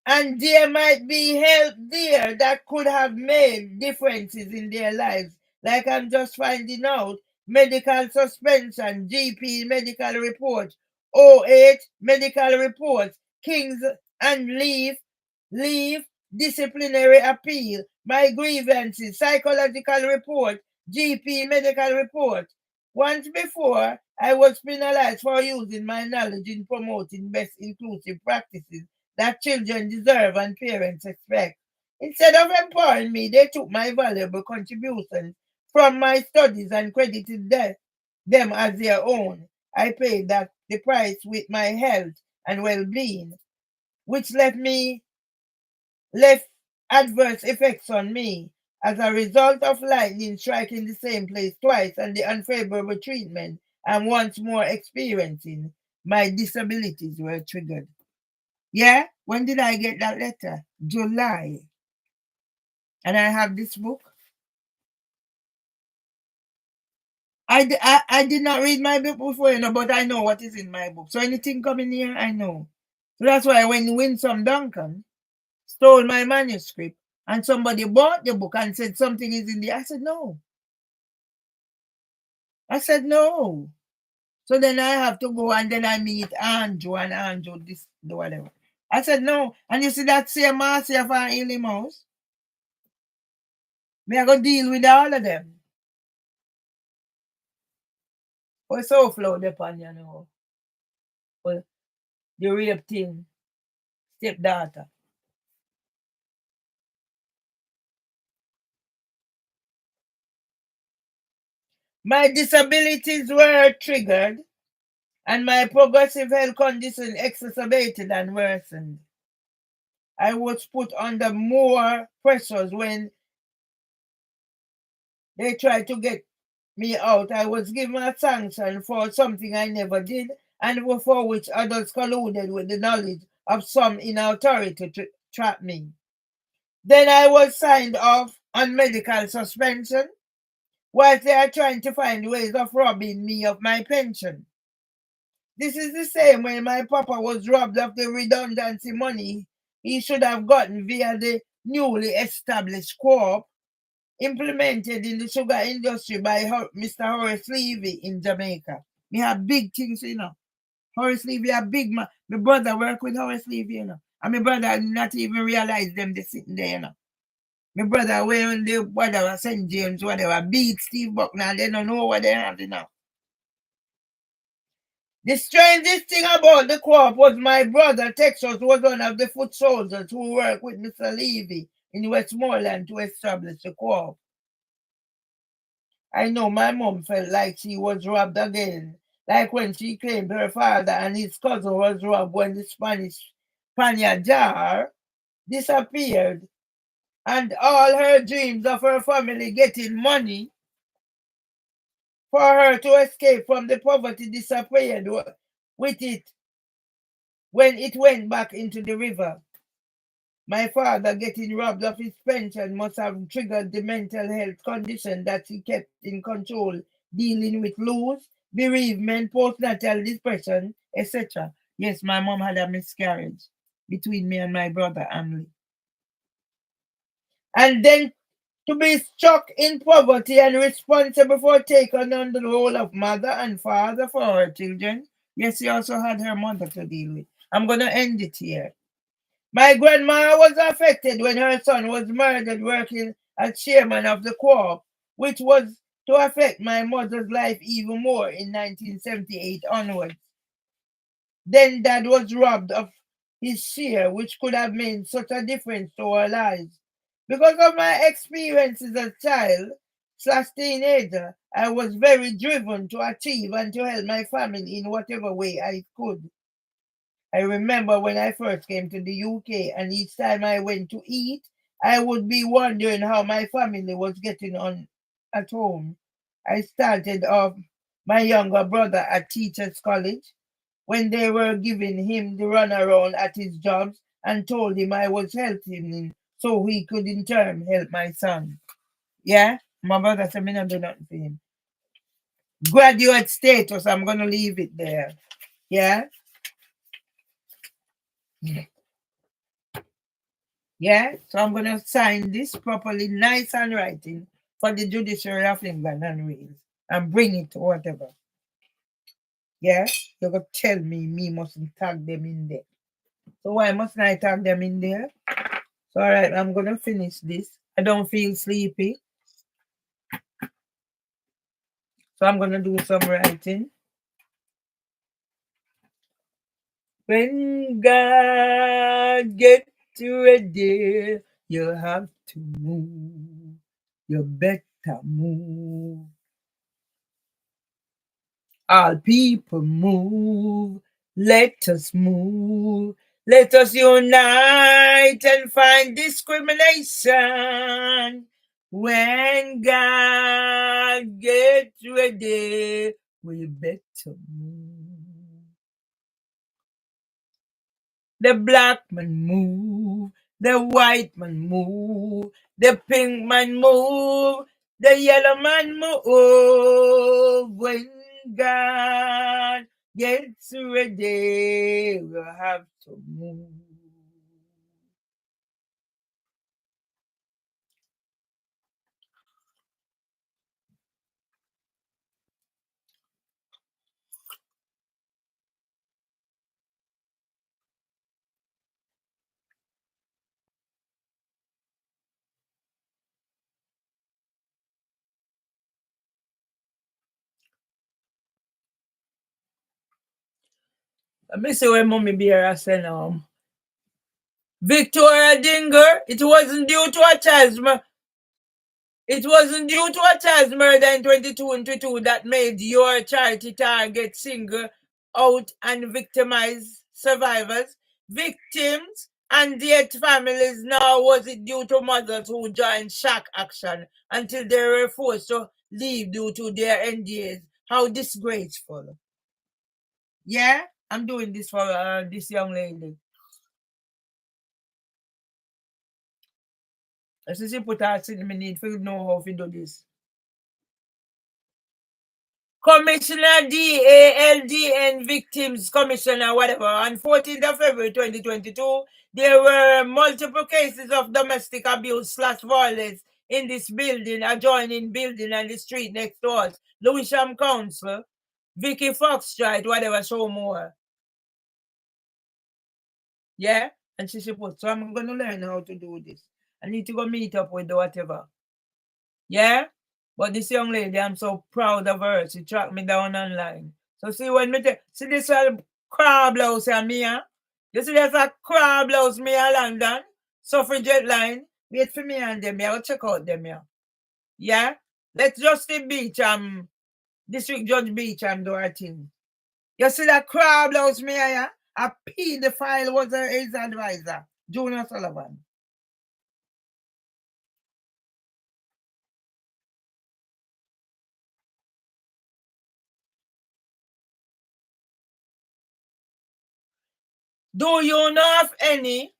And there might be help there that could have made differences in their lives. Like I'm just finding out, medical suspension, GP medical report, OH medical report, Kings and leave, disciplinary appeal, my grievances, psychological report, GP medical report. Once before, I was penalized for using my knowledge in promoting best inclusive practices that children deserve and parents expect. Instead of empowering me, they took my valuable contributions from my studies and credited them as their own. I paid the price with my health and well-being, which left adverse effects on me. As a result of lightning striking the same place twice and the unfavorable treatment I'm once more experiencing, my disabilities were triggered. Yeah? When did I get that letter? July. And I have this book. I did not read my book before, but I know what is in my book. So anything coming here, I know. So that's why when Winsome Duncan stole my manuscript and somebody bought the book and said something is in there, I said no. I said no. So then I have to go and then I meet Andrew and Andrew this whatever. I said no. And you see that same Marcia from Illy Mouse? Me I go deal with all of them. Oh, so flow upon you know. Well, the rape thing, stepdaughter. My disabilities were triggered and my progressive health condition exacerbated and worsened. I was put under more pressures when they tried to get me out. I was given a sanction for something I never did and for which others colluded with the knowledge of some in authority to trap me. Then I was signed off on medical suspension whilst they are trying to find ways of robbing me of my pension. This is the same way my papa was robbed of the redundancy money he should have gotten via the newly established co-op implemented in the sugar industry by Mr. Horace Levy in Jamaica. We have big things, you know. Horace Levy a big man. My brother work with Horace Levy, you know. And my brother not even realize them they sitting there, you know. My brother wearing the whatever St. James, whatever, beat Steve Buckner, they don't know what they have, you know. The strangest thing about the co-op was my brother Texas was one of the foot soldiers who worked with Mr. Levy in Westmoreland to establish the co-op. I know my mom felt like she was robbed again, like when she claimed her father and his cousin was robbed when the Spanish Spaniard jar disappeared, and all her dreams of her family getting money for her to escape from the poverty disappeared with it when it went back into the river. My father getting robbed of his pension must have triggered the mental health condition that he kept in control, dealing with loss, bereavement, postnatal depression, etc. Yes, my mom had a miscarriage between me and my brother Emily. And then to be stuck in poverty and responsible for taking on the role of mother and father for her children. Yes, she also had her mother to deal with. I'm going to end it here. My grandma was affected when her son was murdered working as chairman of the co-op, which was to affect my mother's life even more in 1978 onwards. Then Dad was robbed of his share, which could have made such a difference to our lives. Because of my experiences as a child/teenager, I was very driven to achieve and to help my family in whatever way I could. I remember when I first came to the UK and each time I went to eat, I would be wondering how my family was getting on at home. I started off my younger brother at Teachers College when they were giving him the runaround at his jobs and told him I was helping him so he could in turn help my son. Yeah? My brother said, me not do nothing for him. Graduate status, I'm going to leave it there. Yeah? Yeah, so I'm gonna sign this properly, nice handwriting for the judiciary of England and Wales and bring it to whatever. Yeah, you're gonna tell me mustn't tag them in there. So why mustn't I tag them in there? So all right, I'm gonna finish this. I don't feel sleepy, so I'm gonna do some writing. When God gets ready, you have to move. You better move. All people move. Let us move. Let us unite and find discrimination. When God gets ready, we better move. The black man move, the white man move, the pink man move, the yellow man move. When God gets ready, we'll have to move. Let me see where Mommy Bear said Victoria Dinger, it wasn't due to a child's It wasn't due to a child's murder in 2022 that made your charity target single out and victimize survivors, victims, and their families. Now was it due to mothers who joined shock action until they were forced to leave due to their NDAs? How disgraceful. Yeah, I'm doing this for this young lady. Since she put her in me need to know how to do this. Commissioner DALDN Victims Commissioner, whatever, on 14th of February 2022, there were multiple cases of domestic abuse / violence in this building, adjoining building and the street next door. Lewisham Council, Vicky Foxtrite, whatever, show more. Yeah? And she put, so I'm going to learn how to do this. I need to go meet up with the whatever. Yeah? But this young lady, I'm so proud of her. She tracked me down online. So see when me see this crab blouse here, me, huh? You see there's a crab blouse me in London, suffragette line. Wait for me and them, I'll check out them here. Yeah? Let's just the beach, District Judge Beach and do our thing. You see that crab blouse me here? A pedophile was his advisor, Junior Sullivan. Do you know of any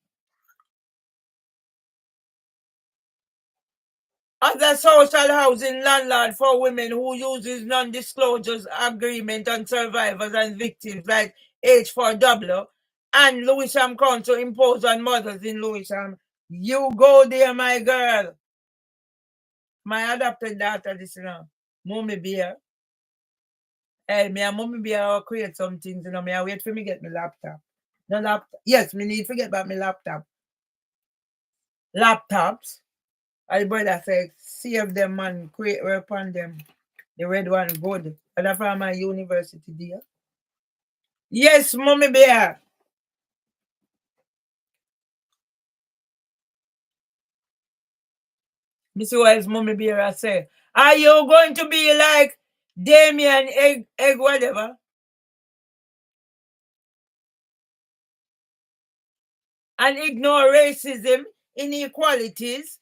other social housing landlord for women who uses non-disclosures agreement on survivors and victims like H4W and Lewisham Council impose on mothers in Lewisham? You go there, my girl. My adopted daughter, this now. Mommy Bear. Hey, me and Mommy Bear will create some things, me I wait for me get my laptop. No laptop. Yes, me need to get back my laptop. Laptops. I brother say, save them and create work on them. The red one good. And that's from my university there. Yes, Mommy Bear. Missy Wise Mommy Bear say, are you going to be like Damien egg whatever? And ignore racism, inequalities,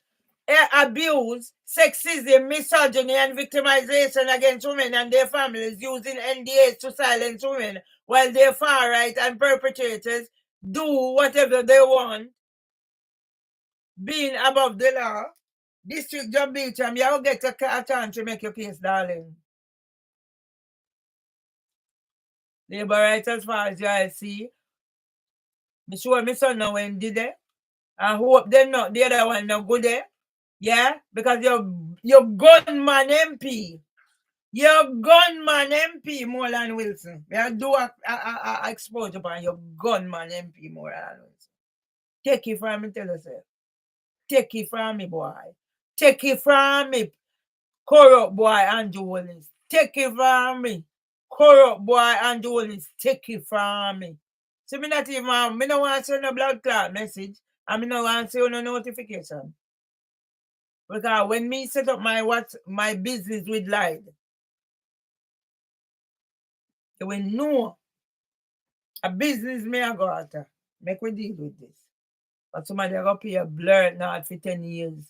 abuse, sexism, misogyny, and victimization against women and their families using NDAs to silence women while their far right and perpetrators do whatever they want, being above the law. District Judge Beecham, you will get a chance to make your case, darling. Labor rights as far as you see. Me sure my son now when did it. I hope them not the other one no good there. Yeah, because your gunman MP. Your gunman MP Moreland Wilson. We do a expose upon your gunman MP Moreland Wilson. Take it from me, tell yourself. Take it from me, boy. Take it from me, corrupt boy Andrew Willis. Take it from me. Corrupt boy Andrew Willis. Take it from me. So me not even, me no want to send a blood clot message. And me no want to see no notification. Because when me set up my business with Light, you will know a business me I go after. Make we deal with this. But somebody got pay a blur now for 10 years.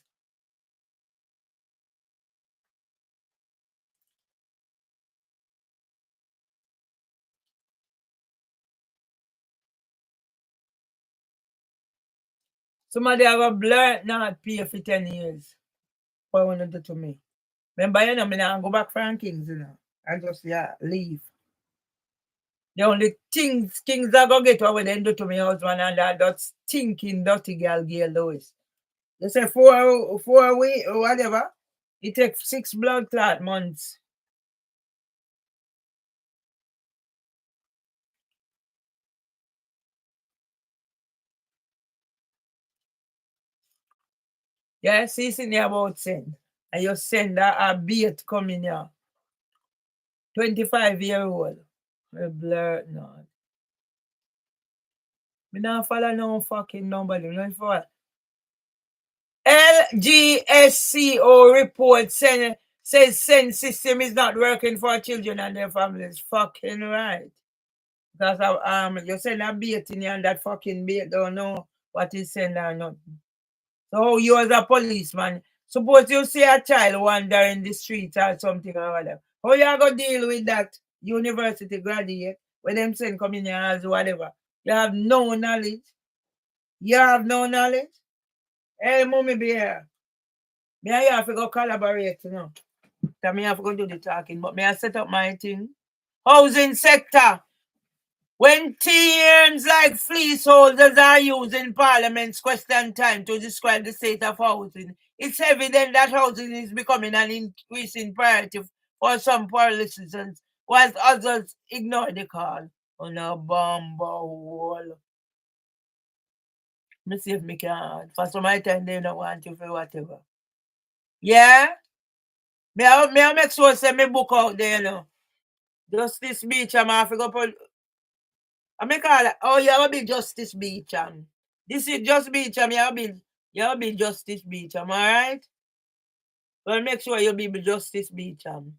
Somebody have a blur now pay for 10 years. What want to do to me? Remember, you know, me now go back from Kings, you know. I just leave. The only things Kings are gonna get what they do to me husband and that stinking dirty girl Lois. They say 4 weeks or whatever. It takes 6 blood clot months. Yeah, see, it's about send. And you send a bait coming here. 25-year-old. Blur, no. Me not follow no fucking nobody. No for LGSCO report says send system is not working for children and their families. Fucking right. Because you send a bait in here and that fucking bait don't know what is send or nothing. So you as a policeman, suppose you see a child wandering the street or something or whatever. How you going to deal with that university graduate when them send come in your house or whatever? You have no knowledge. You have no knowledge. Hey, mommy be here. Me and you have to go collaborate, you know. So me have to go do the talking, but me I set up my thing. Housing sector. When terms like fleaseholders are used in Parliament's question time to describe the state of housing, it's evident that housing is becoming an increasing priority for some politicians, whilst others ignore the call on a bomb hole. Me see if me can. For some time they don't want you for whatever. Yeah? Me I make sure say me book out there, you know. Justice Beach, I'm have to go for I make all oh you be Justice Beacham. This is just Beacham, you be Justice Beacham, alright? Well make sure you be Justice Beacham.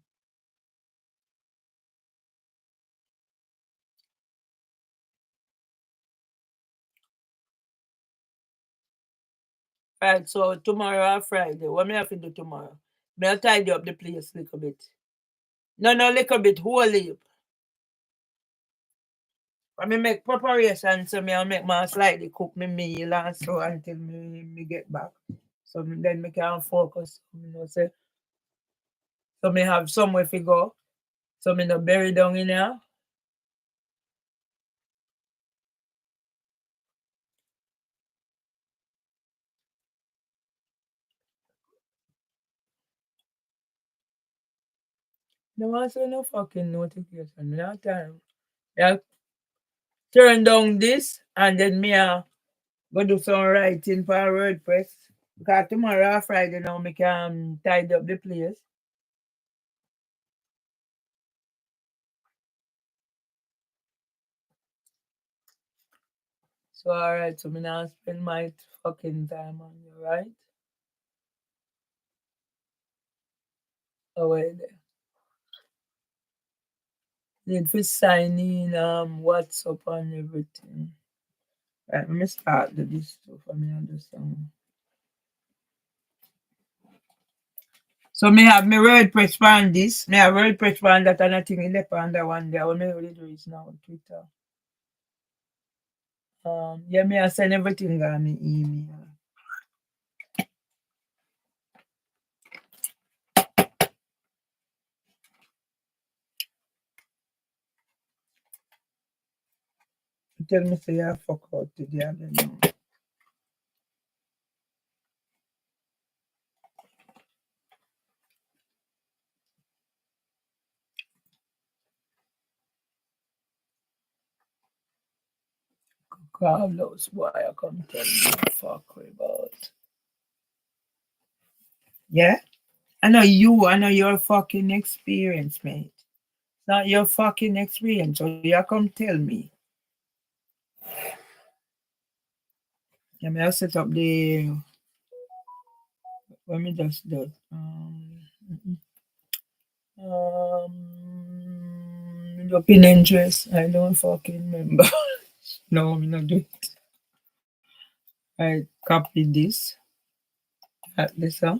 Right, so tomorrow or Friday, what me have to do tomorrow? Me I tidy up the place a little bit. No, little bit, whole heap. I me make preparation so me I make my slightly cook me meal and so until me get back. So then me can focus. You know, say, so me have somewhere to go. So me not bury down in here. No answer no fucking notification. Me not time. Yeah, turn down this and then me go do some writing for WordPress. Because tomorrow Friday now me can tidy up the place. So alright, so me now spend my fucking time on you, right? Oh wait there. Need to sign in WhatsApp and everything. Right, let me start this stuff for me understand. So me have my WordPress on this. Me have WordPress on that and nothing in the under one there. What me really do is now on Twitter. Yeah, me I send everything on me email. Tell me say you fuck out today, I don't know. Carlos, boy, I come tell me fuck about. Yeah? I know your fucking experience, mate. It's not your fucking experience, so you come tell me. Let me just set up the. Let me just do. The Pinterest. I don't fucking remember. No, I'm not do it. I copy this. Add this up.